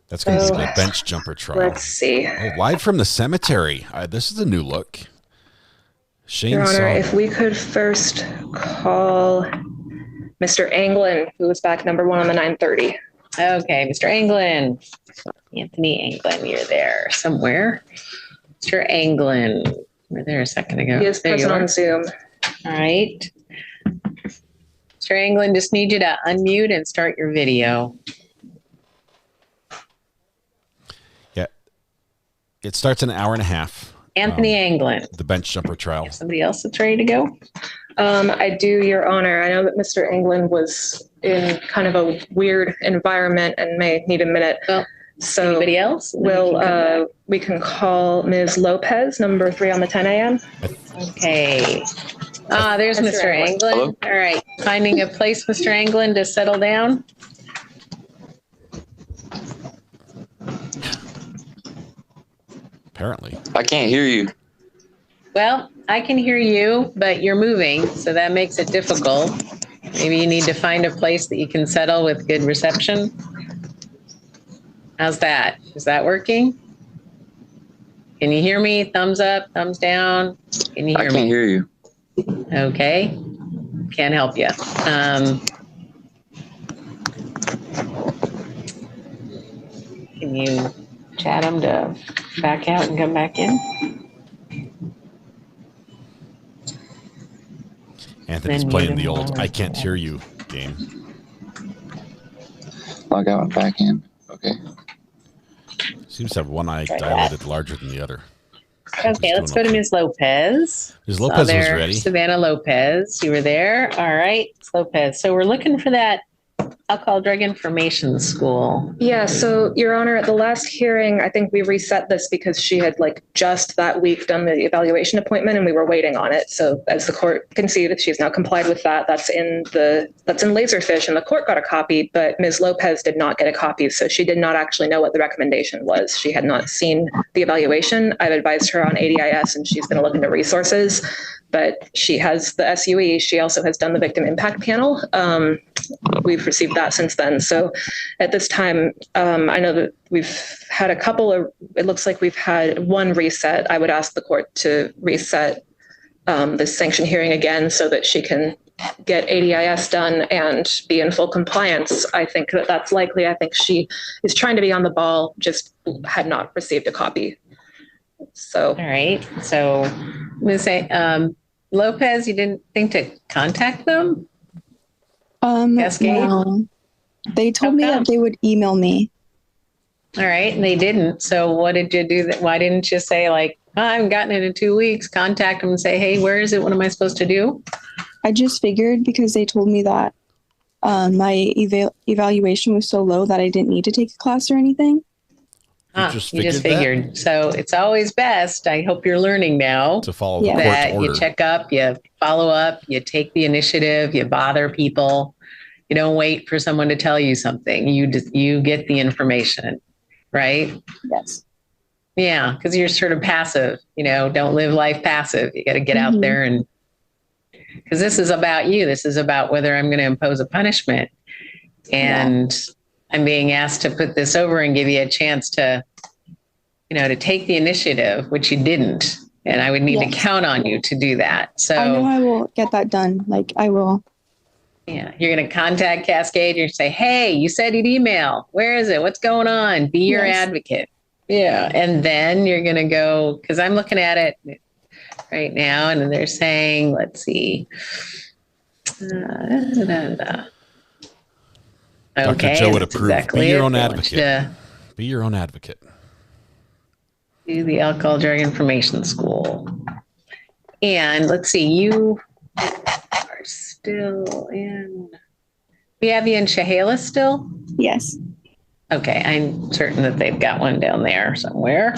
That's going to be the bench jumper trial. Let's see. Oh, live from the cemetery. This is a new look. Shane Your Honor, Song. if we could first call Mr. Anglin, who was back number 1 on the 9:30. Okay, Mr. Anglin. Anthony Anglin, you're there somewhere. Mr. Anglin. You were there a second ago. He is There you present are. on Zoom. All right. Mr. Anglin, just need you to unmute and start your video. Yeah. It starts in an hour and a half. Anthony Anglin. The bench jumper trial. Somebody else that's ready to go? I do, Your Honor. I know that Mr. Anglin was in kind of a weird environment and may need a minute. Well, so anybody else? We can call Ms. Lopez, number 3 on the 10 a.m. Okay. There's Mr. Anglin. Hello? All right. Finding a place, Mr. Anglin, to settle down. Apparently. I can't hear you. Well, I can hear you, but you're moving, so that makes it difficult. Maybe you need to find a place that you can settle with good reception. How's that? Is that working? Can you hear me? Thumbs up, thumbs down? Can you hear me? I can't hear you. Okay. Can't help you. Can you chat them to back out and come back in? Anthony's Then playing mute the him old while I we're can't there. hear you game. Log out and back in. Okay. Seems to have one eye Try that. dilated larger than the other. Okay, let's go to Ms. Lopez. Ms. Saw Lopez was there, ready. Savannah Lopez, you were there. All right, Ms. Lopez. So we're looking for that alcohol drug information school. Yeah, so Your Honor, at the last hearing, I think we reset this because she had just that week done the evaluation appointment and we were waiting on it. So as the court can see that she's now complied with that, that's in Laserfish and the court got a copy, but Ms. Lopez did not get a copy. So she did not actually know what the recommendation was. She had not seen the evaluation. I've advised her on ADIS and she's going to look into resources, but she has the SUE. She also has done the victim impact panel. We've received that since then. So at this time, I know that we've had it looks like we've had one reset. I would ask the court to reset the sanction hearing again so that she can get ADIS done and be in full compliance. I think that that's likely. I think she is trying to be on the ball, just had not received a copy. So. All right. So I'm going to say, Lopez, you didn't think to contact them? Cascade? No. They told me that they would email me. All right. And they didn't. So what did you do? Why didn't you say like, oh, I haven't gotten it in 2 weeks, contact them and say, hey, where is it? What am I supposed to do? I just figured because they told me that my evaluation was so low that I didn't need to take a class or anything. You just figured. So it's always best. I hope you're learning now to follow the that court's order. You check up, you follow up, you take the initiative, you bother people. You don't wait for someone to tell you something. You get the information, right? Yes. Yeah, because you're sort of passive. Don't live life passive. You got to get out there and. Because this is about you. This is about whether I'm going to impose a punishment. And I'm being asked to put this over and give you a chance to, to take the initiative, which you didn't. And I would need to count on you to do that. So I know I will get that done. Like I will. Yeah. You're going to contact Cascade. You're going to say, hey, you said you'd email. Where is it? What's going on? Be your advocate. Yeah. And then you're going to go, because I'm looking at it right now, and they're saying, let's see. Dr. Okay, Joe would approve. Exactly Be your it. own They want advocate. you to Be your own advocate. do the Alcohol Drug Information School. And let's see, you are still in. We have you in Chehalis still? Yes. Okay, I'm certain that they've got one down there somewhere.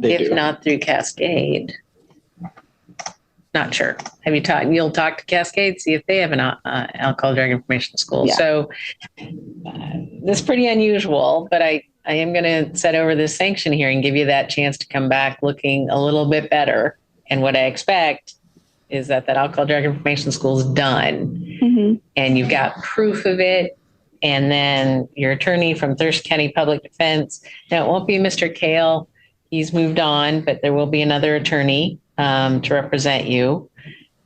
If not through Cascade. Not sure. Have you talked? You'll talk to Cascade, see if they have an alcohol drug information school. Yeah. So this is pretty unusual, but I am going to set over this sanction hearing, give you that chance to come back looking a little bit better. And what I expect is that alcohol drug information school is done, and you've got proof of it. And then your attorney from Thurston County Public Defense. Now it won't be Mr. Kale. He's moved on, but there will be another attorney to represent you.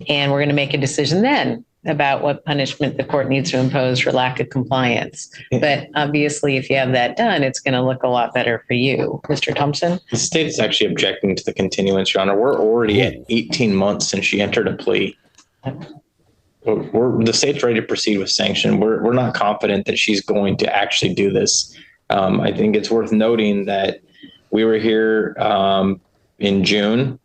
And we're going to make a decision then about what punishment the court needs to impose for lack of compliance. But obviously, if you have that done, it's going to look a lot better for you. Mr. Thompson? The state is actually objecting to the continuance, Your Honor. We're already at 18 months since she entered a plea. The state's ready to proceed with sanction. We're not confident that she's going to actually do this. I think it's worth noting that we were here in June.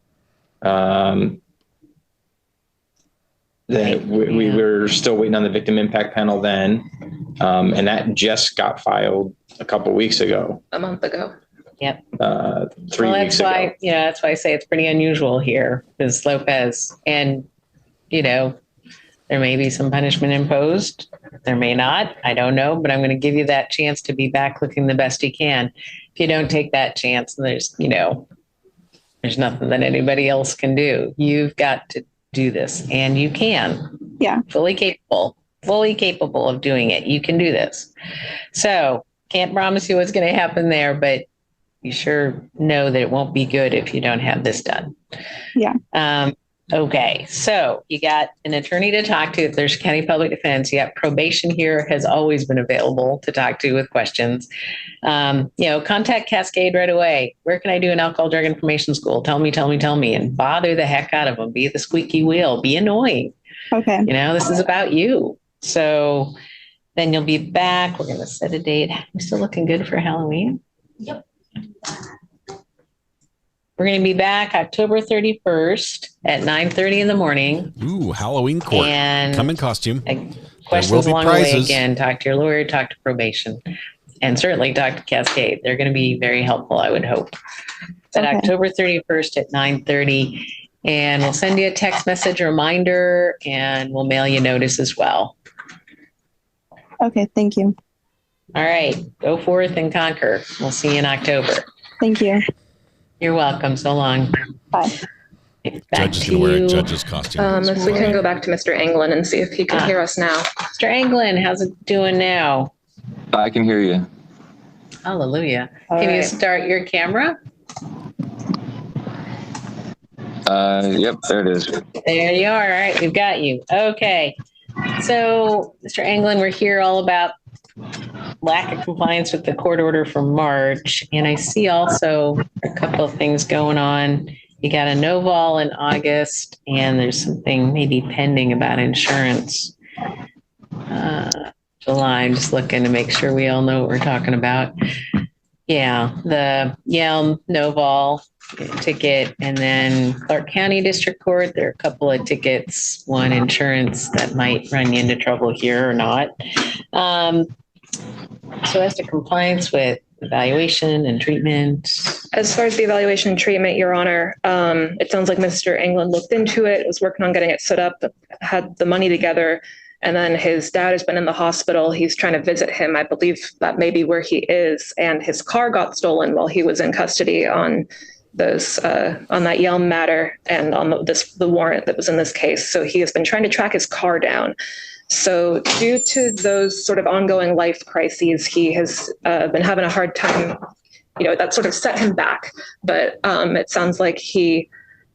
That we were still waiting on the victim impact panel then. And that just got filed a couple of weeks ago. A month ago. Yep. 3 weeks ago. That's why I say it's pretty unusual here, because Lopez, and, there may be some punishment imposed. There may not. I don't know, but I'm going to give you that chance to be back looking the best you can. If you don't take that chance, there's nothing that anybody else can do. You've got to do this, and you can. Yeah. Fully capable of doing it. You can do this. So can't promise you what's going to happen there, but you sure know that it won't be good if you don't have this done. Yeah. Okay, so you got an attorney to talk to if there's county public defense. You got probation here, has always been available to talk to with questions. Contact Cascade right away. Where can I do an alcohol drug information school? Tell me, and bother the heck out of them. Be the squeaky wheel. Be annoying. Okay. This is about you. So then you'll be back. We're going to set a date. You still looking good for Halloween? Yep. We're going to be back October 31st at 9:30 in the morning. Ooh, Halloween court. And come in costume. Questions along the way again. Talk to your lawyer, talk to probation, and certainly talk to Cascade. They're going to be very helpful, I would hope. It's at October 31st at 9:30. And we'll send you a text message reminder, and we'll mail you notice as well. Okay, thank you. All right, go forth and conquer. We'll see you in October. Thank you. You're welcome. So long. Bye. Judge is going to wear a judge's costume. If we can go back to Mr. Anglin and see if he can hear us now. Mr. Anglin, how's it doing now? I can hear you. Hallelujah. Can you start your camera? Yep, there it is. There you are. All right, we've got you. Okay. So, Mr. Anglin, we're here all about lack of compliance with the court order from March. And I see also a couple of things going on. You got a no vol in August, and there's something maybe pending about insurance. July, I'm just looking to make sure we all know what we're talking about. Yeah, the Yelm no vol ticket, and then Clark County District Court, there are a couple of tickets, one insurance that might run you into trouble here or not. So as to compliance with evaluation and treatment. As far as the evaluation and treatment, Your Honor, it sounds like Mr. England looked into it, was working on getting it set up, had the money together, and then his dad has been in the hospital. He's trying to visit him. I believe that may be where he is, and his car got stolen while he was in custody on those on that Yelm matter and on the warrant that was in this case. So he has been trying to track his car down. So due to those sort of ongoing life crises, he has been having a hard time, that sort of set him back. But it sounds like he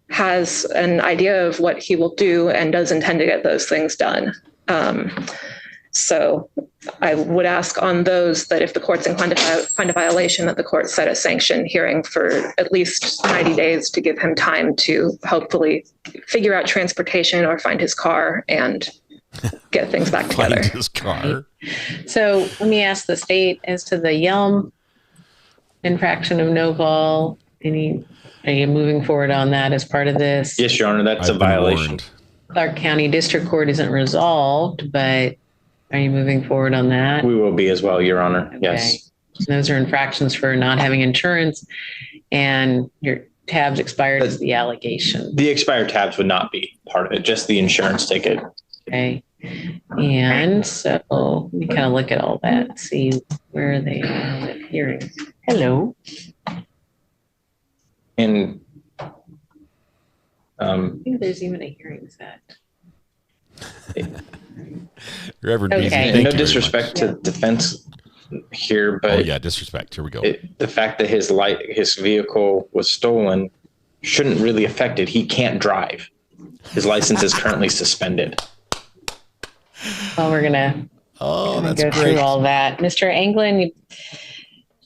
has an idea of what he will do and does intend to get those things done. So I would ask on those that if the court's inclined to find a violation, that the court set a sanction hearing for at least 90 days to give him time to hopefully figure out transportation or find his car and get things back together. Find his car. So let me ask the state as to the Yelm infraction of no vol. Are you moving forward on that as part of this? Yes, Your Honor, that's a violation. Clark County District Court isn't resolved, but are you moving forward on that? We will be as well, Your Honor. Okay. Yes. So those are infractions for not having insurance, and your tabs expired as the allegation. The expired tabs would not be part of it, just the insurance ticket. Okay. And so let me kind of look at all that, see where they are with hearings. Hello. And I think there's even a hearing set. Reverend Okay. Beasley, thank no you disrespect to defense here, but disrespect. Here we go. The fact that his vehicle was stolen shouldn't really affect it. He can't drive. His license is currently suspended. Well, we're gonna go through all that. Mr. Anglin,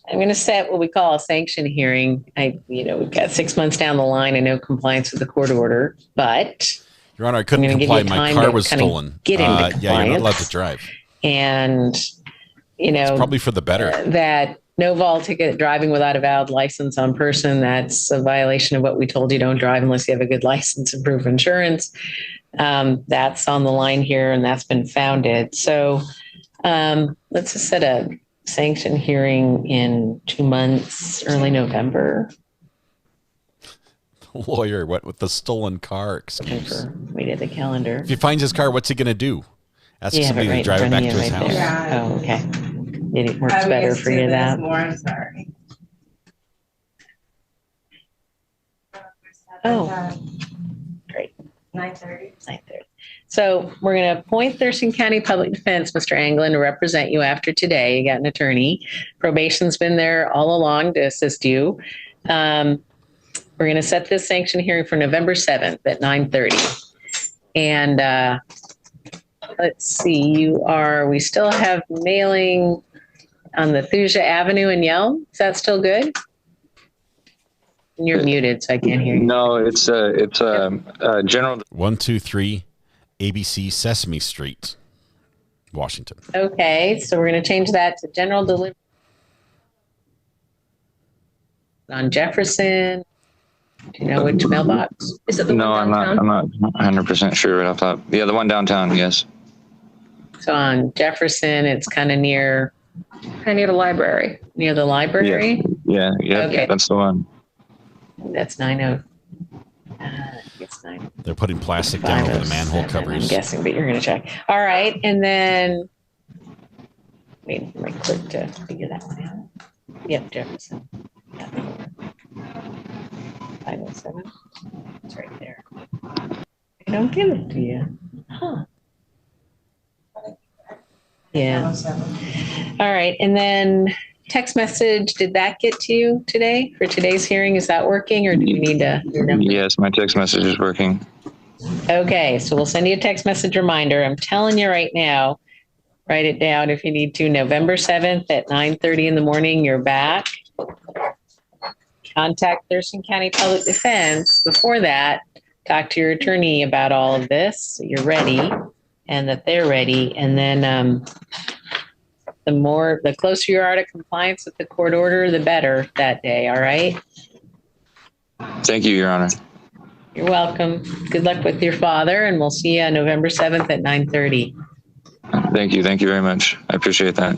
I'm going to set what we call a sanction hearing. We've got 6 months down the line and no compliance with the court order, but Your Honor, I couldn't comply. My car was stolen. Get into compliance. Yeah, you're not allowed to drive. And it's probably for the better. That no vol ticket, driving without a valid license on person, that's a violation of what we told you. Don't drive unless you have a good license and proof of insurance. That's on the line here, and that's been founded. So let's just set a sanction hearing in 2 months, early November. Lawyer, what with the stolen car? Wait at the calendar. If he finds his car, what's he going to do? Ask somebody to drive it back to his house. Oh, okay. It works better for you that. I'm sorry. Oh, great. 9:30. 9:30. So we're going to appoint Thurston County Public Defense, Mr. Anglin, to represent you after today. You got an attorney. Probation's been there all along to assist you. We're going to set this sanction hearing for November 7th at 9:30. And let's see, we still have mailing on the Thuja Avenue in Yelm. Is that still good? You're muted, so I can't hear you. No, it's general. 123 ABC Sesame Street, Washington. Okay, so we're going to change that to general delivery on Jefferson. Do you know which mailbox? Is it the No, one downtown? I'm not 100% sure right off the top. Yeah, the one downtown, yes. So on Jefferson, it's kind of near the library. Near the library? Yeah, Okay. that's the one. That's 90. It's 9. They're putting plastic down over the manhole covers. I'm guessing, but you're going to check. All right, and then wait, let me click to figure that one out. Yep, Jefferson. Yeah. 507. It's right there. I don't give it to you. Huh. Yeah. All right, and then text message, did that get to you today for today's hearing? Is that working, or do you need to? Yes, my text message is working. Okay, so we'll send you a text message reminder. I'm telling you right now, write it down if you need to. November 7th at 9:30 in the morning, you're back. Contact Thurston County Public Defense. Before that, talk to your attorney about all of this, so you're ready and that they're ready. And then the closer you are to compliance with the court order, the better that day. All right. Thank you, Your Honor. You're welcome. Good luck with your father, and we'll see you on November 7th at 9:30. Thank you. Thank you very much. I appreciate that.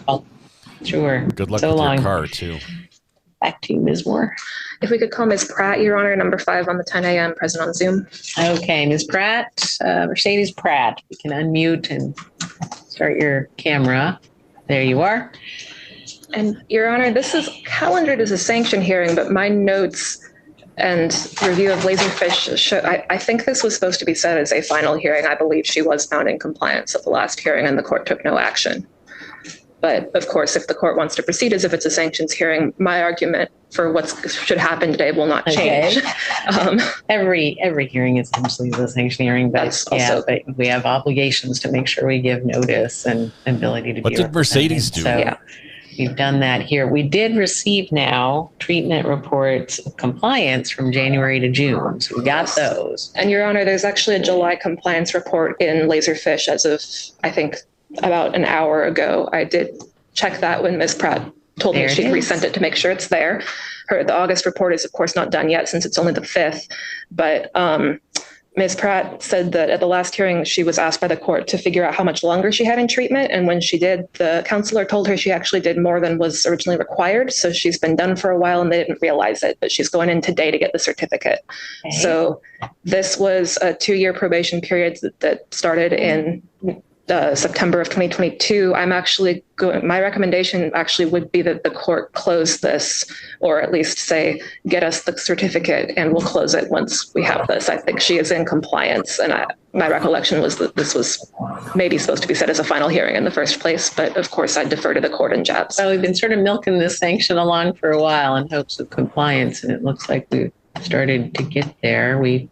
Sure. Good luck So with long. your car, too. Back to you, Ms. Moore. If we could call Ms. Pratt, Your Honor, number 5 on the 10 a.m. present on Zoom. Okay, Ms. Pratt, Mercedes Pratt. You can unmute and start your camera. There you are. And Your Honor, this is calendared as a sanction hearing, but my notes and review of Laserfish show, I think this was supposed to be set as a final hearing. I believe she was found in compliance at the last hearing and the court took no action. But of course, if the court wants to proceed as if it's a sanctions hearing, my argument for what should happen today will not change. Every hearing is essentially a sanction hearing, but but we have obligations to make sure we give notice and ability to. What did Mercedes do? So we've done that here. We did receive now treatment reports of compliance from January to June. So we got those. And Your Honor, there's actually a July compliance report in Laserfish as of, I think, about an hour ago. I did check that when Ms. Pratt told me she'd resent it to make sure it's there. The August report is, of course, not done yet since it's only the 5th. But Ms. Pratt said that at the last hearing, she was asked by the court to figure out how much longer she had in treatment. And when she did, the counselor told her she actually did more than was originally required. So she's been done for a while and they didn't realize it, but she's going in today to get the certificate. Okay. So this was a 2-year probation period that started in September of 2022. I'm actually my recommendation actually would be that the court close this, or at least say, get us the certificate and we'll close it once we have this. I think she is in compliance. And my recollection was that this was maybe supposed to be set as a final hearing in the first place. But of course, I defer to the court in jabs. So we've been sort of milking this sanction along for a while in hopes of compliance. And it looks like we've started to get there. We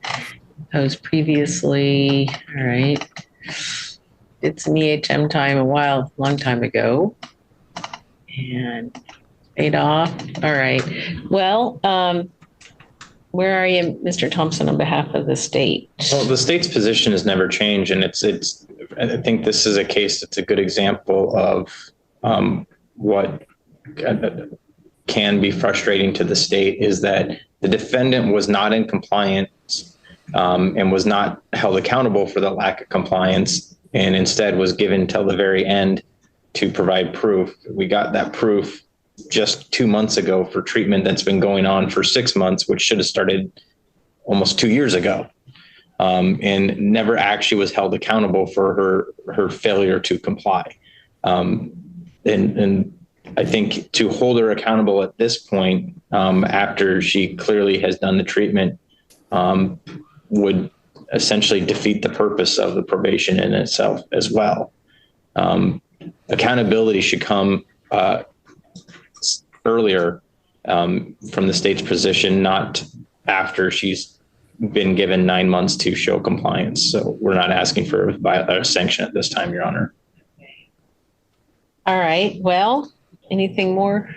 posed previously, all right. Did some EHM time long time ago, and paid off. All right. Well, where are you, Mr. Thompson, on behalf of the state? Well, the state's position has never changed, and it's. I think this is a case that's a good example of what can be frustrating to the state is that the defendant was not in compliance and was not held accountable for the lack of compliance, and instead was given till the very end to provide proof. We got that proof just 2 months ago for treatment that's been going on for 6 months, which should have started almost 2 years ago, and never actually was held accountable for her failure to comply. And I think to hold her accountable at this point, after she clearly has done the treatment, would essentially defeat the purpose of the probation in itself as well. Accountability should come earlier from the state's position, not after she's been given 9 months to show compliance. So we're not asking for a sanction at this time, Your Honor. All right. Well, anything more?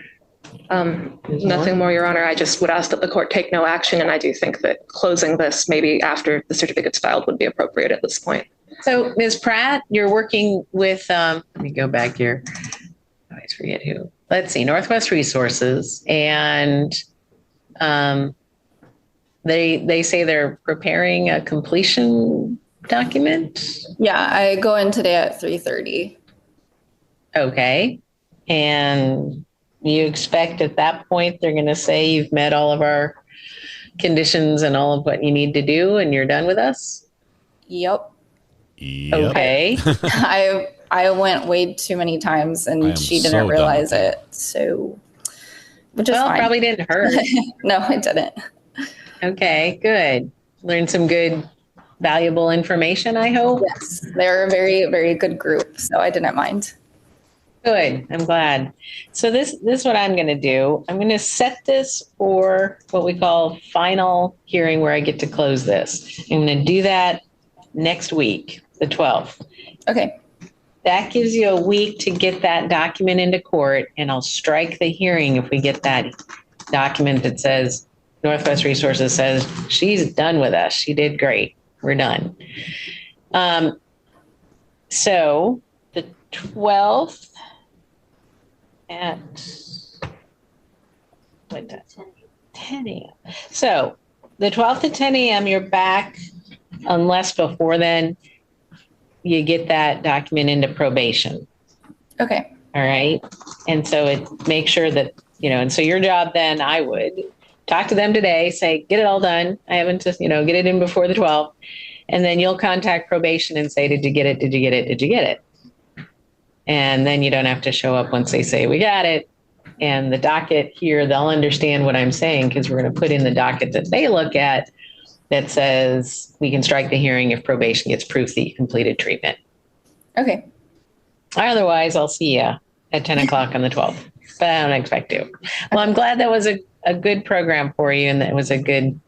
Nothing more, Your Honor. I just would ask that the court take no action. And I do think that closing this maybe after the certificate's filed would be appropriate at this point. So Ms. Pratt, you're working with, let me go back here. I always forget who. Let's see, Northwest Resources. And they say they're preparing a completion document? Yeah, I go in today at 3:30. Okay. And you expect at that point they're going to say you've met all of our conditions and all of what you need to do and you're done with us? Yep. Okay. I went way too many times and she didn't so realize it. So, which is fine. Probably didn't hurt. No, it didn't. Okay, good. Learned some good, valuable information, I hope. Yes, they're a very, very good group. So I didn't mind. Good. I'm glad. So this is what I'm going to do. I'm going to set this for what we call final hearing where I get to close this. I'm going to do that next week, the 12th. Okay. That gives you a week to get that document into court, and I'll strike the hearing if we get that document that says Northwest Resources says she's done with us. She did great. We're done. So the 12th at what time? 10 a.m. So the 12th at 10 a.m. you're back, unless before then you get that document into probation. Okay. All right. And so it make sure that, and so your job then, I would talk to them today, say, get it all done. I haven't just, get it in before the 12th. And then you'll contact probation and say, did you get it? Did you get it? Did you get it? And then you don't have to show up once they say, we got it. And the docket here, they'll understand what I'm saying, because we're going to put in the docket that they look at that says we can strike the hearing if probation gets proof that you completed treatment. Okay. Otherwise, I'll see you at 10 o'clock on the 12th, but I don't expect to. Well, I'm glad that was a good program for you, and that was a good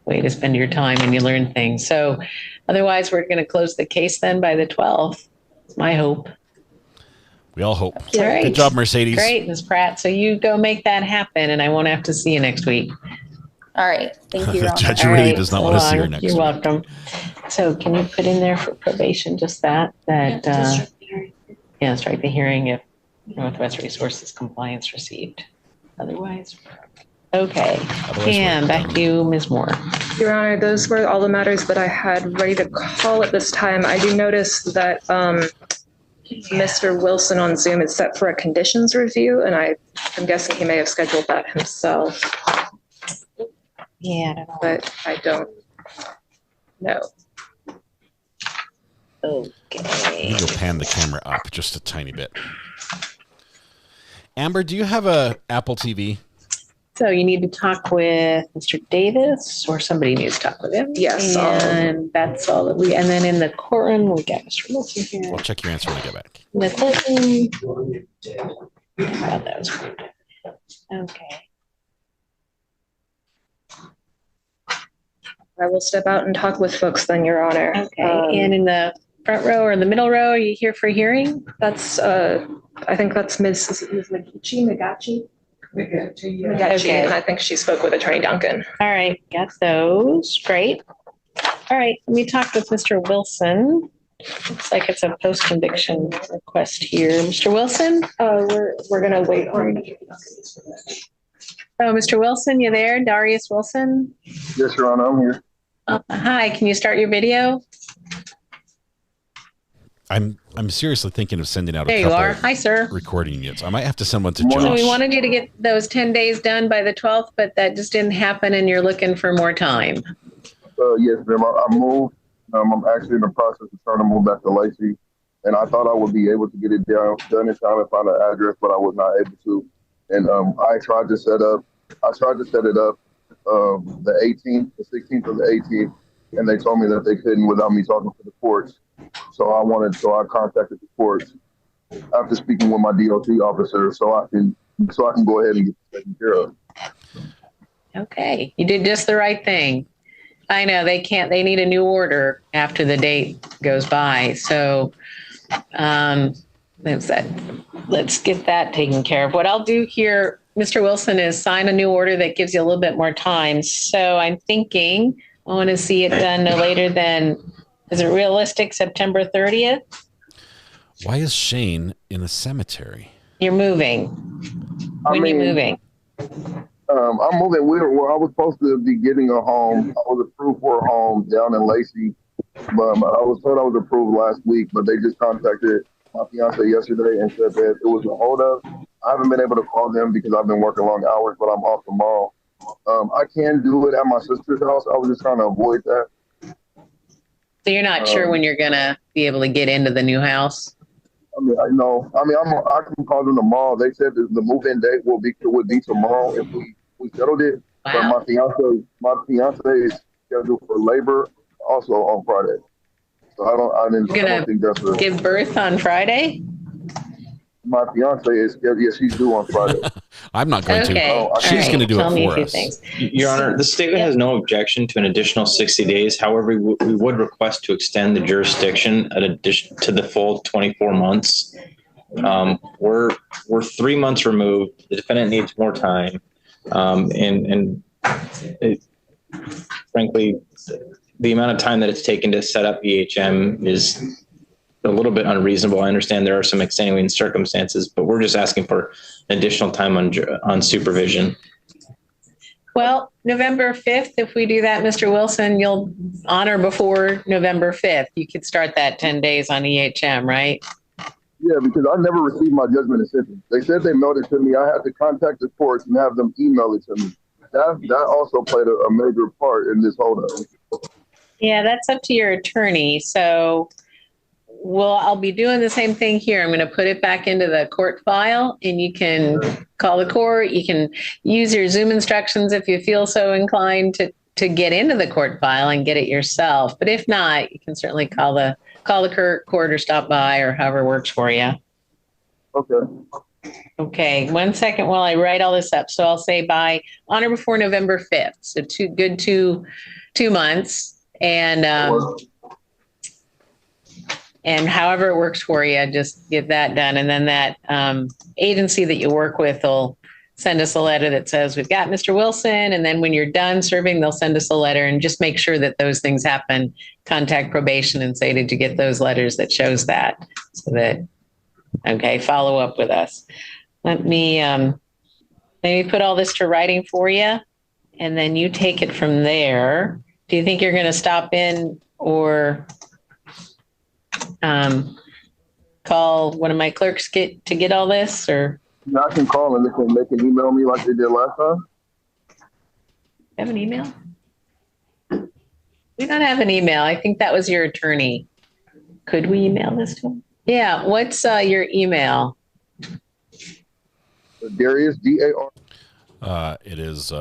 way to spend your time and you learn things. So otherwise, we're going to close the case then by the 12th. It's my hope. We all hope. All right. Good job, Mercedes. Great, Ms. Pratt. So you go make that happen, and I won't have to see you next week. All right. Thank you, Your Honor. Judge really does not want to see her next You're week. welcome. So can you put in there for probation just that strike the hearing if Northwest Resources compliance received. Otherwise, okay. And back to you, Ms. Moore. Your Honor, those were all the matters that I had ready to call at this time. I do notice that Mr. Wilson on Zoom is set for a conditions review, and I'm guessing he may have scheduled that himself. Yeah, I don't know. But I don't know. Okay. Maybe you'll pan the camera up just a tiny bit. Amber, do you have a Apple TV? So you need to talk with Mr. Davis, or somebody needs to talk with him. Yes. And that's all that and then in the courtroom, we got Mr. Wilson here. I'll check your answer when I get back. Ms. Wilson. Oh, that was weird. Okay. I will step out and talk with folks then, Your Honor. Okay. And in the front row or the middle row, are you here for hearing? That's, I think that's Ms. Magachi. Okay. And I think she spoke with Attorney Duncan. All right, got those. Great. All right, let me talk with Mr. Wilson. Looks like it's a post-conviction request here. Mr. Wilson? We're gonna wait on. Oh, Mr. Wilson, you there? Darius Wilson? Yes, Your Honor, I'm here. Hi, can you start your video? I'm seriously thinking of sending out There a you couple are. Hi, sir. recording units. I might have to send one to So Josh. we wanted you to get those 10 days done by the 12th, but that just didn't happen, and you're looking for more time. Yes, ma'am. I moved. I'm actually in the process of trying to move back to Lacey, and I thought I would be able to get it done in time and find an address, but I was not able to. And I tried to set it up the 18th, the 16th, or the 18th, and they told me that they couldn't without me talking to the courts. So I contacted the courts after speaking with my DOT officer, so I can go ahead and get it taken care of. Okay, you did just the right thing. I know they need a new order after the date goes by. So let's get that taken care of. What I'll do here, Mr. Wilson, is sign a new order that gives you a little bit more time. So I'm thinking I want to see it done no later than, is it realistic, September 30th? Why is Shane in the cemetery? You're moving. When are you moving? I'm moving. I was supposed to be getting a home. I was approved for a home down in Lacey, but I was told I was approved last week, but they just contacted my fiance yesterday and said that it was a holdup. I haven't been able to call them because I've been working long hours, but I'm off tomorrow. I can do it at my sister's house. I was just trying to avoid that. So you're not sure when you're going to be able to get into the new house? I can call them tomorrow. They said that the move-in date would be tomorrow if we settled it. Wow. But my fiance is scheduled for labor also on Friday. So I don't think that's a, give birth on Friday? my fiance is scheduled. Yeah, she's due on Friday. I'm not going Okay. to. All She's right. going to do Tell it me a for few us. things. Your Honor, the statement has no objection to an additional 60 days. However, we would request to extend the jurisdiction at addition to the full 24 months. We're 3 months removed. The defendant needs more time. Frankly, the amount of time that it's taken to set up EHM is a little bit unreasonable. I understand there are some extenuating circumstances, but we're just asking for additional time on supervision. Well, November 5th, if we do that, Mr. Wilson, you'll honor before November 5th. You could start that 10 days on EHM, right? Yeah, because I never received my judgment and sentence. They said they mailed it to me. I had to contact the courts and have them email it to me. That also played a major part in this holdup. Yeah, that's up to your attorney. So I'll be doing the same thing here. I'm going to put it back into the court file, and you can call the court. You can use your Zoom instructions if you feel so inclined to get into the court file and get it yourself. But if not, you can certainly call the court or stop by or however works for you. Okay. Okay, 1 second while I write all this up. So I'll say by honor before November 5th. So two months. And however it works for you, just get that done. And then that agency that you work with will send us a letter that says, we've got Mr. Wilson. And then when you're done serving, they'll send us a letter, and just make sure that those things happen. Contact probation and say, did you get those letters that shows that? So that, okay, follow up with us. Let me put all this to writing for you, and then you take it from there. Do you think you're going to stop in or call one of my clerks to get all this, or? Yeah, I can call and they can email me like they did last time. Have an email? We don't have an email. I think that was your attorney. Could we email this to him? Yeah. What's your email? Darius, D-A-R. It is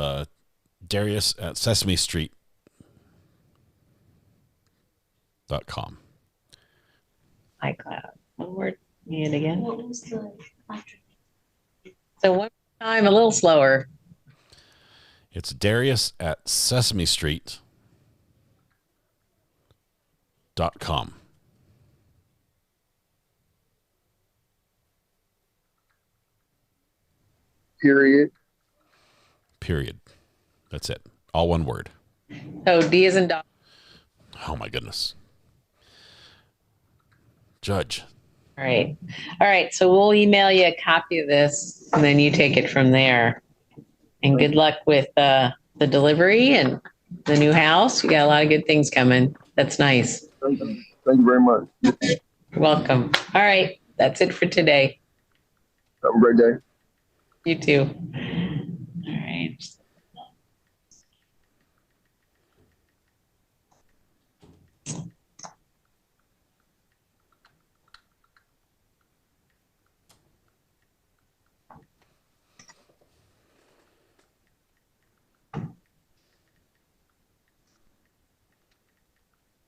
Darius at sesamestreet.com. iCloud. One word. Need it again. What was the So one time, a little slower. It's Darius at sesamestreet.com. Period. That's it. All one word. So D is in dog. Oh my goodness. Judge. All right. All right. So we'll email you a copy of this, and then you take it from there. And good luck with the delivery and the new house. You got a lot of good things coming. That's nice. Thank you very much. You're welcome. All right. That's it for today. Have a great day. You too. All right.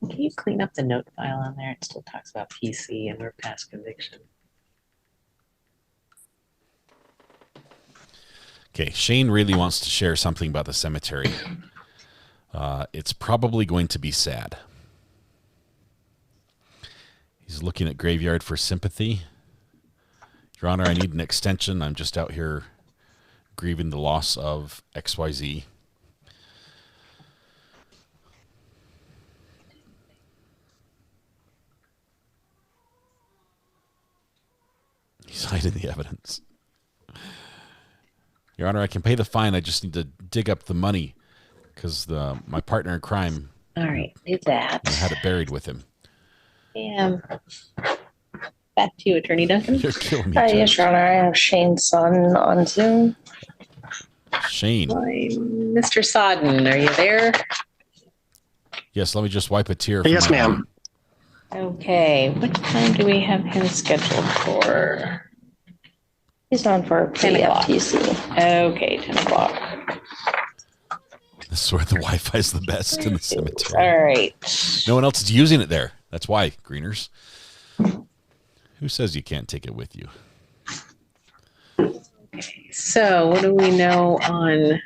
Can you clean up the note file on there? It still talks about PC and we're past conviction. Okay, Shane really wants to share something about the cemetery. It's probably going to be sad. He's looking at Graveyard for sympathy. Your Honor, I need an extension. I'm just out here grieving the loss of XYZ. He's hiding the evidence. Your Honor, I can pay the fine. I just need to dig up the money because my partner in crime. All right, do that. I had it buried with him. And back to you, Attorney Duncan. You're killing me. Hi, yes, Your Honor. I have Shane's son on Zoom. Shane. Mr. Sodden, are you there? Yes, let me just wipe a tear. Yes, ma'am. Okay, what time do we have him scheduled for? He's on for 10 o'clock. PFTC. Okay, 10 o'clock. This is where the Wi-Fi is the best in the cemetery. All right. No one else is using it there. That's why, Greeners. Who says you can't take it with you? Okay, so what do we know on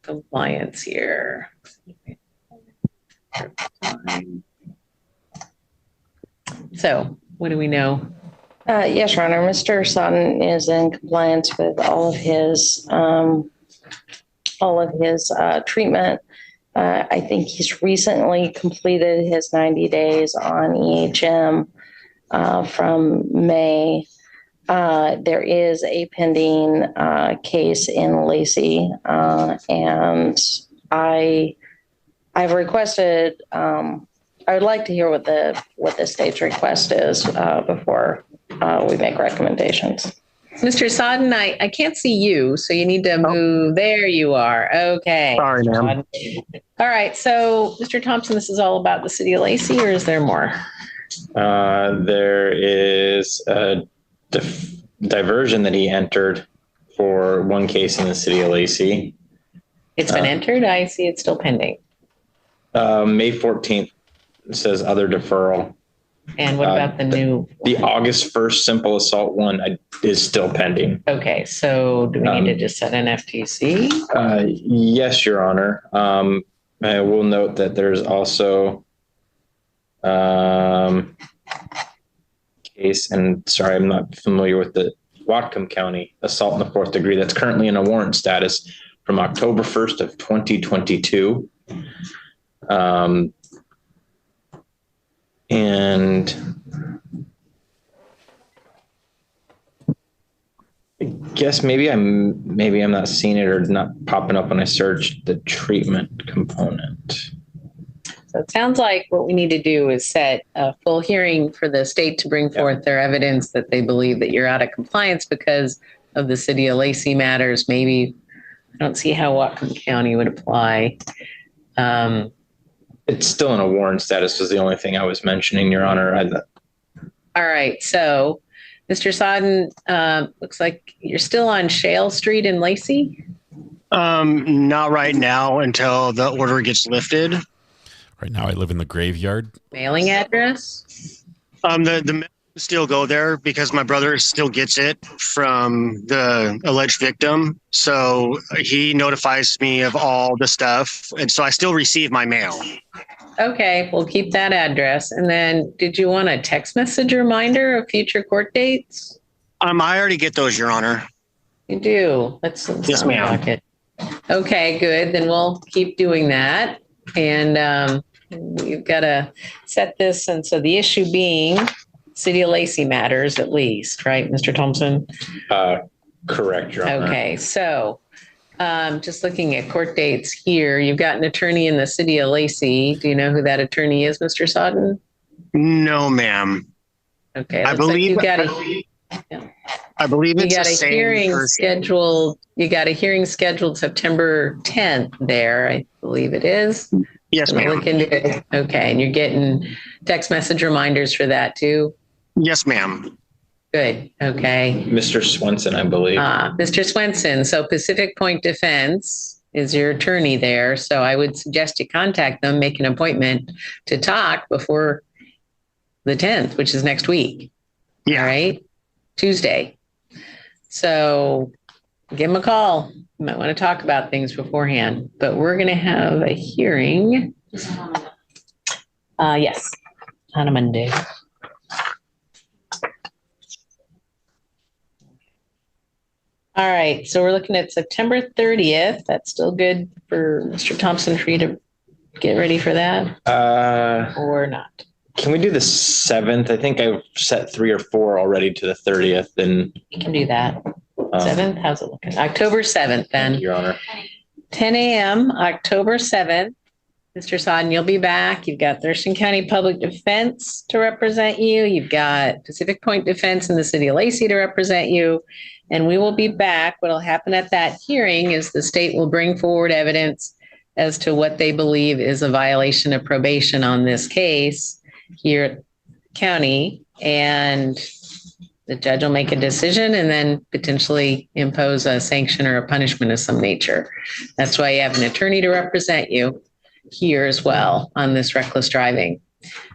compliance here? So what do we know? Yes, Your Honor, Mr. Sutton is in compliance with all of his treatment. I think he's recently completed his 90 days on EHM from May. There is a pending case in Lacey, and I've requested. I would like to hear what the state's request is before we make recommendations. Mr. Sodden, I can't see you, so you need to move. There you are. Okay. Sorry, ma'am. All right. So, Mr. Thompson, this is all about the city of Lacey, or is there more? There is a diversion that he entered for one case in the city of Lacey. It's been entered. I see it's still pending. May 14th says other deferral. And what about the new? The August 1st simple assault one is still pending. Okay, so do we need to just set an FTC? Yes, Your Honor. I will note that there's also case, and sorry, I'm not familiar with the Whatcom County assault in the 4th degree that's currently in a warrant status from October 1st of 2022. And I guess maybe I'm not seeing it or not popping up when I search the treatment component. So it sounds like what we need to do is set a full hearing for the state to bring forth their evidence that they believe that you're out of compliance because of the city of Lacey matters. Maybe I don't see how Whatcom County would apply. It's still in a warrant status was the only thing I was mentioning, Your Honor. All right. So, Mr. Sodden, looks like you're still on Shale Street in Lacey? Not right now until the order gets lifted. Right now I live in the graveyard. Mailing address? The mail still go there because my brother still gets it from the alleged victim. So he notifies me of all the stuff. And so I still receive my mail. Okay, we'll keep that address. And then did you want a text message reminder of future court dates? I already get those, Your Honor. You do? Yes, ma'am. Okay, good. Then we'll keep doing that. And we've got to set this. And so the issue being City of Lacey matters at least, right, Mr. Thompson? Correct, Your Honor. Okay, so just looking at court dates here, you've got an attorney in the City of Lacey. Do you know who that attorney is, Mr. Sodden? No, ma'am. Okay, I believe like I believe it's you got the a same hearing person. scheduled. You got a hearing scheduled September 10th there, I believe it is. Yes, ma'am. Look into it. Okay, and you're getting text message reminders for that too? Yes, ma'am. Good. Okay. Mr. Swenson, I believe. Mr. Swenson. So Pacific Point Defense is your attorney there. So I would suggest you contact them, make an appointment to talk before the 10th, which is next week. Yeah. All right. Tuesday. So give them a call. You might want to talk about things beforehand, but we're going to have a hearing. Yes, on a Monday. All right, so we're looking at September 30th. That's still good for Mr. Thompson for you to get ready for that? Or not? Can we do the 7th? I think I've set 3 or 4 already to the 30th. And You can do that. 7th, how's it looking? October 7th then. Your Honor. 10 a.m., October 7th. Mr. Sodden, you'll be back. You've got Thurston County Public Defense to represent you. You've got Pacific Point Defense in the City of Lacey to represent you. And we will be back. What will happen at that hearing is the state will bring forward evidence as to what they believe is a violation of probation on this case here at county. And the judge will make a decision and then potentially impose a sanction or a punishment of some nature. That's why you have an attorney to represent you here as well on this reckless driving.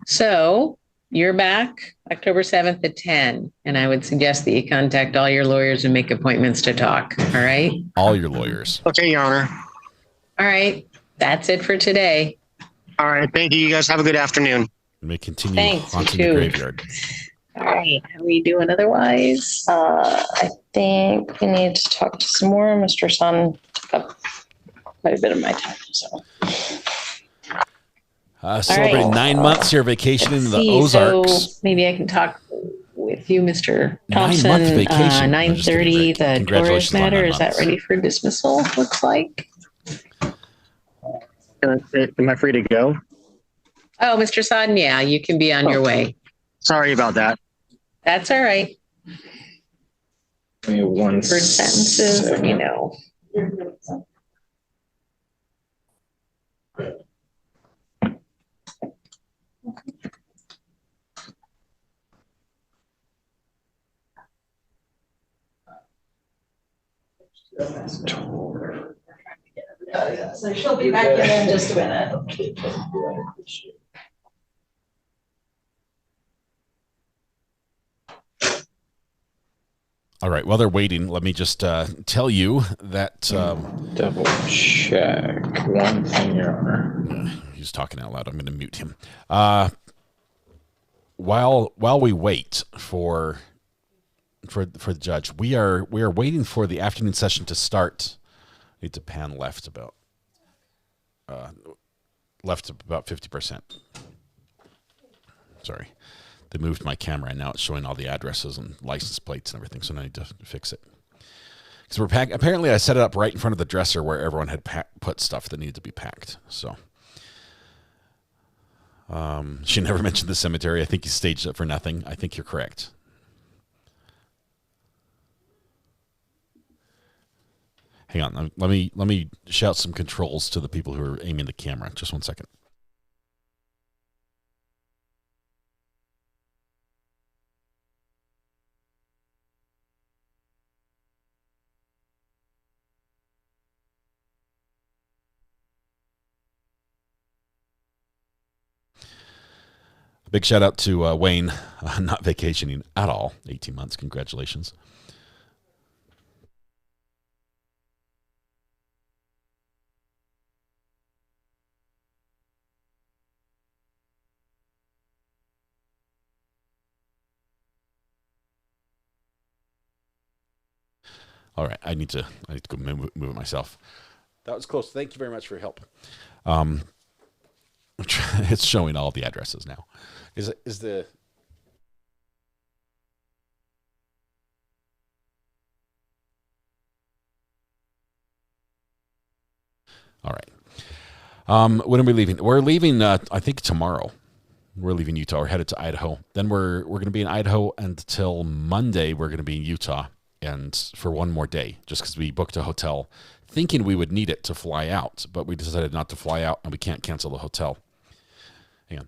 So You're back October 7th at 10. And I would suggest that you contact all your lawyers and make appointments to talk. All right. All your lawyers. Okay, Your Honor. All right. That's it for today. All right. Thank you. You guys have a good afternoon. May continue Thanks, haunting you the too. graveyard. All right. How are we doing otherwise? I think we need to talk to some more. Mr. Sun took up quite a bit of my time, so. Celebrating right. 9 months here vacationing in the See, Ozarks. So maybe I can talk with you, Mr. 9 Thompson. month vacation. 9:30, the Torres Congratulations on matter. 9 Is that months. ready for dismissal? Looks like. Am I free to go? Oh, Mr. Sodden, yeah, you can be on your way. Sorry about that. That's all right. Give me one For sentences, let me know. So she'll be back in just a minute. All right. While they're waiting, let me just tell you that. Double check one thing, Your Honor. He's talking out loud. I'm going to mute him. While we wait for the judge, we are waiting for the afternoon session to start. I need to pan left about 50%. Sorry. They moved my camera and now it's showing all the addresses and license plates and everything. So now I need to fix it. Because we're packed. Apparently I set it up right in front of the dresser where everyone had put stuff that needed to be packed. So she never mentioned the cemetery. I think he staged it for nothing. I think you're correct. Hang on. Let me shout some controls to the people who are aiming the camera. Just one second. Big shout out to Wayne, not vacationing at all. 18 months. Congratulations. All right, I need to go move it myself. That was close. Thank you very much for your help. It's showing all the addresses now. Is the all right. When are we leaving? We're leaving. I think tomorrow. We're leaving Utah. We're headed to Idaho. Then we're going to be in Idaho until Monday. We're going to be in Utah, and for one more day, just because we booked a hotel, thinking we would need it to fly out, but we decided not to fly out, and we can't cancel the hotel. Hang on.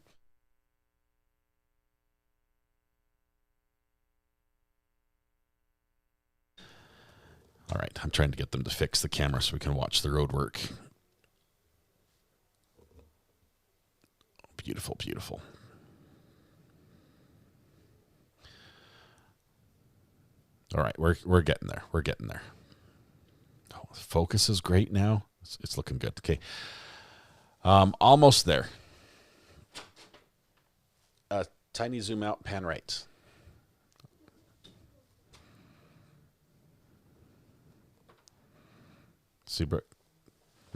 All right, I'm trying to get them to fix the camera so we can watch the road work. Beautiful, beautiful. All right, we're getting there. We're getting there. Oh, focus is great now. It's looking good. Okay, almost there. Tiny zoom out, pan right. See, we're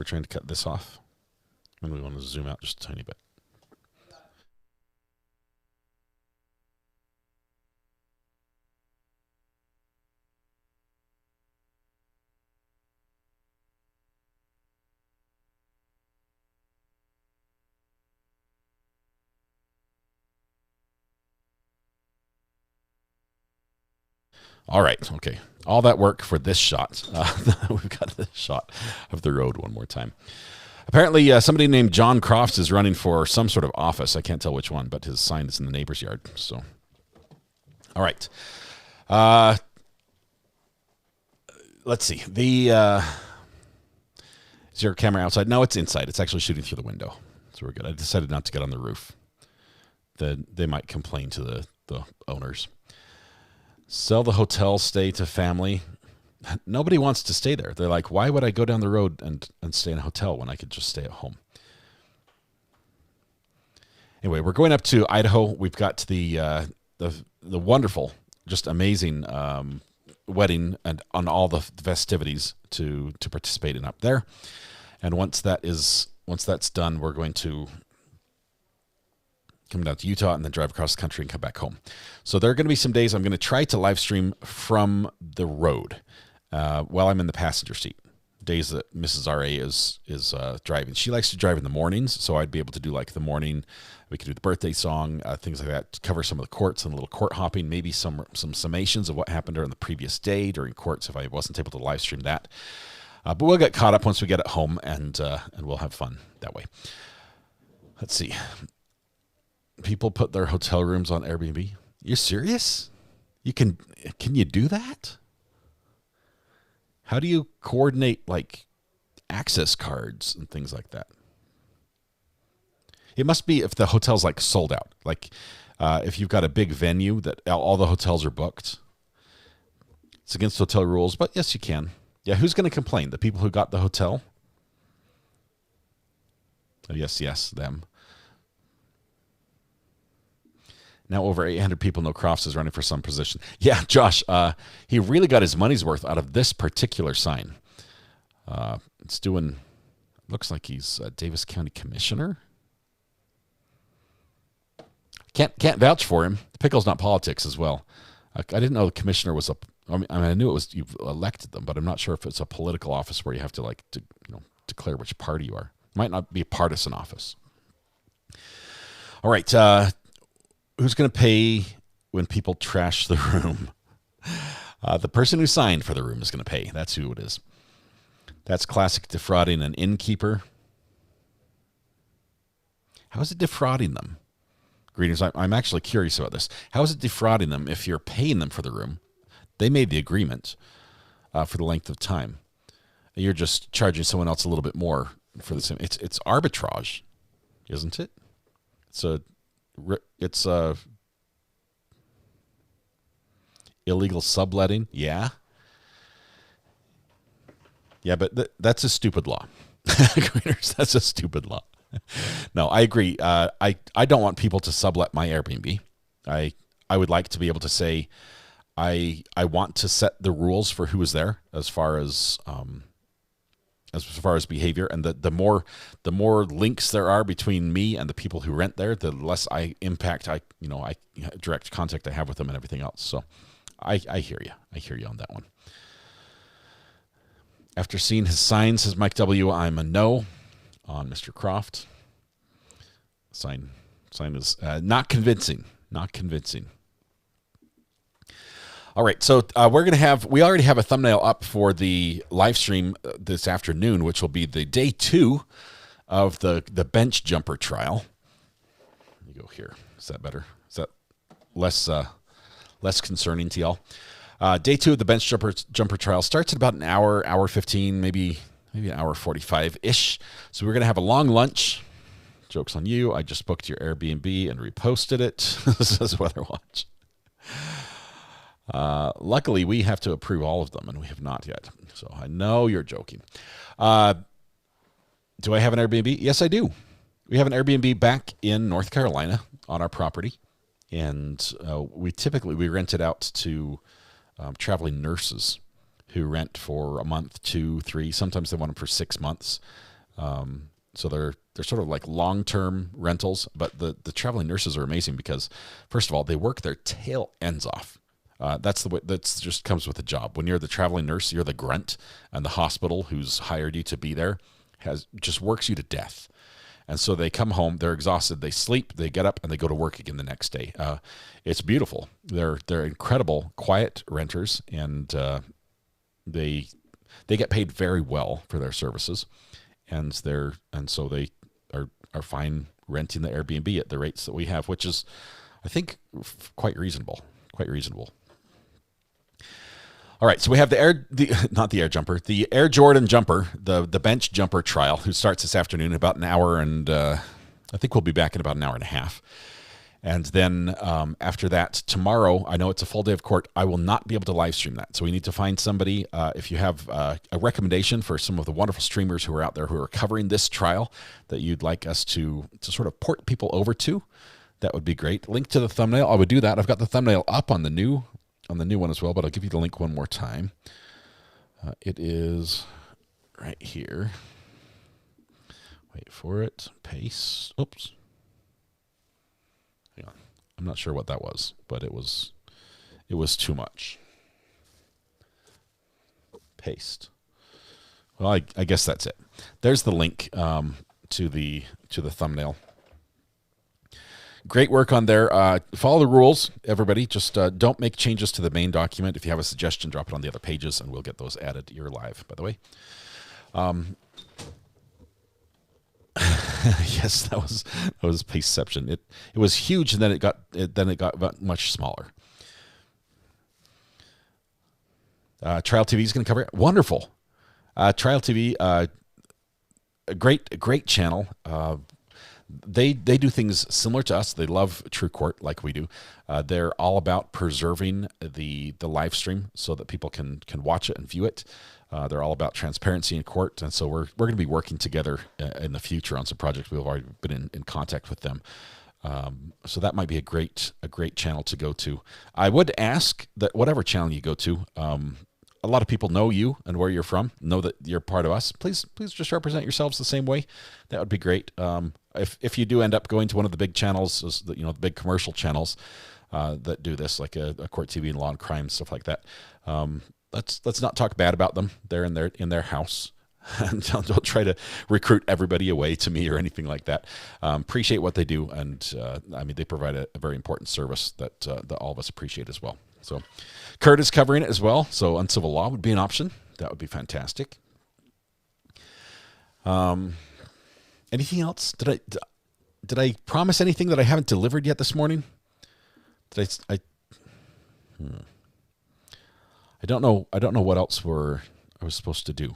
trying to cut this off, and we want to zoom out just a tiny bit. All right, okay. All that work for this shot. We've got this shot of the road one more time. Apparently, somebody named John Crofts is running for some sort of office. I can't tell which one, but his sign is in the neighbor's yard. So, all right. Let's see. Is your camera outside? No, it's inside. It's actually shooting through the window. So we're good. I decided not to get on the roof. they might complain to the owners. Sell the hotel, stay to family. Nobody wants to stay there. They're like, why would I go down the road and stay in a hotel when I could just stay at home? Anyway, we're going up to Idaho. We've got the wonderful, just amazing wedding and on all the festivities to participate in up there. And once that's done, we're going to come down to Utah and then drive across the country and come back home. So there are going to be some days I'm going to try to live stream from the road while I'm in the passenger seat. Days that Mrs. RA is driving. She likes to drive in the mornings, so I'd be able to do like the morning. We could do the birthday song, things like that, to cover some of the courts and a little court hopping, maybe some summations of what happened during the previous day during courts if I wasn't able to live stream that. But we'll get caught up once we get at home, and we'll have fun that way. Let's see. People put their hotel rooms on Airbnb. You're serious? Can you do that? How do you coordinate like access cards and things like that? It must be if the hotel's like sold out. Like if you've got a big venue that all the hotels are booked. It's against hotel rules, but yes, you can. Yeah, who's going to complain? The people who got the hotel? Oh, yes, them. Now over 800 people know Crofts is running for some position. Yeah, Josh, he really got his money's worth out of this particular sign. Looks like he's Davis County Commissioner. Can't vouch for him. Pickles not politics as well. I didn't know the commissioner was I knew it was you've elected them, but I'm not sure if it's a political office where you have to declare which party you are. It might not be a partisan office. All right. Who's going to pay when people trash the room? The person who signed for the room is going to pay. That's who it is. That's classic defrauding an innkeeper. How is it defrauding them? Greetings. I'm actually curious about this. How is it defrauding them if you're paying them for the room? They made the agreement for the length of time. You're just charging someone else a little bit more for the same. It's arbitrage, isn't it? It's illegal subletting. Yeah, but that's a stupid law. That's a stupid law. No, I agree. I don't want people to sublet my Airbnb. I would like to be able to say I want to set the rules for who is there as far as behavior, and the more links there are between me and the people who rent there, the less impact I direct contact I have with them and everything else. So I hear you. I hear you on that one. After seeing his sign, says Mike W., I'm a no on Mr. Croft. Sign is not convincing. Not convincing. All right, so we already have a thumbnail up for the live stream this afternoon, which will be the day 2 of the bench jumper trial. Let me go here. Is that better? Is that less concerning to y'all? Day 2 of the bench jumper trial starts at about an hour 15, maybe an hour 45-ish. So we're going to have a long lunch. Joke's on you. I just booked your Airbnb and reposted it. This is Weather Watch. Luckily, we have to approve all of them, and we have not yet. So I know you're joking. Do I have an Airbnb? Yes, I do. We have an Airbnb back in North Carolina on our property, and we rent it out to traveling nurses who rent for a month, 2, 3. Sometimes they want them for 6 months. So they're sort of like long-term rentals, but the traveling nurses are amazing because, first of all, they work their tail ends off. That's the way. That's just comes with the job. When you're the traveling nurse, you're the grunt, and the hospital who's hired you to be there just works you to death. And so they come home, they're exhausted, they sleep, they get up, and they go to work again the next day. It's beautiful. They're incredible, quiet renters, and they get paid very well for their services, and so they are fine renting the Airbnb at the rates that we have, which is, I think, quite reasonable. Quite reasonable. All right, so we have the Air Jordan jumper, the bench jumper trial, who starts this afternoon about an hour, and I think we'll be back in about an hour and a half. And then after that, tomorrow, I know it's a full day of court. I will not be able to live stream that. So we need to find somebody. If you have a recommendation for some of the wonderful streamers who are out there who are covering this trial that you'd like us to sort of port people over to, that would be great. Link to the thumbnail. I would do that. I've got the thumbnail up on the new one as well, but I'll give you the link one more time. It is right here. Wait for it. Paste. Oops. Hang on. I'm not sure what that was, but it was too much. Paste. Well, I guess that's it. There's the link to the thumbnail. Great work on there. Follow the rules, everybody. Just don't make changes to the main document. If you have a suggestion, drop it on the other pages, and we'll get those added. You're live, by the way. Yes, that was Paceception. It was huge, and then it got much smaller. Trial TV is going to cover it. Wonderful. Trial TV, a great channel. They do things similar to us. They love True Court like we do. They're all about preserving the live stream so that people can watch it and view it. They're all about transparency in court, and so we're going to be working together in the future on some projects. We've already been in contact with them. So that might be a great channel to go to. I would ask that whatever channel you go to, a lot of people know you and where you're from, know that you're part of us. Please just represent yourselves the same way. That would be great. If you do end up going to one of the big channels, the big commercial channels that do this, like a Court TV and Law and Crime, stuff like that, let's not talk bad about them. They're in their house. And don't try to recruit everybody away to me or anything like that. Appreciate what they do, and they provide a very important service that all of us appreciate as well. So Kurt is covering it as well, so uncivil law would be an option. That would be fantastic. Anything else? Did I promise anything that I haven't delivered yet this morning? I don't know what else I was supposed to do.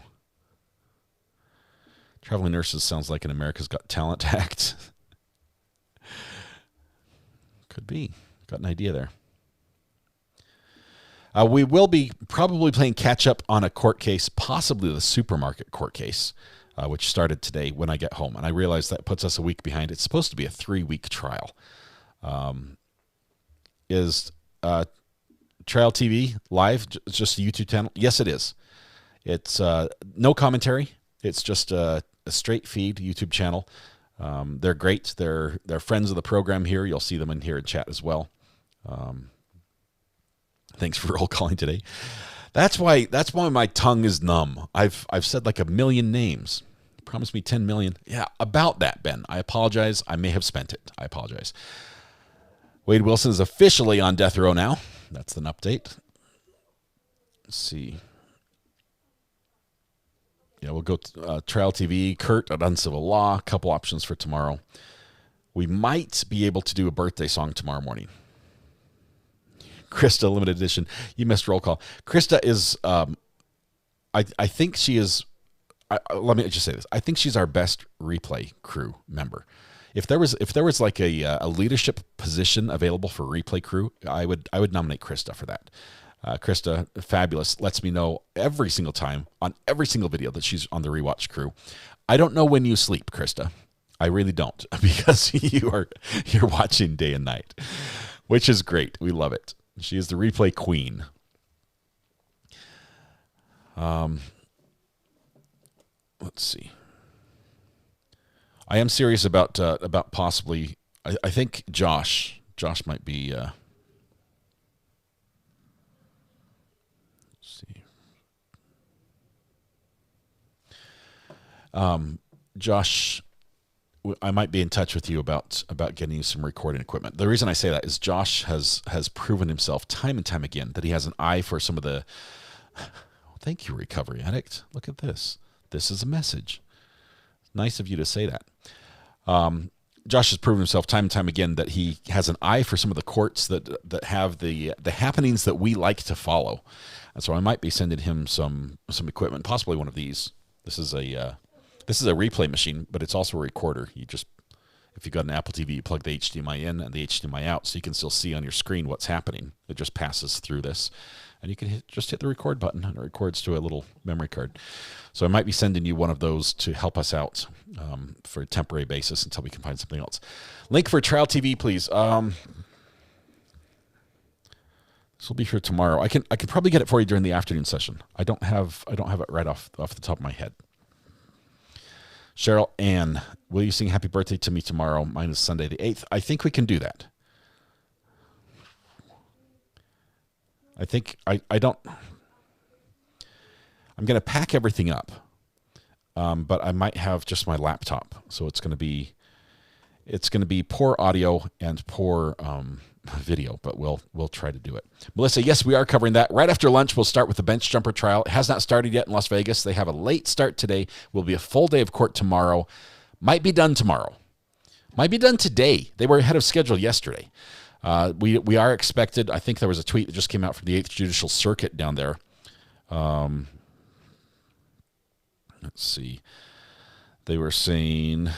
Traveling Nurses sounds like an America's Got Talent act. Could be. Got an idea there. We will be probably playing catch up on a court case, possibly the supermarket court case, which started today when I get home. And I realize that puts us a week behind. It's supposed to be a 3-week trial. Is Trial TV live, just a YouTube channel? Yes, it is. It's no commentary. It's just a straight feed YouTube channel. They're great. They're friends of the program here. You'll see them in here in chat as well. Thanks for roll calling today. That's why my tongue is numb. I've said like 1 million names. Promise me 10 million. Yeah, about that, Ben. I apologize. I may have spent it. I apologize. Wade Wilson is officially on death row now. That's an update. Let's see. Yeah, we'll go to Trial TV, Kurt at Uncivil Law, a couple options for tomorrow. We might be able to do a birthday song tomorrow morning. Krista, limited edition. You missed roll call. Krista is, I think she is, let me just say this. I think she's our best replay crew member. If there was like a leadership position available for replay crew, I would nominate Krista for that. Krista, fabulous, lets me know every single time on every single video that she's on the rewatch crew. I don't know when you sleep, Krista. I really don't, because you're watching day and night, which is great. We love it. She is the replay queen. Let's see. I am serious about possibly. I think Josh might be. Let's see. Josh, I might be in touch with you about getting you some recording equipment. The reason I say that is Josh has proven himself time and time again that he has an eye for some of the. Thank you, Recovery Addict. Look at this. This is a message. Nice of you to say that. Josh has proven himself time and time again that he has an eye for some of the courts that have the happenings that we like to follow. And so I might be sending him some equipment, possibly one of these. This is a replay machine, but it's also a recorder. If you've got an Apple TV, you plug the HDMI in and the HDMI out, so you can still see on your screen what's happening. It just passes through this. And you can just hit the record button, and it records to a little memory card. So I might be sending you one of those to help us out for a temporary basis until we can find something else. Link for Trial TV, please. This will be here tomorrow. I could probably get it for you during the afternoon session. I don't have it right off the top of my head. Cheryl Ann, will you sing Happy Birthday to Me tomorrow? Mine is Sunday the 8th. I think we can do that. I think I don't. I'm going to pack everything up, but I might have just my laptop. So it's going to be poor audio and poor video, but we'll try to do it. Melissa, yes, we are covering that. Right after lunch, we'll start with the bench jumper trial. It has not started yet in Las Vegas. They have a late start today. Will be a full day of court tomorrow. Might be done tomorrow. Might be done today. They were ahead of schedule yesterday. We are expected. I think there was a tweet that just came out from the 8th Judicial Circuit down there. Let's see. They were saying,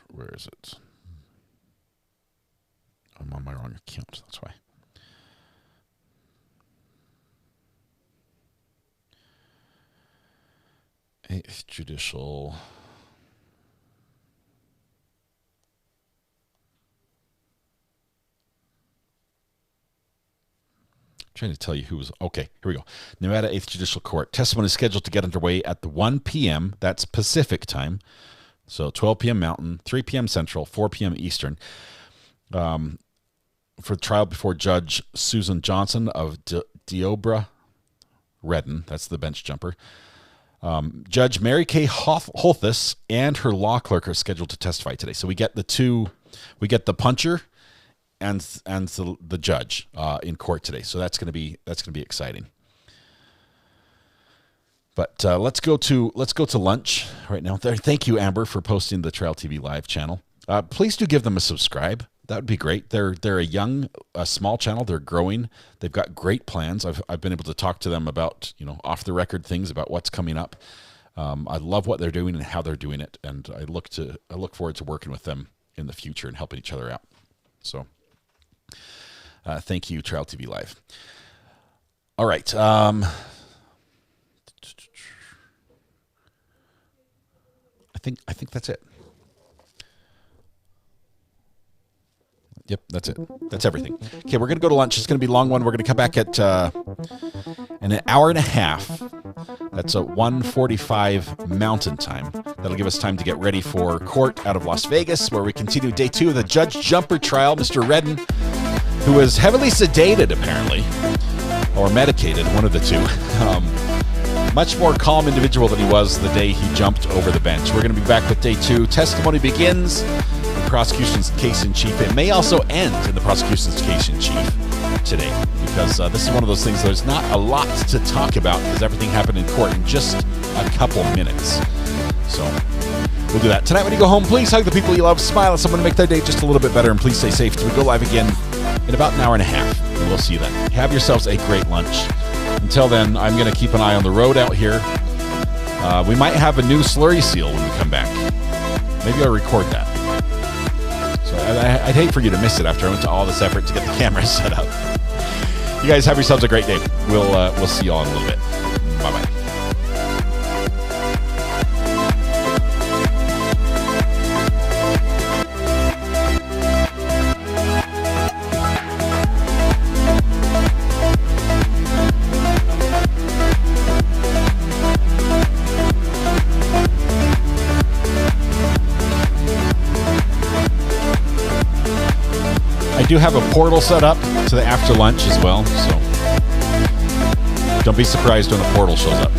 where is it? I'm on my wrong account. That's why. Eighth Judicial. Trying to tell you who was. Okay, here we go. Nevada 8th Judicial Court. Testimony is scheduled to get underway at the 1 p.m. That's Pacific time. So 12 p.m. Mountain, 3 p.m. Central, 4 p.m. Eastern. For trial before Judge Susan Johnson of Deobra Redden. That's the bench jumper. Judge Mary Kay Holthus and her law clerk are scheduled to testify today. So we get the puncher and the judge in court today. So that's going to be exciting. But let's go to lunch right now. Thank you, Amber, for posting the Trail TV Live channel. Please do give them a subscribe. That would be great. They're a small channel. They're growing. They've got great plans. I've been able to talk to them about off the record things about what's coming up. I love what they're doing and how they're doing it, and I look forward to working with them in the future and helping each other out. So, thank you, Trail TV Live. All right. I think that's it. Yep, that's it. That's everything. Okay, we're going to go to lunch. It's going to be a long one. We're going to come back at in an hour and a half. That's at 1:45 Mountain Time. That'll give us time to get ready for court out of Las Vegas, where we continue day 2 of the Judge Jumper trial. Mr. Redden, who was heavily sedated, apparently, or medicated, one of the two. Much more calm individual than he was the day he jumped over the bench. We're going to be back with day 2. Testimony begins. Prosecution's case in chief. It may also end in the prosecution's case in chief today, because this is one of those things there's not a lot to talk about because everything happened in court in just a couple minutes. So we'll do that. Tonight when you go home, please hug the people you love, smile at someone to make their day just a little bit better, and please stay safe till we go live again in about an hour and a half. And we'll see you then. Have yourselves a great lunch. Until then, I'm going to keep an eye on the road out here. We might have a new slurry seal when we come back. Maybe I'll record that. So I'd hate for you to miss it after I went to all this effort to get the camera set up. You guys have yourselves a great day. We'll see you all in a little bit. Bye-bye. I do have a portal set up to the after lunch as well, so don't be surprised when the portal shows up.